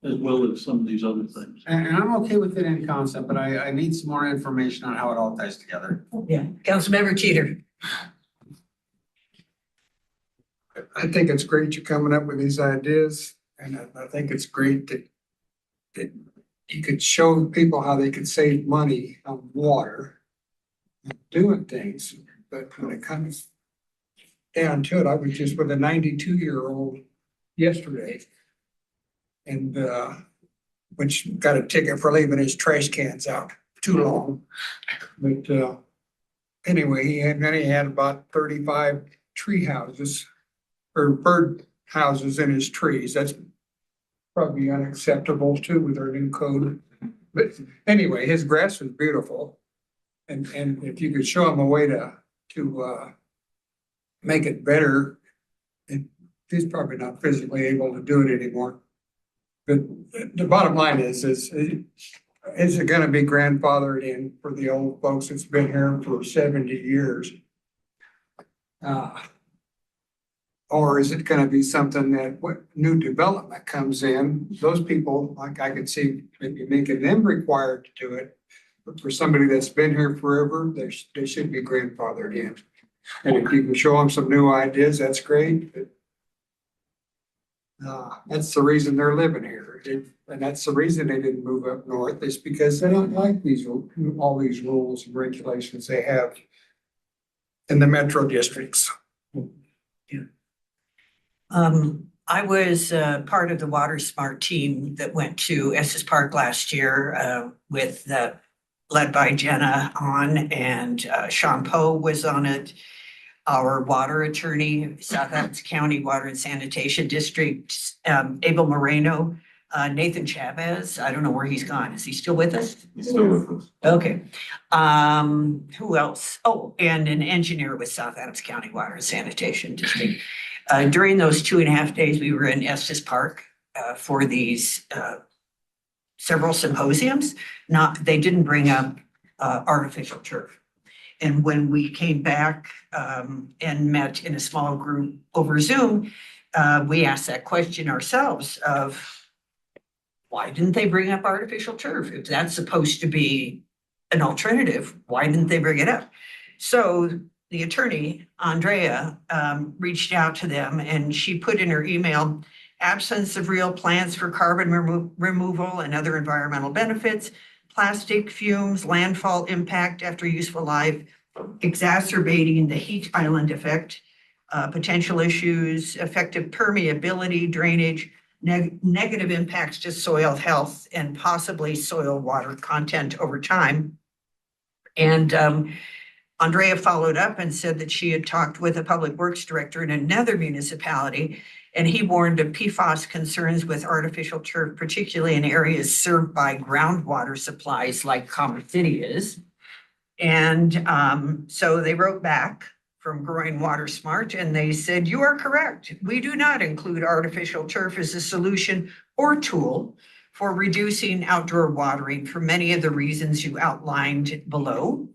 as well as some of these other things. And I'm okay with it in concept, but I need some more information on how it all ties together. Yeah, Councilmember Teeter. I think it's great you're coming up with these ideas, and I think it's great that you could show people how they could save money on water and doing things, but when it comes down to it, I was just with a 92-year-old yesterday, and which got a ticket for leaving his trash cans out too long. But anyway, he had about 35 tree houses or bird houses in his trees. That's probably unacceptable too with our new code. But anyway, his grass was beautiful. And if you could show him a way to make it better, and he's probably not physically able to do it anymore. But the bottom line is it gonna be grandfathered in for the old folks that's been here for 70 years? Or is it gonna be something that what new development comes in, those people, like I could see maybe making them required to do it. But for somebody that's been here forever, they should be grandfathered in. And if you can show them some new ideas, that's great. That's the reason they're living here. And that's the reason they didn't move up north, is because they don't like all these rules and regulations they have in the metro districts. I was part of the Water Smart team that went to Estes Park last year with led by Jenna and Sean Poe was on it. Our water attorney, South Adams County Water and Sanitation District, Abel Moreno, Nathan Chavez. I don't know where he's gone. Is he still with us? He's still with us. Okay. Who else? Oh, and an engineer with South Adams County Water and Sanitation District. During those 2.5 days, we were in Estes Park for these several symposiums. They didn't bring up artificial turf. And when we came back and met in a small group over Zoom, we asked that question ourselves of why didn't they bring up artificial turf? If that's supposed to be an alternative, why didn't they bring it up? So the attorney, Andrea, reached out to them and she put in her email, absence of real plans for carbon removal and other environmental benefits, plastic fumes, landfall impact after useful life, exacerbating the heat island effect, potential issues, effective permeability, drainage, negative impacts to soil health, and possibly soil water content over time. And Andrea followed up and said that she had talked with a public works director in another municipality, and he warned of PFAS concerns with artificial turf, particularly in areas served by groundwater supplies like Commerce City is. And so they wrote back from Growing Water Smart and they said, you are correct. We do not include artificial turf as a solution or tool for reducing outdoor watering for many of the reasons you outlined below.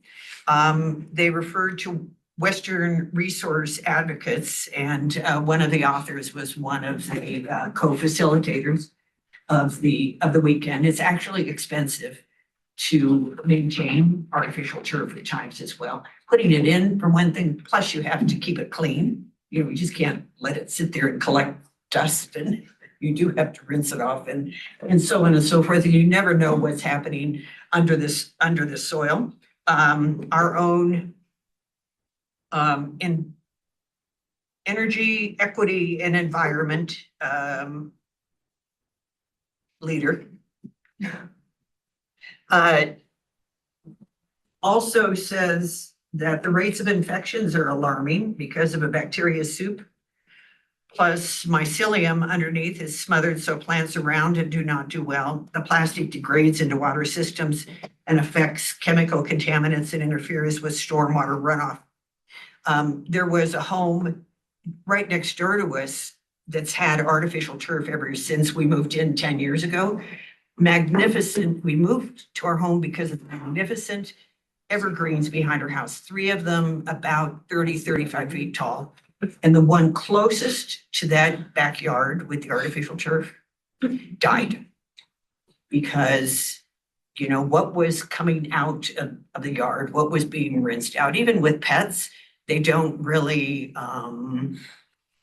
They referred to Western Resource Advocates, and one of the authors was one of the co-facilitators of the weekend. It's actually expensive to maintain artificial turf at times as well. Putting it in for one thing, plus you have to keep it clean. You know, you just can't let it sit there and collect dust, and you do have to rinse it off and so on and so forth. And you never know what's happening under the soil. Our own in energy, equity, and environment leader also says that the rates of infections are alarming because of a bacteria soup. Plus mycelium underneath is smothered, so plants around it do not do well. The plastic degrades into water systems and affects chemical contaminants and interferes with stormwater runoff. There was a home right next door to us that's had artificial turf ever since we moved in 10 years ago. Magnificent. We moved to our home because of the magnificent evergreens behind our house, 3 of them about 30, 35 feet tall. And the one closest to that backyard with the artificial turf died because, you know, what was coming out of the yard, what was being rinsed out, even with pets, they don't really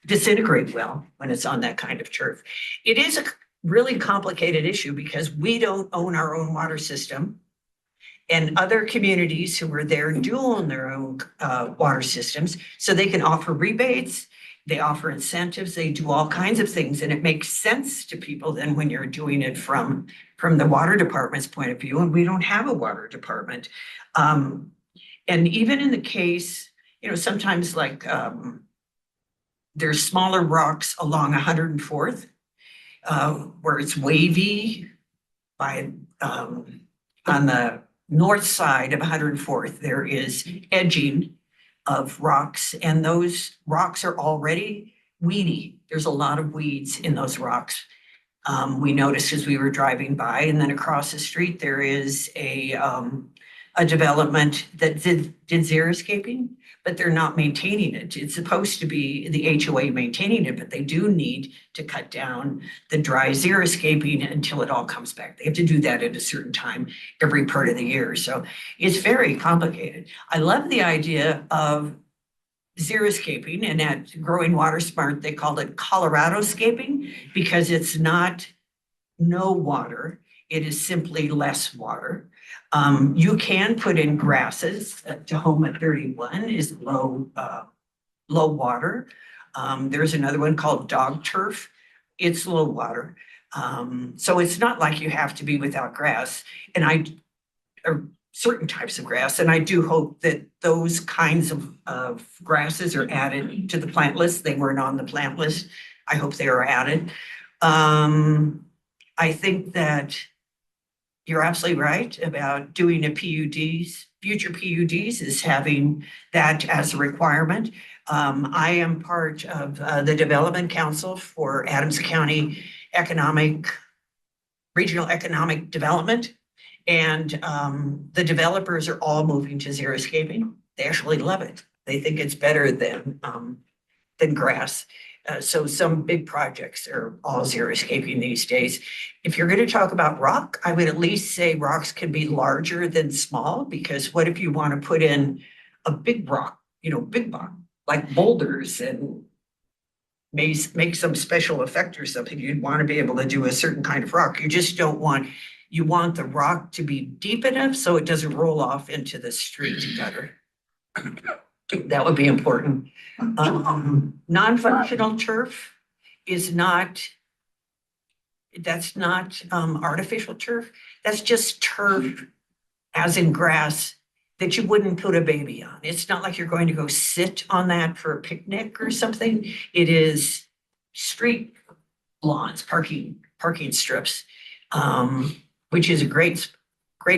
disintegrate well when it's on that kind of turf. It is a really complicated issue because we don't own our own water system. And other communities who were there do own their own water systems, so they can offer rebates, they offer incentives, they do all kinds of things, and it makes sense to people then when you're doing it from the water department's point of view, and we don't have a water department. And even in the case, you know, sometimes like there's smaller rocks along 104th where it's wavy by on the north side of 104th, there is edging of rocks, and those rocks are already weedy. There's a lot of weeds in those rocks. We noticed as we were driving by, and then across the street, there is a development that did xeriscaping, but they're not maintaining it. It's supposed to be the HOA maintaining it, but they do need to cut down the dry xeriscaping until it all comes back. They have to do that at a certain time every part of the year. So it's very complicated. I love the idea of xeriscaping, and at Growing Water Smart, they called it Colorado-scaping because it's not no water. It is simply less water. You can put in grasses. Tahoma 31 is low water. There's another one called dog turf. It's low water. So it's not like you have to be without grass, or certain types of grass. And I do hope that those kinds of grasses are added to the plant list. They weren't on the plant list. I hope they are added. I think that you're absolutely right about doing a PUDs. Future PUDs is having that as a requirement. I am part of the Development Council for Adams County Regional Economic Development. And the developers are all moving to xeriscaping. They actually love it. They think it's better than grass. So some big projects are all xeriscaping these days. If you're going to talk about rock, I would at least say rocks can be larger than small, because what if you want to put in a big rock, big rock, like boulders, and make some special effect or something? You'd want to be able to do a certain kind of rock. You just don't want, you want the rock to be deep enough so it doesn't roll off into the street gutter. That would be important. Non-functional turf is not, that's not artificial turf. That's just turf, as in grass, that you wouldn't put a baby on. It's not like you're going to go sit on that for a picnic or something. It is street lawns, parking strips, which is a great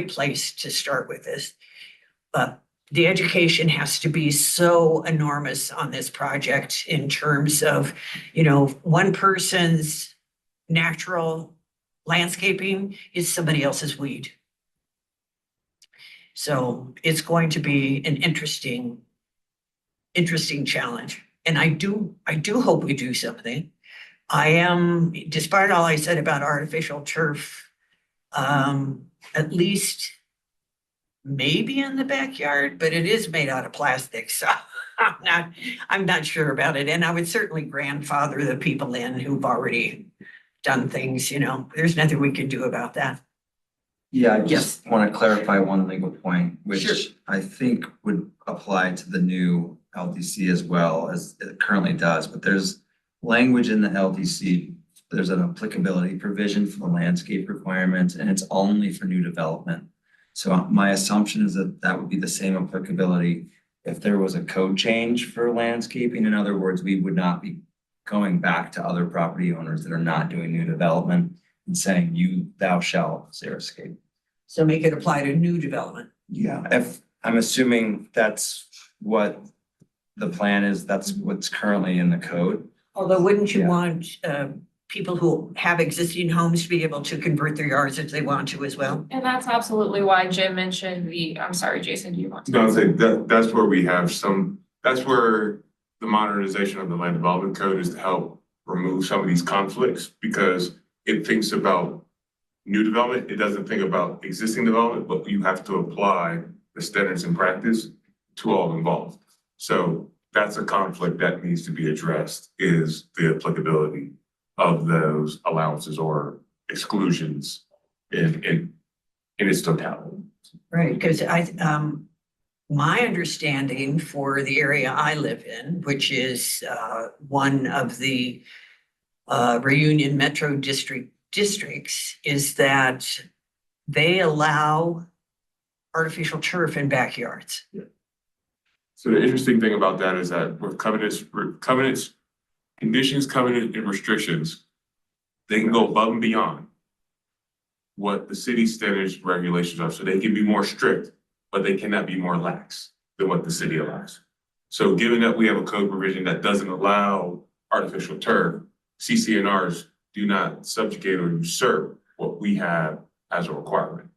place to start with this. But the education has to be so enormous on this project in terms of, one person's natural landscaping is somebody else's weed. So it's going to be an interesting challenge. And I do hope we do something. I am, despite all I said about artificial turf, at least maybe in the backyard, but it is made out of plastic, so I'm not sure about it. And I would certainly grandfather the people in who've already done things, you know, there's nothing we can do about that. Yeah, I Yes. just want to clarify one legal point, Sure. which I think would apply to the new LDC as well as it currently does, but there's language in the LDC. There's an applicability provision for the landscape requirements, and it's only for new development. So my assumption is that that would be the same applicability if there was a code change for landscaping. In other words, we would not be going back to other property owners that are not doing new development and saying thou shalt xeriscape. So make it apply to new development. Yeah, if, I'm assuming that's what the plan is, that's what's currently in the code. Although wouldn't you Yeah. want people who have existing homes to be able to convert their yards if they want to as well? And that's absolutely why Jim mentioned I'm sorry, Jason, do you want to? No, I'm saying that's where we have that's where the modernization of the land development code is to help remove some of these conflicts, because it thinks about new development, it doesn't think about existing development, but you have to apply the standards and practice to all involved. So that's a conflict that needs to be addressed, is the applicability of those allowances or exclusions in its totality. Right, because my understanding for the area I live in, which is one of the Reunion Metro districts, is that they allow artificial turf in backyards. So the interesting thing about that is that with covenants, conditions, covenant, and restrictions, they can go above and beyond what the city standards regulations are. So they can be more strict, but they cannot be more lax than what the city allows. So given that we have a code provision that doesn't allow artificial turf, CCNRs do not subjugate or usurp what we have as a requirement.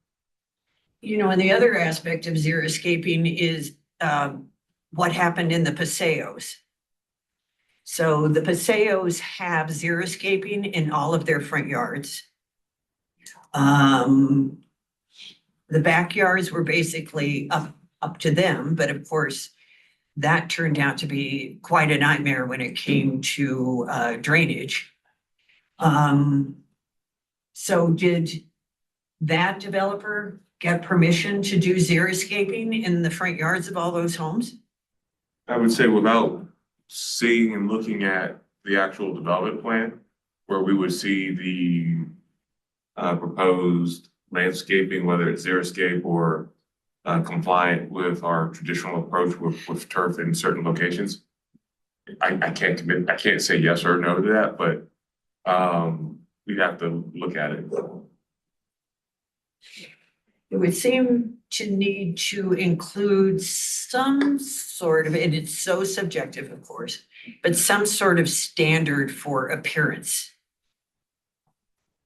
You know, and the other aspect of xeriscaping is what happened in the Paseos. So the Paseos have xeriscaping in all of their front yards. The backyards were basically up to them, but of course, that turned out to be quite a nightmare when it came to drainage. So did that developer get permission to do xeriscaping in the front yards of all those homes? I would say without seeing and looking at the actual development plan, where we would see the proposed landscaping, whether it's xeriscape or compliant with our traditional approach with turf in certain locations. I can't say yes or no to that, but we'd have to look at it. It would seem to need to include some sort of, and it's so subjective, of course, but some sort of standard for appearance.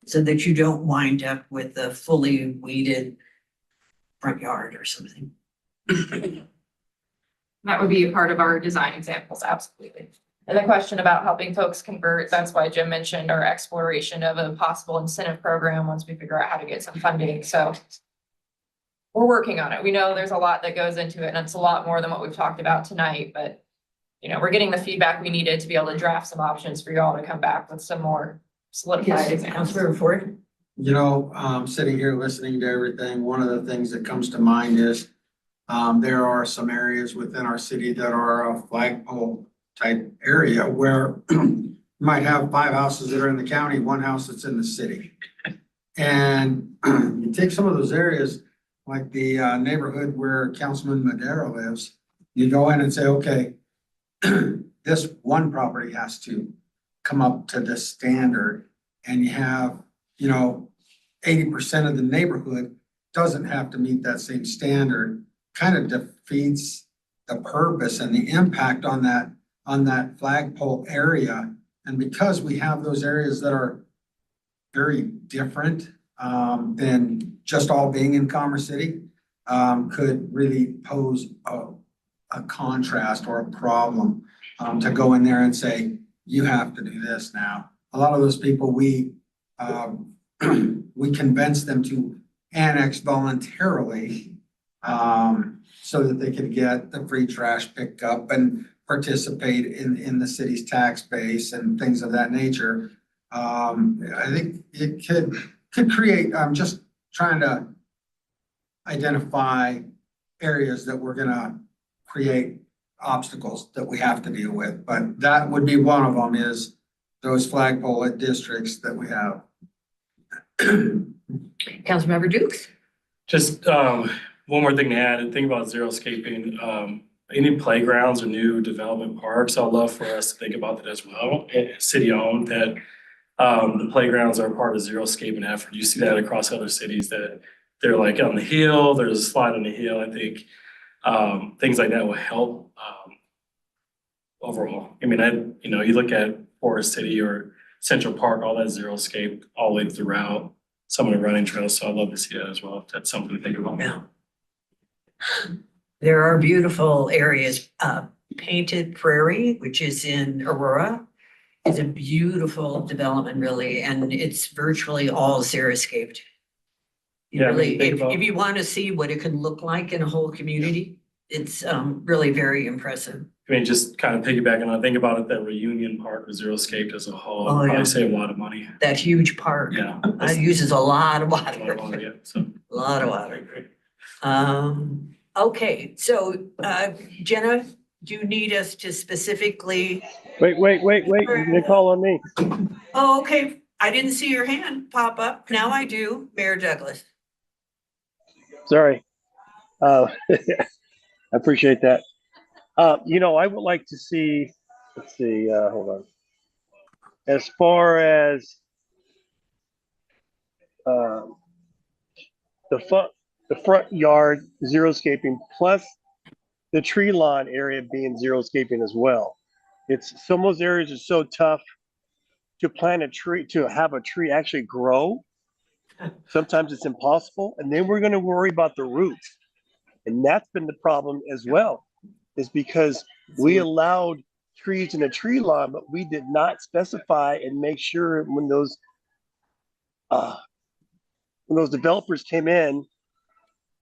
So that you don't wind up with a fully weeded front yard or something. That would be a part of our design examples, absolutely. And the question about helping folks convert, that's why Jim mentioned our exploration of a possible incentive program once we figure out how to get some funding, so. We're working on it. We know there's a lot that goes into it, and it's a lot more than what we've talked about tonight, but you know, we're getting the feedback we needed to be able to draft some options for y'all to come back with some more solidified examples. Councilmember Ford? You know, sitting here listening to everything, one of the things that comes to mind is there are some areas within our city that are a flagpole type area where you might have 5 houses that are in the county, 1 house that's in the city. And you take some of those areas, like the neighborhood where Councilman Madera lives, you go in and say, okay, this one property has to come up to this standard, and you have, you know, 80% of the neighborhood doesn't have to meet that same standard, kind of defeats the purpose and the impact on that flagpole area. And because we have those areas that are very different than just all being in Commerce City, could really pose a contrast or a problem to go in there and say, you have to do this now. A lot of those people, we convince them to annex voluntarily so that they could get the free trash pickup and participate in the city's tax base and things of that nature. I think it could create, I'm just trying to identify areas that we're gonna create obstacles that we have to deal with, but that would be one of them, is those flagpole districts that we have. Councilmember Dukes? Just one more thing to add, and think about xeriscaping. Any playgrounds or new development parks, I'd love for us to think about that as well. City owned, that the playgrounds are part of xeriscaping effort. You see that across other cities, that they're like on the hill, there's a slide on the hill. I think things like that will help overall. I mean, you look at Forest City or Central Park, all that xeriscape all the way throughout some of the running trails. So I'd love to see that as well. That's something to think about. Yeah. There are beautiful areas. Painted Prairie, which is in Aurora, is a beautiful development, really, and it's virtually all xeriscaped. Yeah, I mean, Really, think about- if you want to see what it can look like in a whole community, it's really very impressive. I mean, just kind of piggybacking on, think about it, that Reunion Park was xeriscaped as a whole. Oh, It'd yeah. probably save a lot of money. That huge park. Yeah. It uses a lot of A lot of water. money, yeah, so. A lot of water. Okay, so Jenna, do you need us to specifically? Wait, you didn't call on me. Oh, okay. I didn't see your hand pop up. Now I do. Mayor Douglas. Sorry. I appreciate that. I would like to see, let's see, hold on. As far as the front yard xeriscaping plus the tree lawn area being xeriscaping as well. It's some of those areas are so tough to plant a tree, to have a tree actually grow. Sometimes it's impossible. And then we're going to worry about the roots. And that's been the problem as well, is because we allowed trees in a tree lawn, but we did not specify and make sure when those developers came in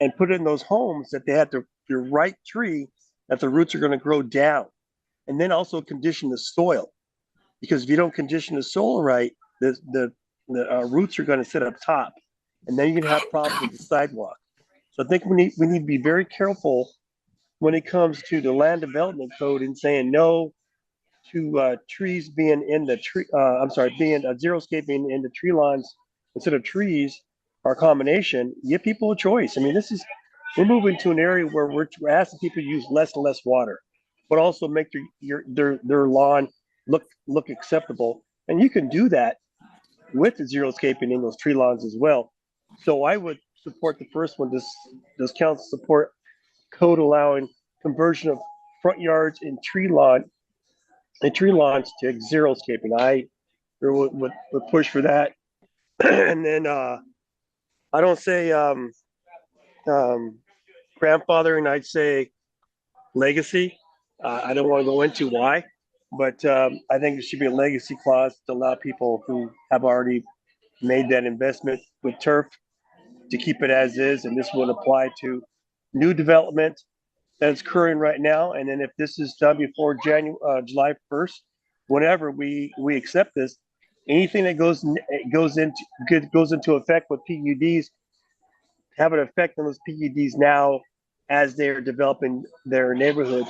and put in those homes that they had the right tree, that the roots are going to grow down. And then also condition the soil, because if you don't condition the soil right, the roots are going to sit up top, and then you're going to have problems with the sidewalk. So I think we need to be very careful when it comes to the land development code and saying no to trees being in the tree. Being xeriscaping in the tree lawns instead of trees, or a combination. Give people a choice. I mean, we're moving to an area where we're asking people to use less and less water, but also make their lawn look acceptable. And you can do that with the xeriscaping in those tree lawns as well. So I would support the first one. Does council support code allowing conversion of front yards and tree lawns to xeriscaping? I would push for that. And then I don't say grandfathering, I'd say legacy. I don't want to go into why, but I think there should be a legacy clause to allow people who have already made that investment with turf to keep it as is, and this would apply to new development that's occurring right now. And then if this is done before July 1st, whenever we accept this, anything that goes into effect with PUDs have an effect on those PUDs now as they're developing their neighborhood,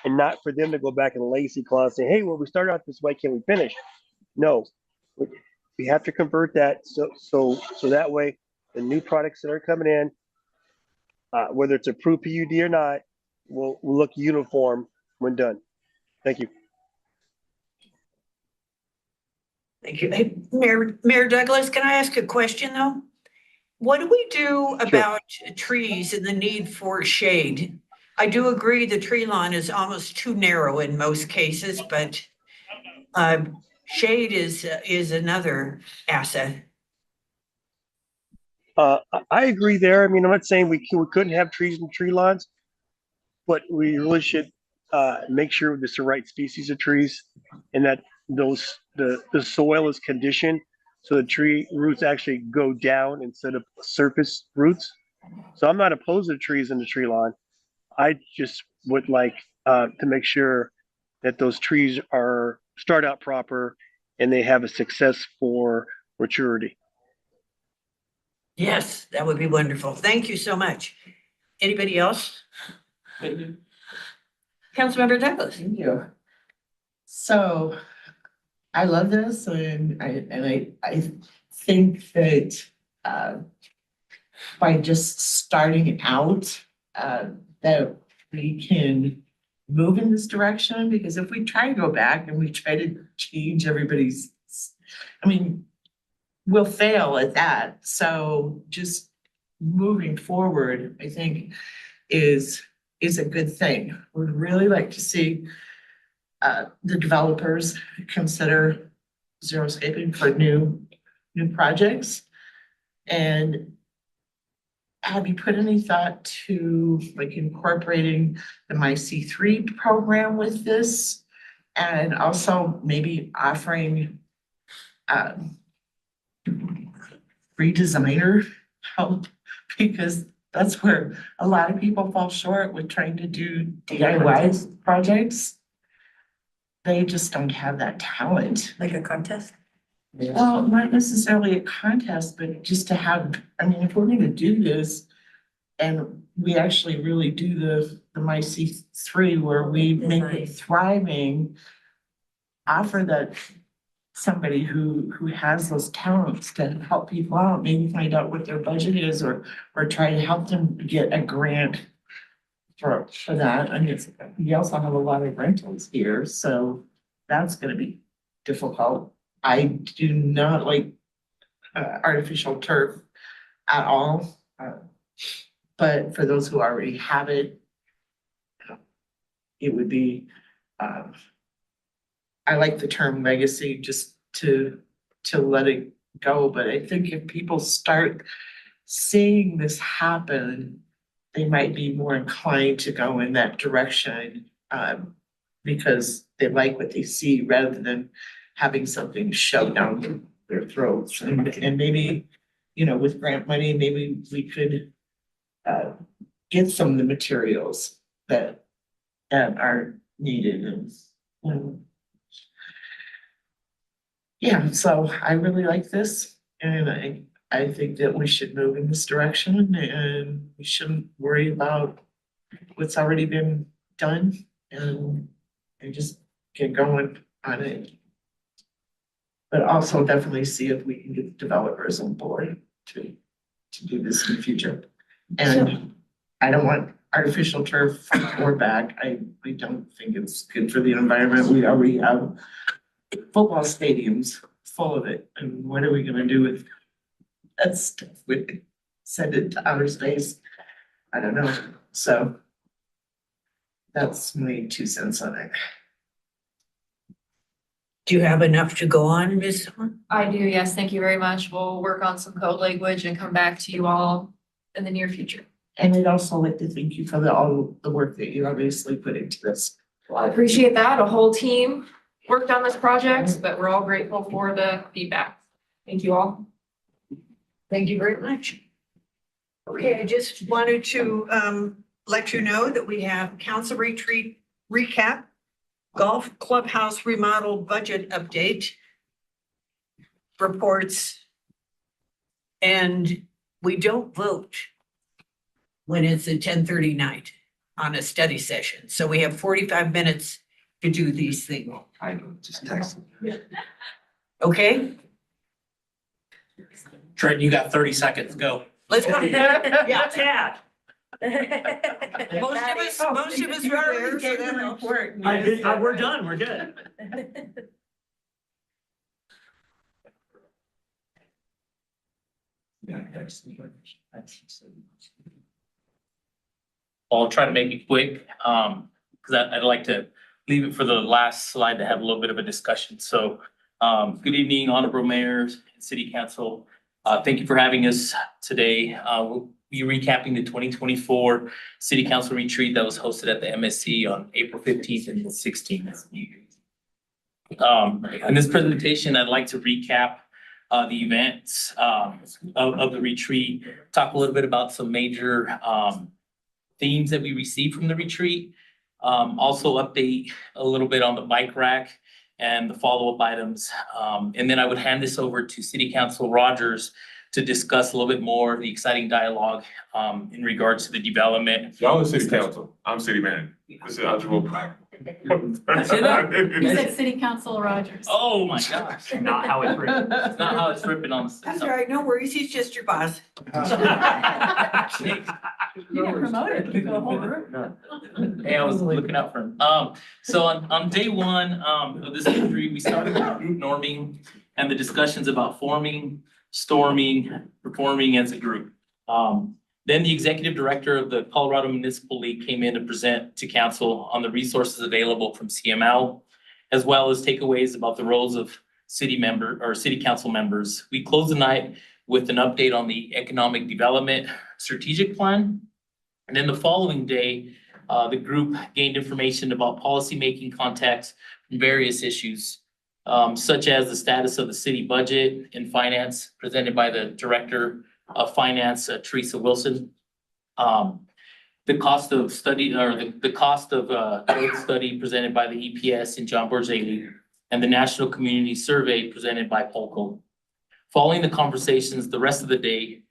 and not for them to go back in legacy clause and say, hey, well, we started out this way, can we finish? No, we have to convert that so that way the new products that are coming in, whether it's approved PUD or not, will look uniform when done. Thank you. Thank you. Hey, Mayor Douglas, can I ask a question though? What do we do about trees and the need for shade? I do agree the tree lawn is almost too narrow in most cases, but shade is another asset. I agree there. I mean, I'm not saying we couldn't have trees in tree lawns, but we really should make sure there's the right species of trees, and that the soil is conditioned so the tree roots actually go down instead of surface roots. So I'm not opposed to trees in the tree line. I just would like to make sure that those trees start out proper and they have a success for maturity. Yes, that would be wonderful. Thank you so much. Anybody else? Councilmember Douglas. Thank you. So I love this and I think that by just starting out, that we can move in this direction, because if we try to go back and we try to change everybody's, I mean, we'll fail at that. So just moving forward, I think is a good thing. We'd really like to see the developers consider xeriscaping for new projects. And have you put any thought to like incorporating the My C3 program with this? And also maybe offering free designer help, because that's where a lot of people fall short with trying to do DIY projects. They just don't have that talent. Like a contest? Well, not necessarily a contest, but just to have, I mean, if we're gonna do this and we actually really do the My C3 where we make it thriving, offer that somebody who has those talents to help people out, maybe find out what their budget is or try to help them get a grant for that. I mean, we also have a lot of rentals here, so that's gonna be difficult. I do not like artificial turf at all. But for those who already have it, it would be, I like the term legacy just to let it go. But I think if people start seeing this happen, they might be more inclined to go in that direction, because they like what they see rather than having something shoved down their throats. And maybe, you know, with grant money, maybe we could get some of the materials that are needed. And yeah, so I really like this, and I think that we should move in this direction, and we shouldn't worry about what's already been done, and just get going on it. But also definitely see if we can get developers on board to do this in the future. And I don't want artificial turf front or back. I don't think it's good for the environment. We already have football stadiums full of it. And what are we gonna do with that stuff? We send it to outer space? I don't know. So that's my 2 cents on it. Do you have enough to go on, Ms. Summer? I do, yes, thank you very much. We'll work on some code language and come back to you all in the near future. And I'd also like to thank you for all the work that you obviously put into this. Well, I appreciate that. A whole team worked on this project, but we're all grateful for the feedback. Thank you all. Thank you very much. Okay, I just wanted to let you know that we have council retreat recap, golf clubhouse remodel budget update, reports, and we don't vote when it's a 10:30 night on a study session. So we have 45 minutes to do these things. I just text. Okay? Trent, you got 30 seconds, go. Let's go. Yeah, Tad. Most of us were there, so that helps. We're done, we're good. I'll try to make it quick, because I'd like to leave it for the last slide to have a little bit of a discussion. So, good evening, honorable mayors and city council. Thank you for having us today. We'll be recapping the 2024 city council retreat that was hosted at the MSC on April 15th and 16th. In this presentation, I'd like to recap the events, of the retreat, talk a little bit about some major, themes that we received from the retreat. Also update a little bit on the bike rack and the follow-up items. And then I would hand this over to City Council Rogers to discuss a little bit more of the exciting dialogue, in regards to the development. Y'all are city council, I'm city manager. This is actual. Say that? You said City Council Rogers. Oh my gosh. Not how it's written. That's not how it's written on the. That's all right, no worries, he's just your boss. You got promoted to a whole room. Hey, I was looking out for him. So on day one, of this retreat, we started with group norming and the discussions about forming, storming, performing as a group. Then the executive director of the Colorado Municipal League came in to present to council on the resources available from CML, as well as takeaways about the roles of city council members. We closed the night with an update on the economic development strategic plan. And then the following day, the group gained information about policymaking context from various issues, such as the status of the city budget and finance presented by the Director of Finance, Teresa Wilson. The cost of study or the cost of growth study presented by the EPS and John Borzaley, and the National Community Survey presented by Polko. Following the conversations, the rest of the day,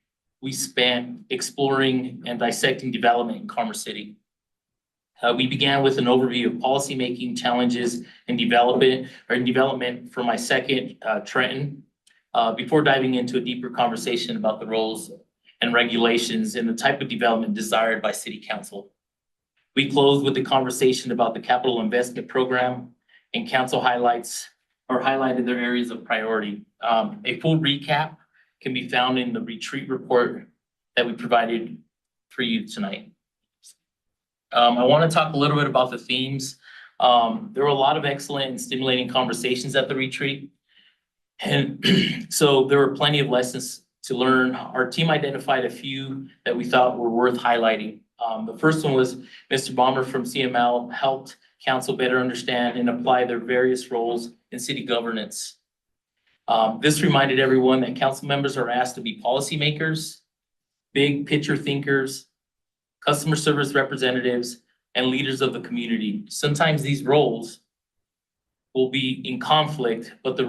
we spent exploring and dissecting development in Commerce City. We began with an overview of policymaking challenges and development for my second, Trenton, before diving into a deeper conversation about the roles and regulations and the type of development desired by City Council. We closed with the conversation about the capital investment program, and council highlighted their areas of priority. A full recap can be found in the retreat report that we provided for you tonight. I want to talk a little bit about the themes. There were a lot of excellent and stimulating conversations at the retreat. And so there were plenty of lessons to learn. Our team identified a few that we thought were worth highlighting. The first one was Mr. Bomber from CML helped council better understand and apply their various roles in city governance. This reminded everyone that council members are asked to be policymakers, big picture thinkers, customer service representatives, and leaders of the community. Sometimes these roles will be in conflict, but the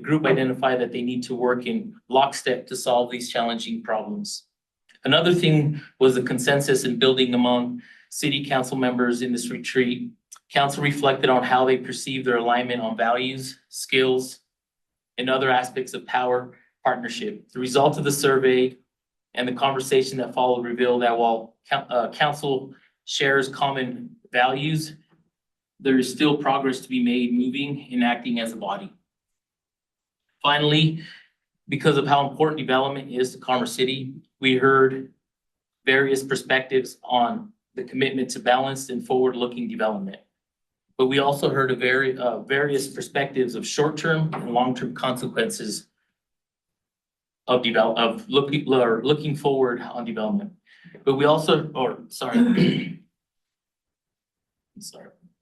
group identified that they need to work in lockstep to solve these challenging problems. Another thing was the consensus in building among city council members in this retreat. Council reflected on how they perceive their alignment on values, skills, and other aspects of power partnership. The result of the survey and the conversation that followed revealed that while council shares common values, there is still progress to be made moving and acting as a body. Finally, because of how important development is to Commerce City, we heard various perspectives on the commitment to balanced and forward-looking development. But we also heard of various perspectives of short-term and long-term consequences of looking forward on development. But we also,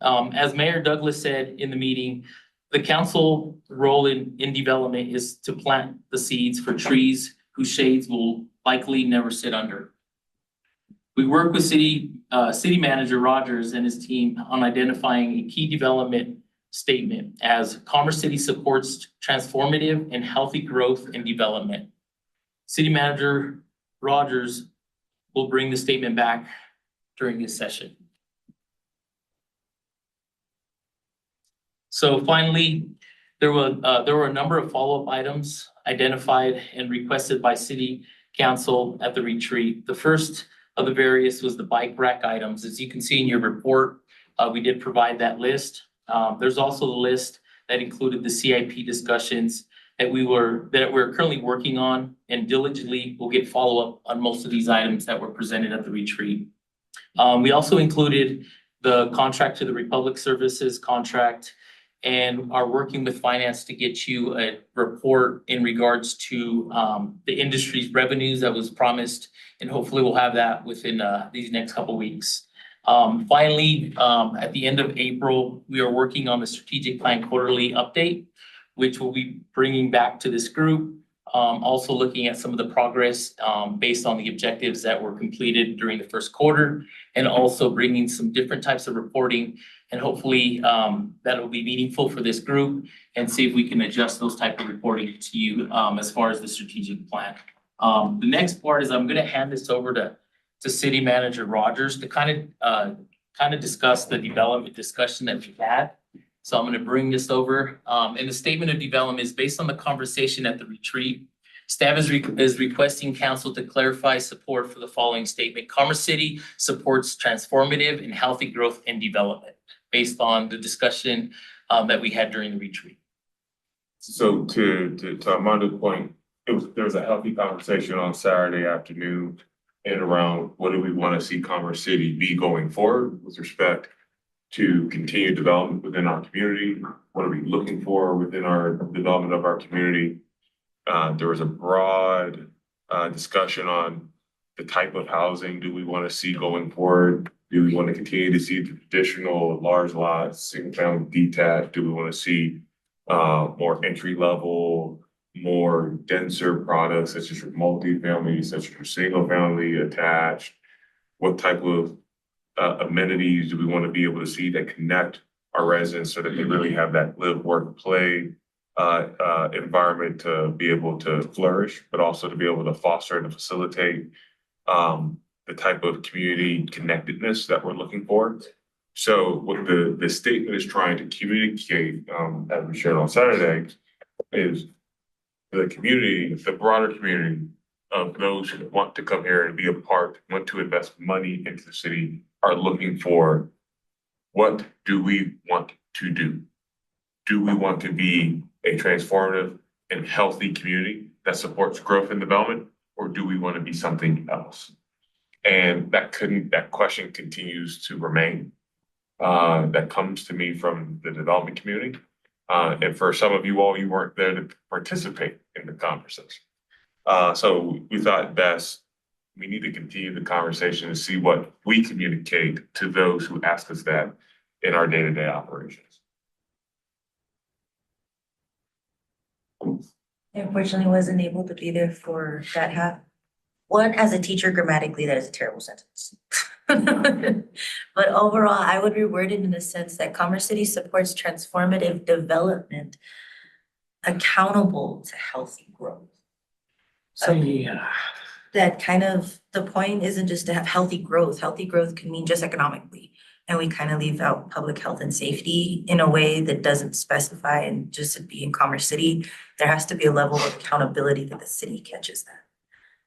as Mayor Douglas said in the meeting, the council role in development is to plant the seeds for trees whose shades will likely never sit under. We work with City Manager Rogers and his team on identifying a key development statement as Commerce City supports transformative and healthy growth and development. City Manager Rogers will bring the statement back during this session. So finally, there were a number of follow-up items identified and requested by City Council at the retreat. The first of the various was the bike rack items. As you can see in your report, we did provide that list. There's also the list that included the CIP discussions that we're currently working on, and diligently will get follow-up on most of these items that were presented at the retreat. We also included the contract to the Republic Services contract, and are working with finance to get you a report in regards to the industry's revenues that was promised, and hopefully we'll have that within these next couple weeks. Finally, at the end of April, we are working on the strategic plan quarterly update which we'll be bringing back to this group. Also looking at some of the progress, based on the objectives that were completed during the first quarter, and also bringing some different types of reporting. And hopefully, that'll be meaningful for this group, and see if we can adjust those type of reporting to you, as far as the strategic plan. The next part is I'm gonna hand this over to City Manager Rogers to kind of discuss the development discussion that we had. So I'm gonna bring this over. And the statement of development is based on the conversation at the retreat. Staff is requesting council to clarify support for the following statement. Commerce City supports transformative and healthy growth and development based on the discussion that we had during the retreat. So to Armando's point, there was a healthy conversation on Saturday afternoon and around what do we want to see Commerce City be going forward with respect to continued development within our community. What are we looking for within our development of our community? There was a broad discussion on the type of housing do we want to see going forward? Do we want to continue to see the traditional large lots, single family detached? Do we want to see more entry level, more denser products such as your multifamily, such as your single family attached? What type of amenities do we want to be able to see that connect our residents so that they really have that live, work, play environment to be able to flourish, but also to be able to foster and facilitate the type of community connectedness that we're looking for. So what the statement is trying to communicate, as we shared on Saturday, is the community, the broader community of those who want to come here and be a part, want to invest money into the city, are looking for, what do we want to do? Do we want to be a transformative and healthy community that supports growth and development, or do we want to be something else? And that question continues to remain. That comes to me from the development community. And for some of you all, you weren't there to participate in the conversation. So we thought best, we need to continue the conversation and see what we communicate to those who ask us that in our day-to-day operations. Unfortunately, wasn't able to be there for that half. One, as a teacher, grammatically, that is a terrible sentence. But overall, I would reword it in the sense that Commerce City supports transformative development accountable to healthy growth. So that kind of, the point isn't just to have healthy growth. Healthy growth can mean just economically. And we kind of leave out public health and safety in a way that doesn't specify and just be in Commerce City. There has to be a level of accountability that the city catches that.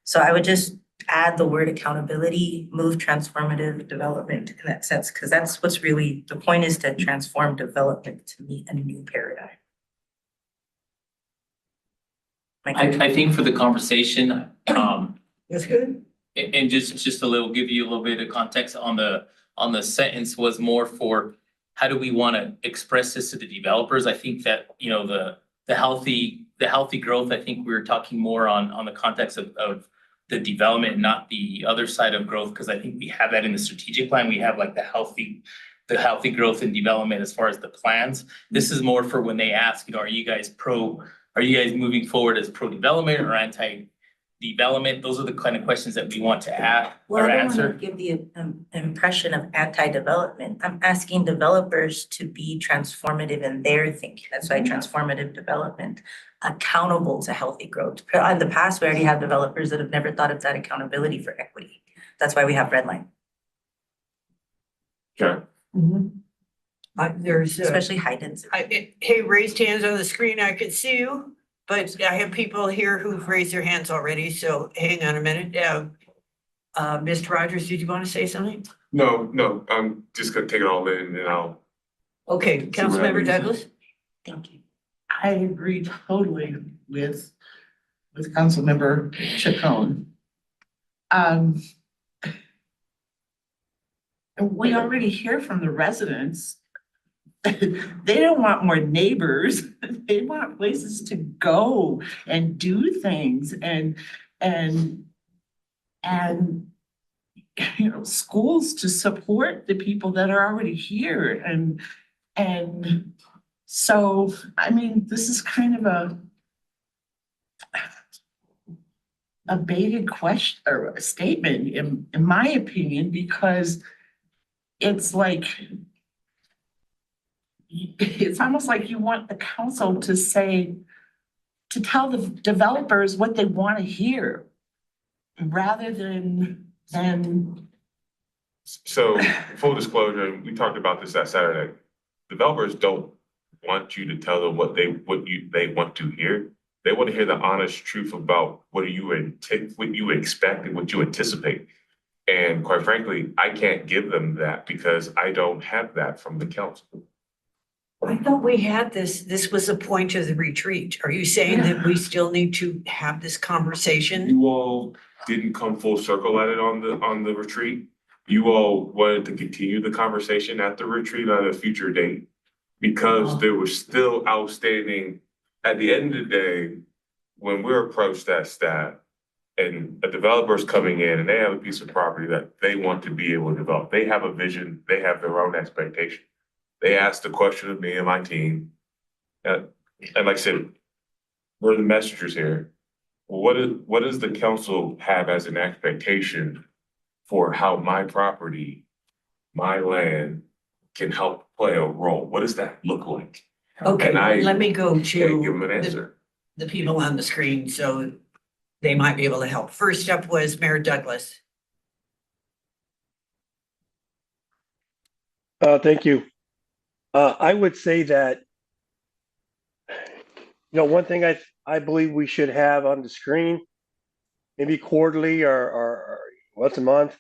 So I would just add the word accountability, move transformative development in that sense, because that's what's really, the point is to transform development to meet a new paradigm. I think for the conversation, That's good. and just a little, give you a little bit of context on the sentence was more for how do we want to express this to the developers? I think that, you know, the healthy growth, I think we were talking more on the context of the development, not the other side of growth, because I think we have that in the strategic plan. We have like the healthy growth and development as far as the plans. This is more for when they ask, you know, are you guys moving forward as pro-development or anti-development? Those are the kind of questions that we want to ask Well, or I don't answer. want to give the impression of anti-development. I'm asking developers to be transformative in their thinking. That's why transformative development, accountable to healthy growth. In the past, we already have developers that have never thought of that accountability for equity. That's why we have red line. Okay. There's especially high density. Hey, raised hands on the screen, I could see you, but I have people here who've raised their hands already, so hang on a minute. Mr. Rogers, did you want to say something? No, I'm just gonna take it all in and I'll. Okay, Councilmember Douglas? Thank you. I agree totally with Councilmember Chacon. We already hear from the residents. They don't want more neighbors. They want places to go and do things and you know, schools to support the people that are already here and So, I mean, this is kind of a baited question or a statement in my opinion, because it's like, it's almost like you want the council to say, to tell the developers what they want to hear rather than. So full disclosure, we talked about this that Saturday. Developers don't want you to tell them what they want to hear. They want to hear the honest truth about what you expect and what you anticipate. And quite frankly, I can't give them that because I don't have that from the council. I thought we had this was a point of the retreat. Are you saying that we still need to have this conversation? You all didn't come full circle at it on the retreat. You all wanted to continue the conversation at the retreat at a future date because there was still outstanding, at the end of the day, when we're approached as staff and a developer's coming in and they have a piece of property that they want to be able to develop, they have a vision, they have their own expectation. They asked the question of me and my team, and like I said, we're the messengers here. What does the council have as an expectation for how my property, my land can help play a role? What does that look like? Okay, And I let me go can't give to them an answer. the people on the screen so they might be able to help. First up was Mayor Douglas. Thank you. I would say that, one thing I believe we should have on the screen, maybe quarterly or once a month,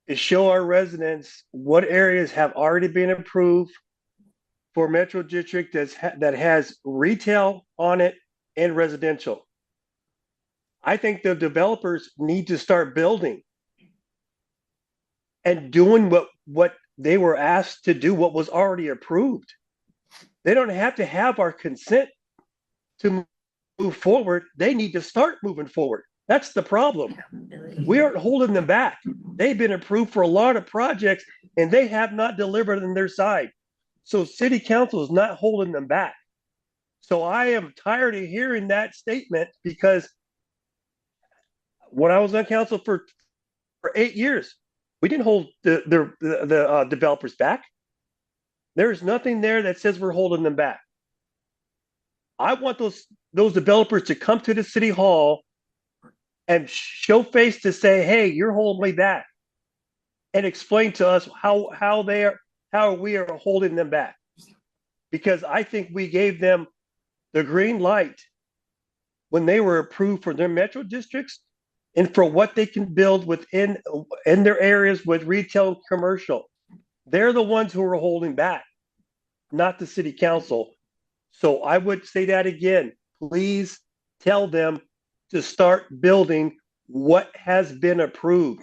is show our residents what areas have already been approved for Metro District that has retail on it and residential. I think the developers need to start building and doing what they were asked to do, what was already approved. They don't have to have our consent to move forward. They need to start moving forward. That's the problem. We aren't holding them back. They've been approved for a lot of projects and they have not delivered on their side. So city council is not holding them back. So I am tired of hearing that statement because when I was on council for 8 years, we didn't hold the developers back. There's nothing there that says we're holding them back. I want those developers to come to the city hall and show face to say, hey, you're holding me back, and explain to us how we are holding them back. Because I think we gave them the green light when they were approved for their metro districts and for what they can build in their areas with retail and commercial. They're the ones who are holding back, not the city council. So I would say that again, please tell them to start building what has been approved.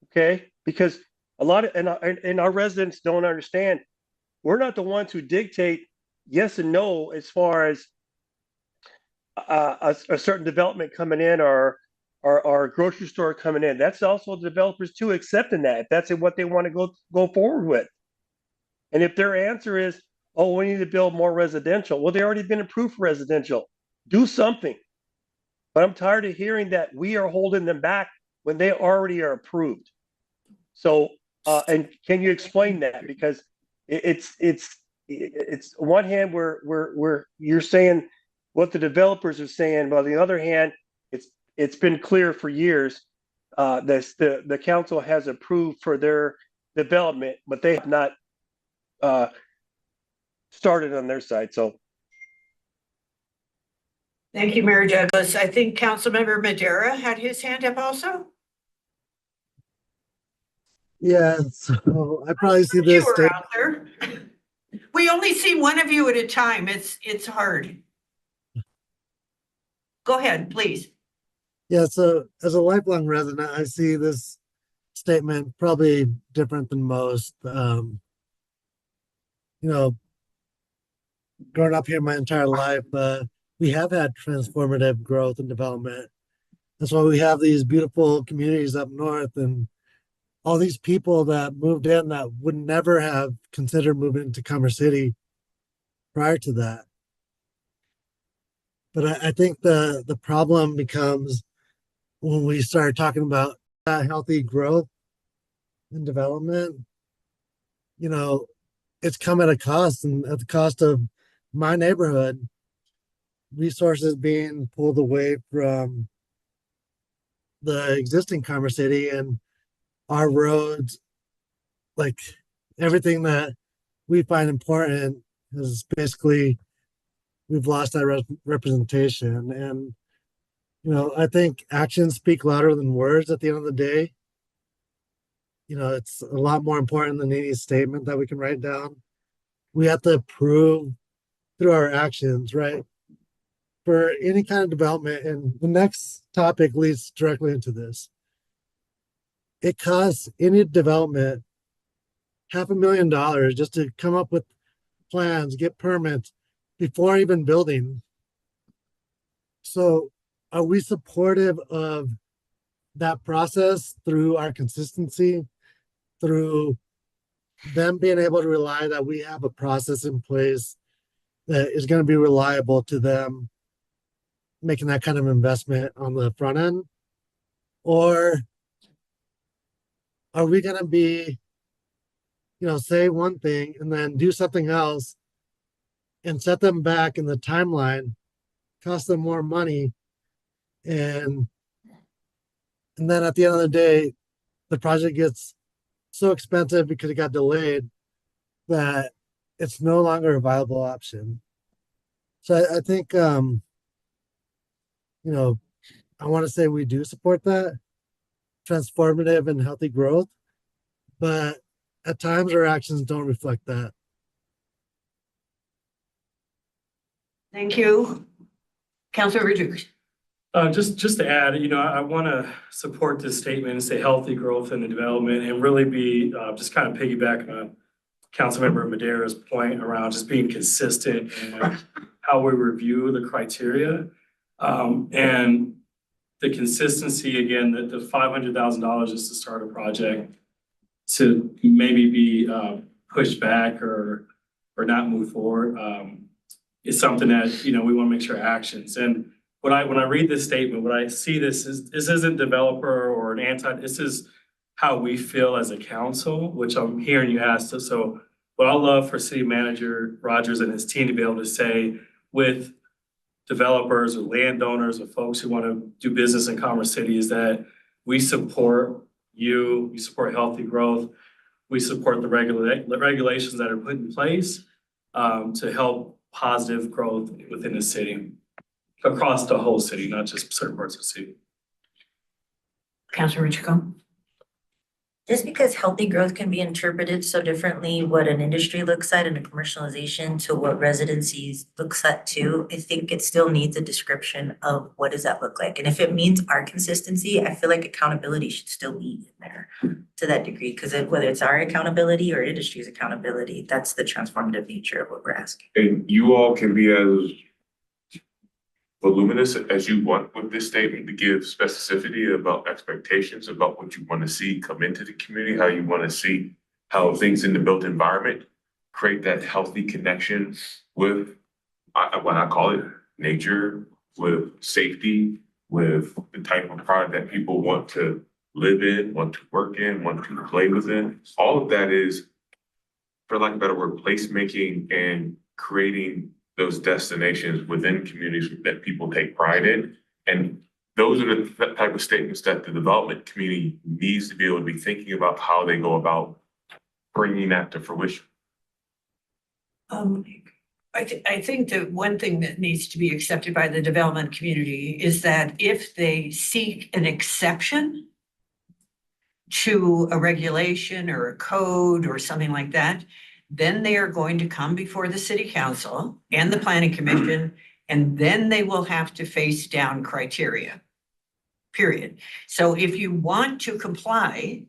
Okay? Because a lot of, and our residents don't understand, we're not the ones who dictate yes and no as far as a certain development coming in or a grocery store coming in. That's also the developers too accepting that if that's what they want to go forward with. And if their answer is, oh, we need to build more residential, well, they already been approved for residential. Do something. But I'm tired of hearing that we are holding them back when they already are approved. So, and can you explain that? Because it's one hand where you're saying what the developers are saying, but on the other hand, it's been clear for years the council has approved for their development, but they have not started on their side. So Thank you, Mayor Douglas. I think Councilmember Madera had his hand up also. Yeah, so I probably see You this. were out there. We only see one of you at a time. It's hard. Go ahead, please. Yeah, so as a lifelong resident, I see this statement probably different than most. Growing up here my entire life, we have had transformative growth and development. That's why we have these beautiful communities up north, and all these people that moved in that would never have considered moving into Commerce City prior to that. But I think the problem becomes when we start talking about healthy growth and development, you know, it's come at a cost, and at the cost of my neighborhood, resources being pulled away from the existing Commerce City and our roads, like everything that we find important is basically we've lost that representation. And I think actions speak louder than words at the end of the day. It's a lot more important than any statement that we can write down. We have to prove through our actions, right? For any kind of development, and the next topic leads directly into this. It costs any development $500,000 just to come up with plans, get permits before even building. So are we supportive of that process through our consistency, through them being able to rely that we have a process in place that is going to be reliable to them making that kind of investment on the front end? Or are we going to be, say one thing and then do something else and set them back in the timeline, cost them more money, and then at the end of the day, the project gets so expensive because it got delayed that it's no longer a viable option. So I think, I want to say we do support that transformative and healthy growth, but at times our actions don't reflect that. Thank you. Councilor Ridgewich. Just to add, I want to support this statement and say healthy growth and development, and really be just kind of piggyback on Councilmember Madera's point around just being consistent in how we review the criteria. And the consistency, again, the $500,000 is to start a project, to maybe be pushed back or not move forward, is something that, we want to make sure actions. And when I read this statement, what I see this isn't developer or this is how we feel as a council, which I'm hearing you ask. So what I love for City Manager Rogers and his team to be able to say with developers or landowners or folks who want to do business in Commerce City is that we support you, we support healthy growth, we support the regulations that are put in place to help positive growth within the city, across the whole city, not just certain parts of the city. Councilor Richcombe. Just because healthy growth can be interpreted so differently, what an industry looks at and a commercialization to what residencies looks at too, I think it still needs a description of what does that look like. And if it means our consistency, I feel like accountability should still be in there to that degree, because whether it's our accountability or industry's accountability, that's the transformative nature of what we're asking. And you all can be as voluminous as you want with this statement to give specificity about expectations about what you want to see come into the community, how you want to see how things in the built environment create that healthy connection with what I call it nature, with safety, with the type of product that people want to live in, want to work in, want to play within. All of that is, for lack of a better word, placemaking and creating those destinations within communities that people take pride in. And those are the type of statements that the development community needs to be able to be thinking about how they go about bringing that to fruition. I think that one thing that needs to be accepted by the development community is that if they seek an exception to a regulation or a code or something like that, then they are going to come before the city council and the planning commission, and then they will have to face down criteria, period. So if you want to comply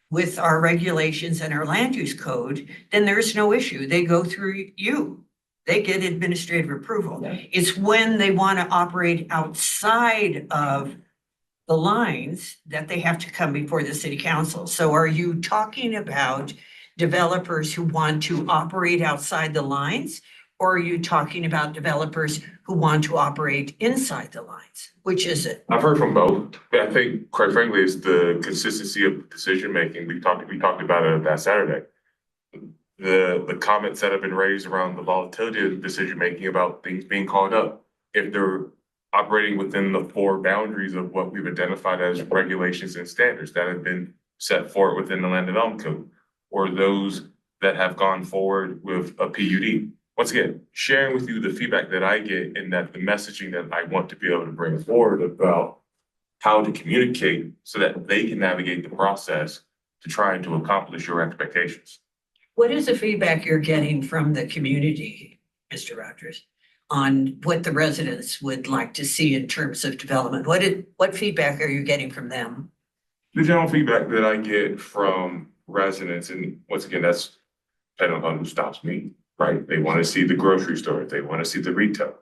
with our regulations and our land use code, then there's no issue. They go through you. They get administrative approval. It's when they want to operate outside of the lines, that they have to come before the city council. So are you talking about developers who want to operate outside the lines? Or are you talking about developers who want to operate inside the lines? Which is it? I've heard from both. I think, quite frankly, it's the consistency of decision-making. We talked about it that Saturday. The comments that have been raised around the volatility of decision-making about things being called up. If they're operating within the four boundaries of what we've identified as regulations and standards that have been set forth within the land development code, or those that have gone forward with a PUD. Once again, sharing with you the feedback that I get and that the messaging that I want to be able to bring forward about how to communicate so that they can navigate the process to try and to accomplish your expectations. What is the feedback you're getting from the community, Mr. Rogers, on what the residents would like to see in terms of development? What feedback are you getting from them? The general feedback that I get from residents, and once again, that's depending on who stops me, right? They want to see the grocery store, they want to see the retail.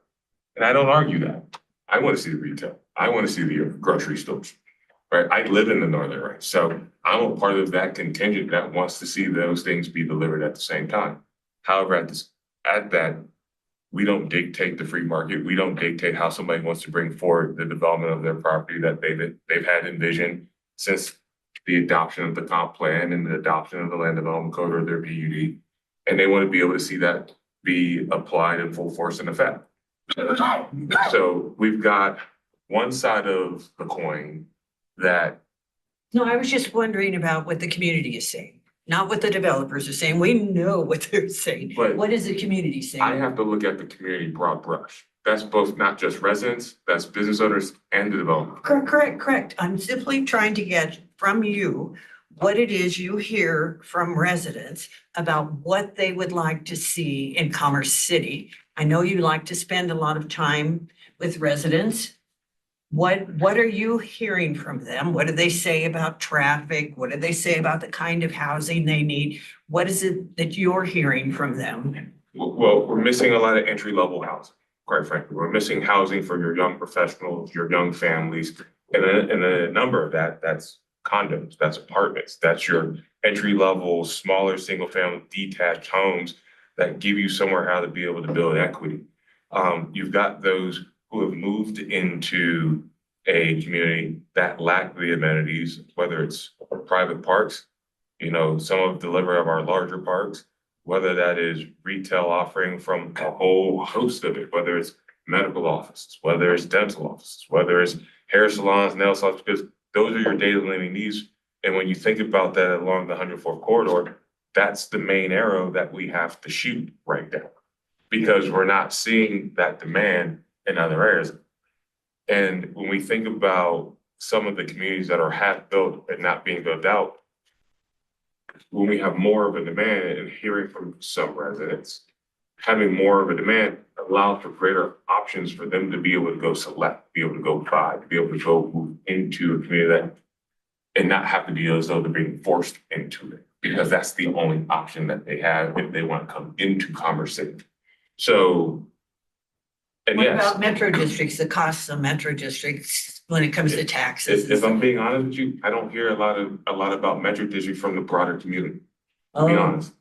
And I don't argue that. I want to see the retail. I want to see the grocery stores, right? I live in the northern range, so I'm a part of that contingent that wants to see those things be delivered at the same time. However, at that, we don't dictate the free market. We don't dictate how somebody wants to bring forward the development of their property that they've had envisioned since the adoption of the comp plan and the adoption of the land development code or their PUD. And they want to be able to see that be applied in full force and effect. So we've got one side of the coin that. No, I was just wondering about what the community is saying, not what the developers are saying. We know what they're saying. But what is the community saying? I have to look at the community broad brush. That's both not just residents, that's business owners and the development. Correct. I'm simply trying to get from you what it is you hear from residents about what they would like to see in Commerce City. I know you like to spend a lot of time with residents. What are you hearing from them? What do they say about traffic? What do they say about the kind of housing they need? What is it that you're hearing from them? Well, we're missing a lot of entry-level housing, quite frankly. We're missing housing for your young professionals, your young families, and a number of that's condos, that's apartments, that's your entry-level, smaller, single-family detached homes that give you somewhere how to be able to build equity. You've got those who have moved into a community that lack the amenities, whether it's private parks, some of the delivery of our larger parks, whether that is retail offering from a whole host of it, whether it's medical offices, whether it's dental offices, whether it's hair salons, nail salons, because those are your daily living needs. And when you think about that along the 104th corridor, that's the main arrow that we have to shoot right now, because we're not seeing that demand in other areas. And when we think about some of the communities that are half built and not being built out, when we have more of a demand and hearing from some residents, having more of a demand allows for greater options for them to be able to go select, be able to go buy, to be able to go move into a community that, and not have to be as though they're being forced into it, because that's the only option that they have if they want to come into Commerce City. So, and What yes, about metro districts, the costs of metro districts when it comes to taxes? if I'm being honest with you, I don't hear a lot about Metro District from the broader community, to be honest.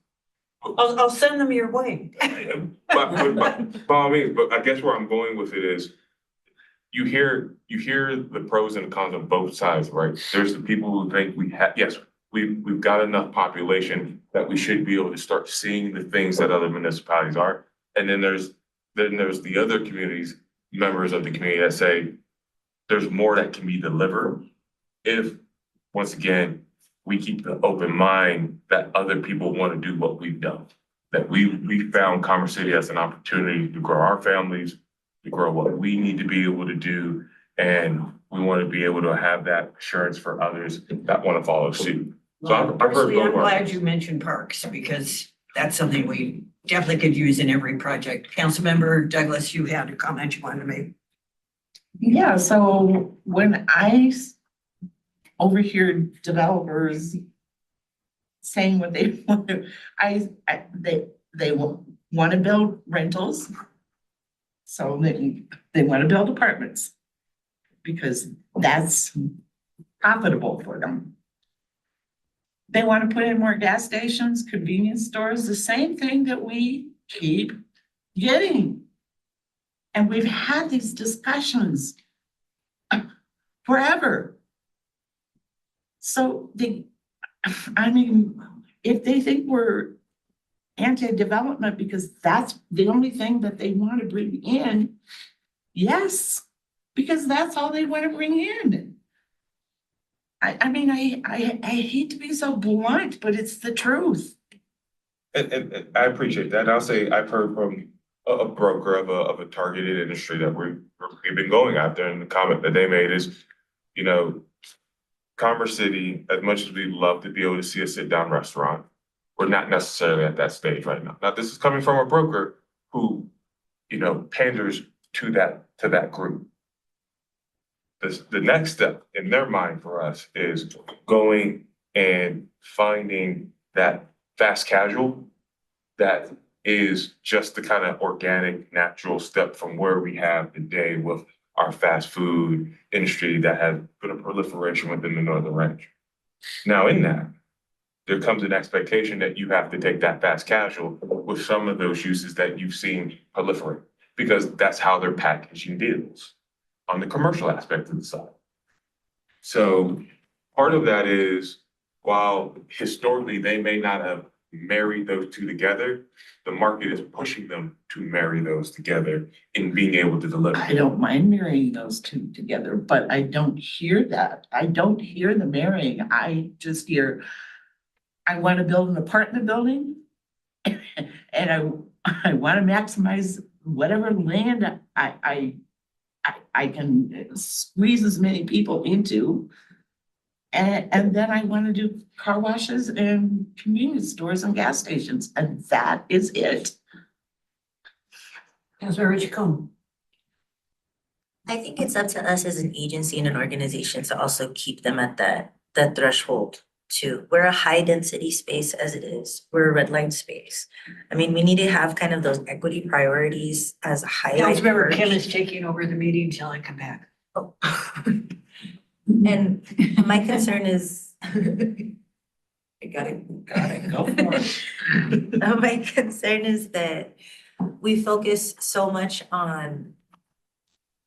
I'll send them your way. But by all means, but I guess where I'm going with it is you hear the pros and the cons on both sides, right? There's the people who think we've got enough population that we should be able to start seeing the things that other municipalities are. And then there's the other communities, members of the community that say there's more that can be delivered if, once again, we keep the open mind that other people want to do what we've done. That we found Commerce City as an opportunity to grow our families, to grow what we need to be able to do, and we want to be able to have that assurance for others that want to follow suit. So I've heard Personally, I'm both glad ways. you mentioned parks, because that's something we definitely could use in every project. Councilmember Douglas, you had a comment you wanted to make. Yeah, so when I overhear developers saying what they want to, they want to build rentals. So they want to build apartments. because that's profitable for them. They want to put in more gas stations, convenience stores, the same thing that we keep getting. And we've had these discussions forever. So I mean, if they think we're anti-development because that's the only thing that they want to bring in, yes, because that's all they want to bring in. I mean, I hate to be so blunt, but it's the truth. And I appreciate that. And I'll say I've heard from a broker of a targeted industry that we've been going after, and the comment that they made is, you know, Commerce City, as much as we'd love to be able to see a sit-down restaurant, we're not necessarily at that stage right now. Now, this is coming from a broker who, you know, panders to that group. The next step in their mind for us is going and finding that fast casual that is just the kind of organic, natural step from where we have today with our fast food industry that has been a proliferation within the Northern Range. Now, in that, there comes an expectation that you have to take that fast casual with some of those uses that you've seen proliferate, because that's how they're packaging deals on the commercial aspect of the side. So part of that is, while historically they may not have married those two together, the market is pushing them to marry those together in being able to deliver. I don't mind marrying those two together, but I don't hear that. I don't hear the marrying. I just hear, I want to build an apartment building and I want to maximize whatever land I can squeeze as many people into. And then I want to do car washes and convenience stores and gas stations, and that is it. Councilmember Chacon. I think it's up to us as an agency and an organization to also keep them at that threshold too. We're a high density space as it is. We're a red line space. I mean, we need to have kind of those equity priorities as a highlight. Councilmember Kim first. is taking over the meeting till I come back. Oh. And my concern is I got it, Go for it. My concern is that we focus so much on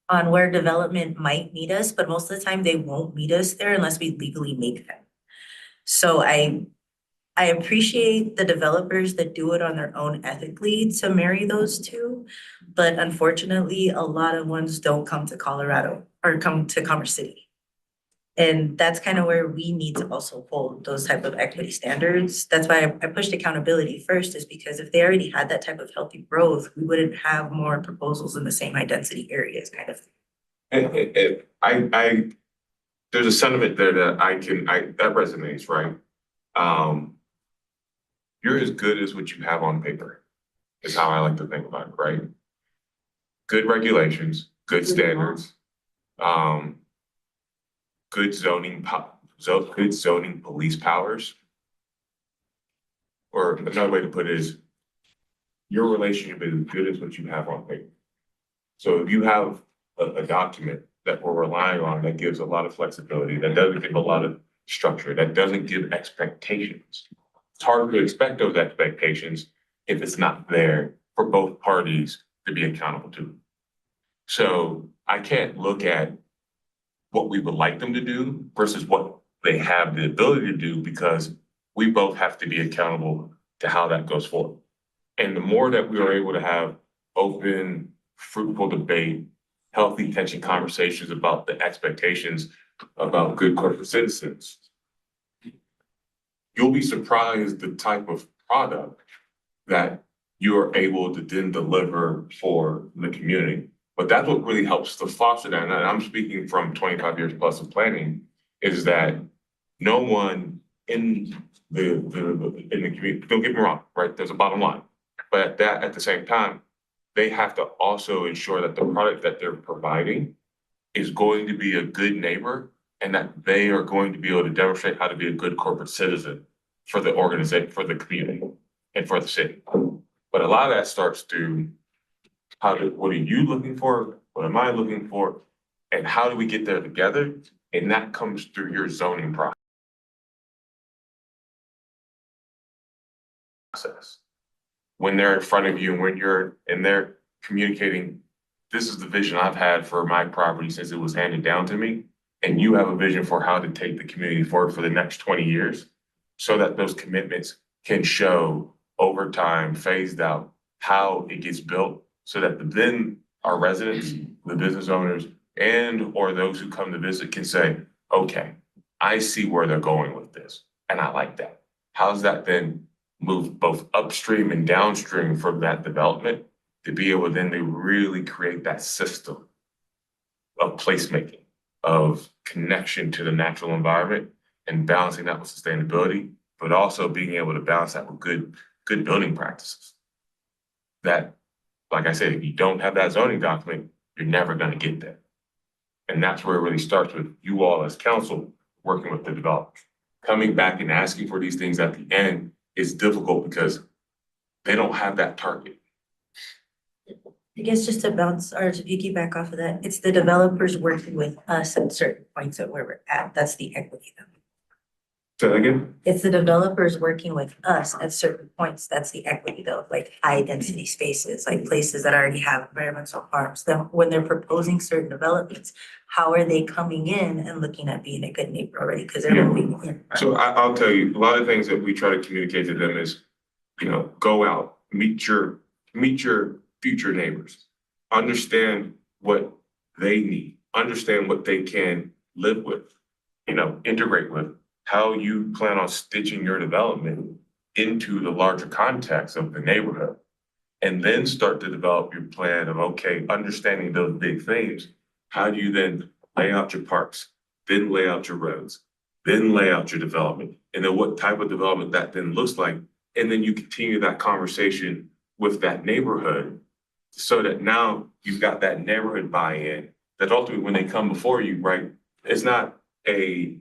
where development might meet us, but most of the time they won't meet us there unless we legally make them. So I appreciate the developers that do it on their own ethically to marry those two, but unfortunately, a lot of ones don't come to Colorado or come to Commerce City. And that's kind of where we need to also hold those type of equity standards. That's why I pushed accountability first, is because if they already had that type of healthy growth, we wouldn't have more proposals in the same high density areas kind of thing. And there's a sentiment there that that resonates, right? You're as good as what you have on paper, is how I like to think about it, right? Good regulations, good standards, good zoning police powers. Or another way to put it is, your relationship is as good as what you have on paper. So if you have a document that we're relying on that gives a lot of flexibility, that doesn't give a lot of structure, that doesn't give expectations, it's hard to expect those expectations if it's not there for both parties to be accountable to. So I can't look at what we would like them to do versus what they have the ability to do, because we both have to be accountable to how that goes forward. And the more that we are able to have open, fruitful debate, healthy tension conversations about the expectations about good corporate citizens, you'll be surprised the type of product that you're able to then deliver for the community. But that's what really helps to foster that. And I'm speaking from 25 years plus of planning, is that no one in the community, don't get me wrong, right? There's a bottom line. But at the same time, they have to also ensure that the product that they're providing is going to be a good neighbor, and that they are going to be able to demonstrate how to be a good corporate citizen for the organization, for the community, and for the city. But a lot of that starts to, what are you looking for? What am I looking for? And how do we get there together? And that comes through your zoning process. When they're in front of you and they're communicating, this is the vision I've had for my property since it was handed down to me. And you have a vision for how to take the community forward for the next 20 years so that those commitments can show over time, phased out, how it gets built so that then our residents, the business owners, and or those who come to visit can say, okay, I see where they're going with this. And I like that. How's that then move both upstream and downstream from that development to be able then to really create that system of placemaking, of connection to the natural environment and balancing that with sustainability, but also being able to balance that with good building practices. That, like I said, if you don't have that zoning document, you're never going to get there. And that's where it really starts with you all as council working with the developers. Coming back and asking for these things at the end is difficult because they don't have that target. I guess just to bounce or to piggyback off of that, it's the developers working with us at certain points at where we're at. That's the equity though. Say that again? It's the developers working with us at certain points. That's the equity though, like high density spaces, like places that already have environmental harms. Then when they're proposing certain developments, how are they coming in and looking at being a good neighbor already? Because they're moving in. So I'll tell you, a lot of things that we try to communicate to them is, go out, meet your future neighbors, understand what they need, understand what they can live with, integrate with, how you plan on stitching your development into the larger context of the neighborhood. And then start to develop your plan of, okay, understanding those big things. How do you then lay out your parks, then lay out your roads, then lay out your development, and then what type of development that then looks like. And then you continue that conversation with that neighborhood so that now you've got that neighborhood buy-in that ultimately when they come before you, right, it's not a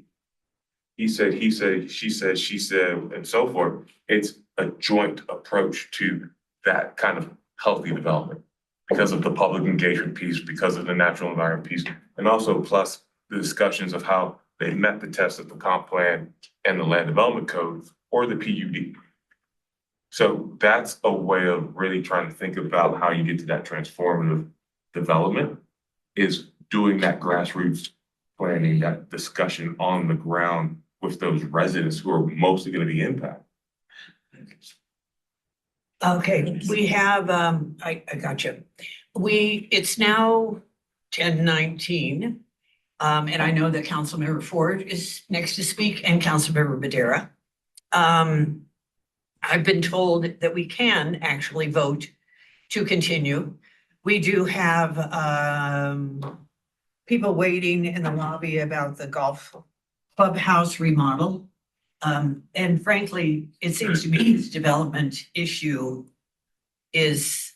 he said, she said, and so forth. It's a joint approach to that kind of healthy development because of the public engagement piece, because of the natural environment piece, and also plus the discussions of how they met the test of the comp plan and the land development code or the PUD. So that's a way of really trying to think about how you get to that transformative development is doing that grassroots planning, that discussion on the ground with those residents who are mostly going to be impacted. Okay, we have, I got you. It's now 10:19. And I know that Councilmember Ford is next to speak and Councilmember Madera. I've been told that we can actually vote to continue. We do have people waiting in the lobby about the golf clubhouse remodel. And frankly, it seems to me this development issue is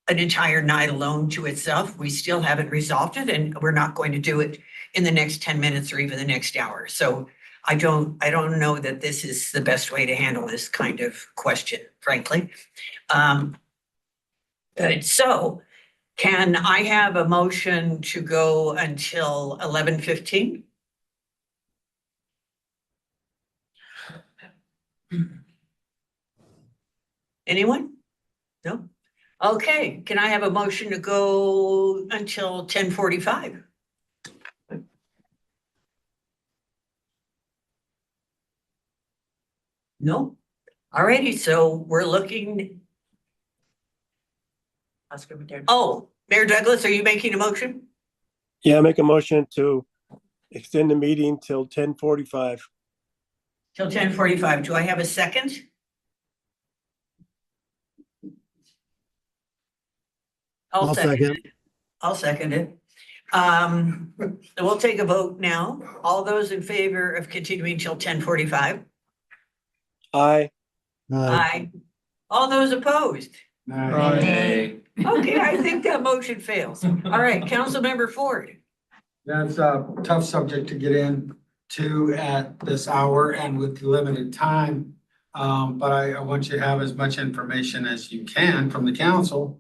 an entire night alone to itself. We still haven't resolved it and we're not going to do it in the next 10 minutes or even the next hour. So I don't know that this is the best way to handle this kind of question, frankly. So can I have a motion to go until 11:15? Anyone? No? Okay, can I have a motion to go until 10:45? No? Alrighty, so we're looking. Oscar Madera. Oh, Mayor Douglas, are you making a motion? Yeah, make a motion to extend the meeting till 10:45. Till 10:45. Do I have a second? I'll second. I'll second it. We'll take a vote now. All those in favor of continuing till 10:45? Aye. Aye. All those opposed? Hey. Okay, I think that motion fails. All right, Councilmember Ford. That's a tough subject to get into at this hour and with limited time. But I want you to have as much information as you can from the council.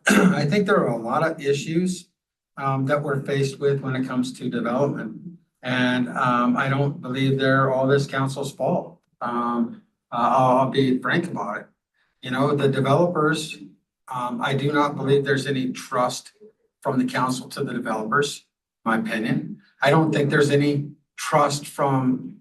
I think there are a lot of issues that we're faced with when it comes to development. And, I don't believe they're all this council's fault. I'll be frank about it. You know, the developers, I do not believe there's any trust from the council to the developers, my opinion. I don't think there's any trust from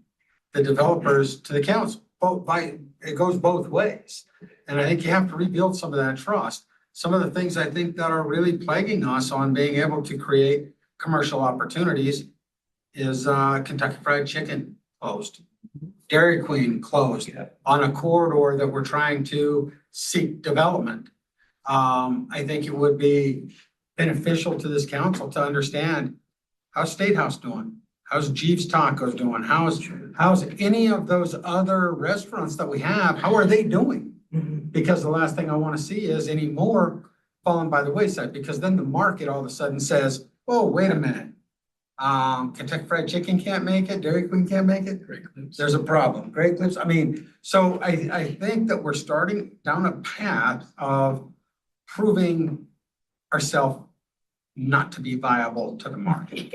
the developers to the council. It goes both ways. And I think you have to rebuild some of that trust. Some of the things I think that are really plaguing us on being able to create commercial opportunities is Kentucky Fried Chicken closed. Dairy Queen closed on a corridor that we're trying to seek development. I think it would be beneficial to this council to understand how's State House doing? How's Jeeves Tacos doing? How's any of those other restaurants that we have, how are they doing? Because the last thing I want to see is any more falling by the wayside, because then the market all of a sudden says, oh, wait a minute. Kentucky Fried Chicken can't make it, Dairy Queen can't make it. There's a problem. Great Clips. I mean, so I think that we're starting down a path of proving ourselves not to be viable to the market.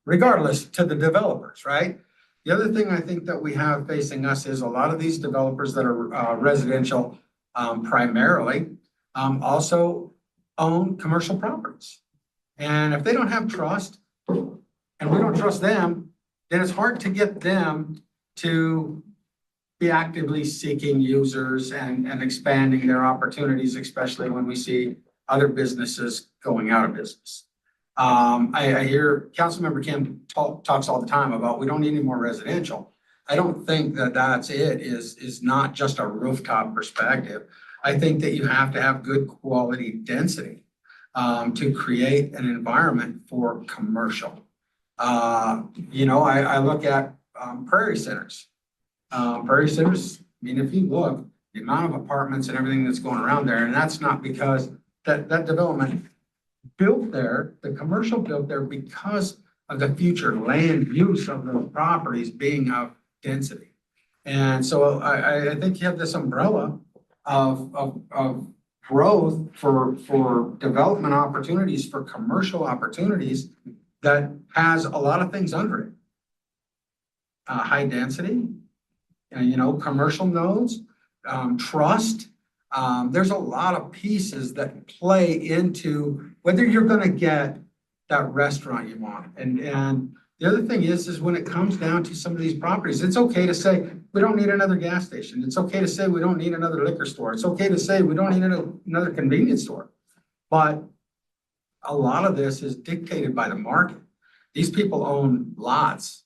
Regardless to the developers, right? The other thing I think that we have facing us is a lot of these developers that are residential primarily also own commercial properties. And if they don't have trust and we don't trust them, then it's hard to get them to be actively seeking users and expanding their opportunities, especially when we see other businesses going out of business. I hear Councilmember Kim talks all the time about we don't need any more residential. I don't think that that's it, is not just a rooftop perspective. I think that you have to have good quality density to create an environment for commercial. You know, I look at prairie centers. Prairie centers, I mean, if you look, the amount of apartments and everything that's going around there, and that's not because that development built there, the commercial built there because of the future land use of the properties being of density. And so I think you have this umbrella of growth for development opportunities, for commercial opportunities that has a lot of things under it. High density, and you know, commercial nodes, trust. There's a lot of pieces that play into whether you're gonna get that restaurant you want. And the other thing is when it comes down to some of these properties, it's okay to say, we don't need another gas station. It's okay to say we don't need another liquor store. It's okay to say we don't need another convenience store. But a lot of this is dictated by the market. These people own lots,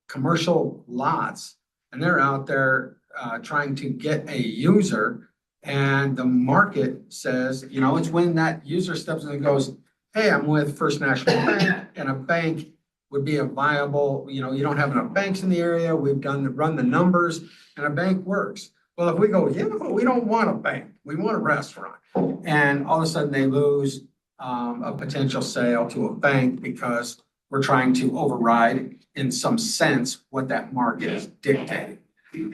commercial lots, and they're out there trying to get a user. And the market says, you know, it's when that user steps in and goes, hey, I'm with First National Bank, and a bank would be a viable, you know, you don't have enough banks in the area. We've run the numbers, and a bank works. Well, if we go, yeah, we don't want a bank. We want a restaurant. And all of a sudden they lose a potential sale to a bank because we're trying to override in some sense what that market is dictating.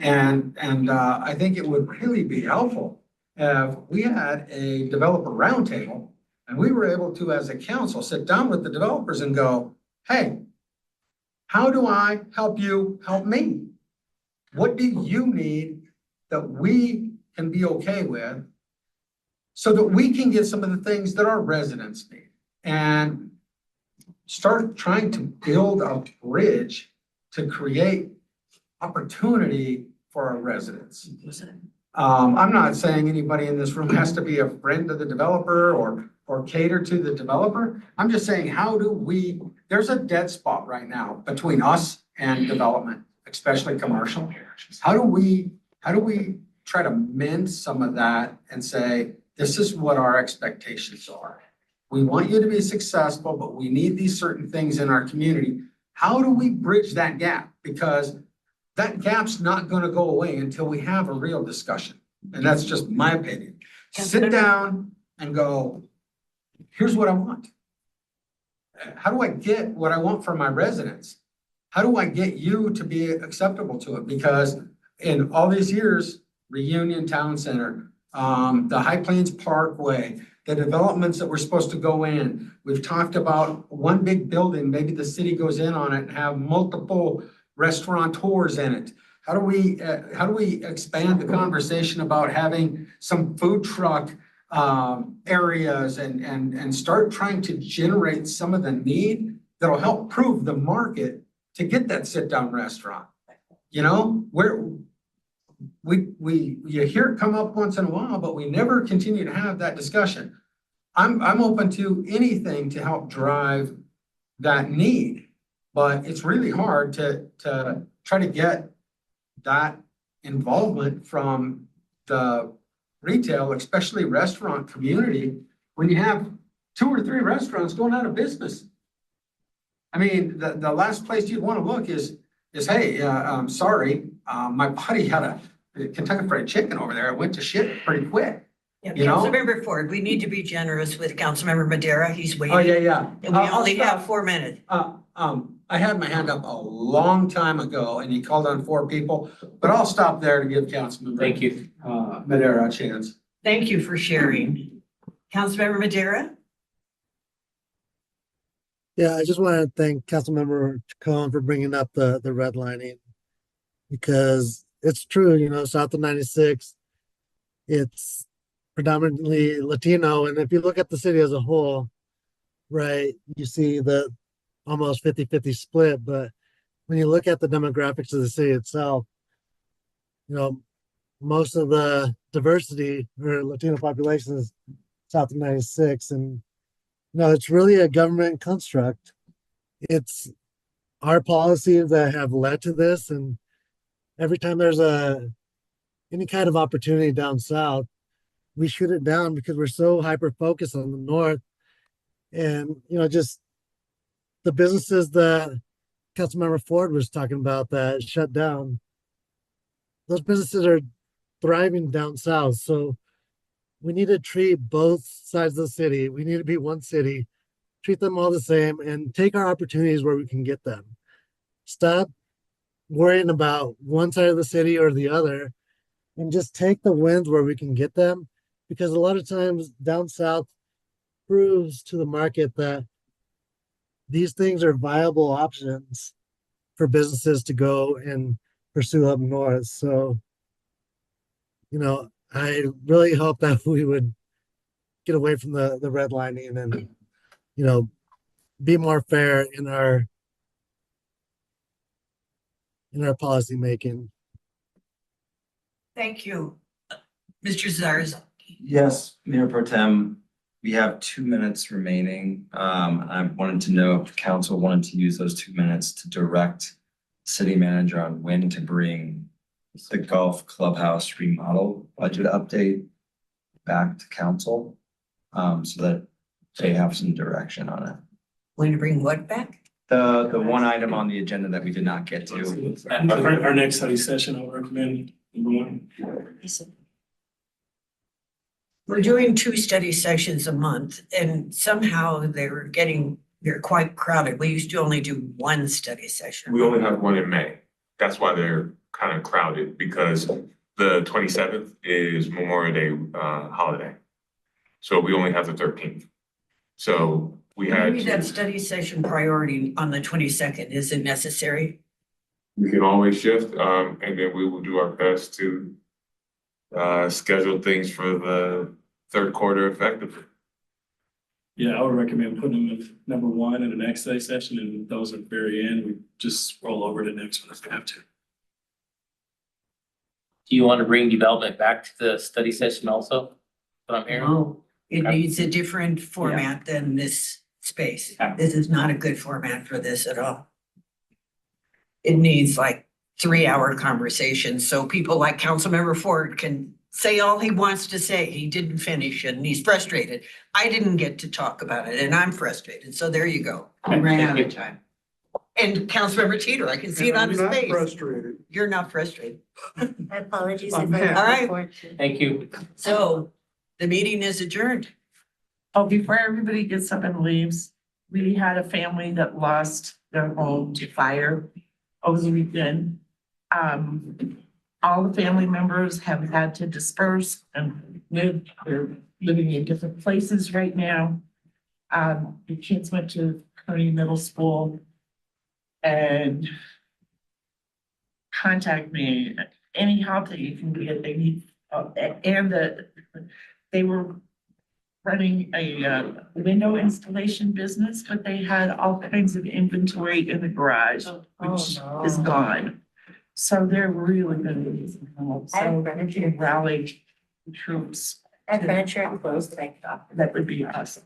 And I think it would really be helpful if we had a developer roundtable and we were able to, as a council, sit down with the developers and go, hey, how do I help you help me? What do you need that we can be okay with so that we can get some of the things that our residents need? And start trying to build a bridge to create opportunity for our residents. I'm not saying anybody in this room has to be a friend of the developer or cater to the developer. I'm just saying, there's a dead spot right now between us and development, especially commercial. How do we try to mend some of that and say, this is what our expectations are? We want you to be successful, but we need these certain things in our community. How do we bridge that gap? Because that gap's not going to go away until we have a real discussion. And that's just my opinion. Sit down and go, here's what I want. How do I get what I want from my residents? How do I get you to be acceptable to it? Because in all these years, Reunion Town Center, the High Plains Parkway, the developments that we're supposed to go in. We've talked about one big building, maybe the city goes in on it and have multiple restaurateurs in it. How do we expand the conversation about having some food truck areas and start trying to generate some of the need that'll help prove the market to get that sit-down restaurant? You know, you hear it come up once in a while, but we never continue to have that discussion. I'm open to anything to help drive that need, but it's really hard to try to get that involvement from the retail, especially restaurant community, when you have 2 or 3 restaurants going out of business. I mean, the last place you'd want to look is hey, I'm sorry, my buddy had a Kentucky Fried Chicken over there. It went to shit pretty quick. Yeah, You know? Councilmember Ford, we need to be generous with Councilmember Madera. He's waiting. Oh, yeah. And we only have 4 minutes. I had my hand up a long time ago and you called on 4 people, but I'll stop there to give Councilmember. Thank you. Madera a chance. Thank you for sharing. Councilmember Madera? Yeah, I just want to thank Councilmember Chacon for bringing up the redlining, because it's true, you know, south of 96, it's predominantly Latino. And if you look at the city as a whole, right, you see the almost 50-50 split. But when you look at the demographics of the city itself, you know, most of the diversity or Latino population is south of 96. And, you know, it's really a government construct. It's our policies that have led to this. And every time there's any kind of opportunity down south, we shoot it down because we're so hyper focused on the north. And, you know, just the businesses that Councilmember Ford was talking about that shut down, those businesses are thriving down south. So we need to treat both sides of the city. We need to be one city, treat them all the same, and take our opportunities where we can get them. Stop worrying about one side of the city or the other, and just take the wins where we can get them. Because a lot of times down south proves to the market that these things are viable options for businesses to go and pursue up north. So, you know, I really hope that we would get away from the redlining and, you know, be more fair in our policy making. Thank you. Mr. Zars. Yes, Mayor Pro Tem, we have 2 minutes remaining. I wanted to know if the council wanted to use those 2 minutes to direct city manager on when to bring the golf clubhouse remodel budget update back to council, so that they have some direction on it. When to bring what back? The one item on the agenda that we did not get to. Our next study session, I'll recommend number 1. We're doing 2 study sessions a month, and somehow they're quite crowded. We used to only do 1 study session. We only have one in May. That's why they're kind of crowded, because the 27th is Memorial Day holiday. So we only have the 13th. So we had Maybe that study session priority on the 22nd isn't necessary. we can always shift, and then we will do our best to schedule things for the 3rd quarter effectively. Yeah, I would recommend putting them at number 1 in the next study session, and those at the very end, we just roll over to the next one if we have to. Do you want to bring development back to the study session also? What I'm hearing? No, it Okay. needs a different format than this space. Okay. This is not a good format for this at all. It needs like 3-hour conversations, so people like Councilmember Ford can say all he wants to say. He didn't finish and he's frustrated. I didn't get to talk about it and I'm frustrated. So there you go. I ran out of time. And Councilmember Teeter, I can see it on his I'm not face. frustrated. You're not frustrated. My apologies. I'm if I happy. All right. report. Thank you. So the meeting is adjourned. Oh, before everybody gets up and leaves, we had a family that lost their home to fire over the weekend. All the family members have had to disperse and move their living in different places right now. The kids went to Kearney Middle School and contact me any help that you can get. They need, they were running a window installation business, but they had all kinds of inventory in the garage, which is gone. So they're really gonna need some help. So we can rally the troops. And furniture and clothes to make it up. That would be awesome.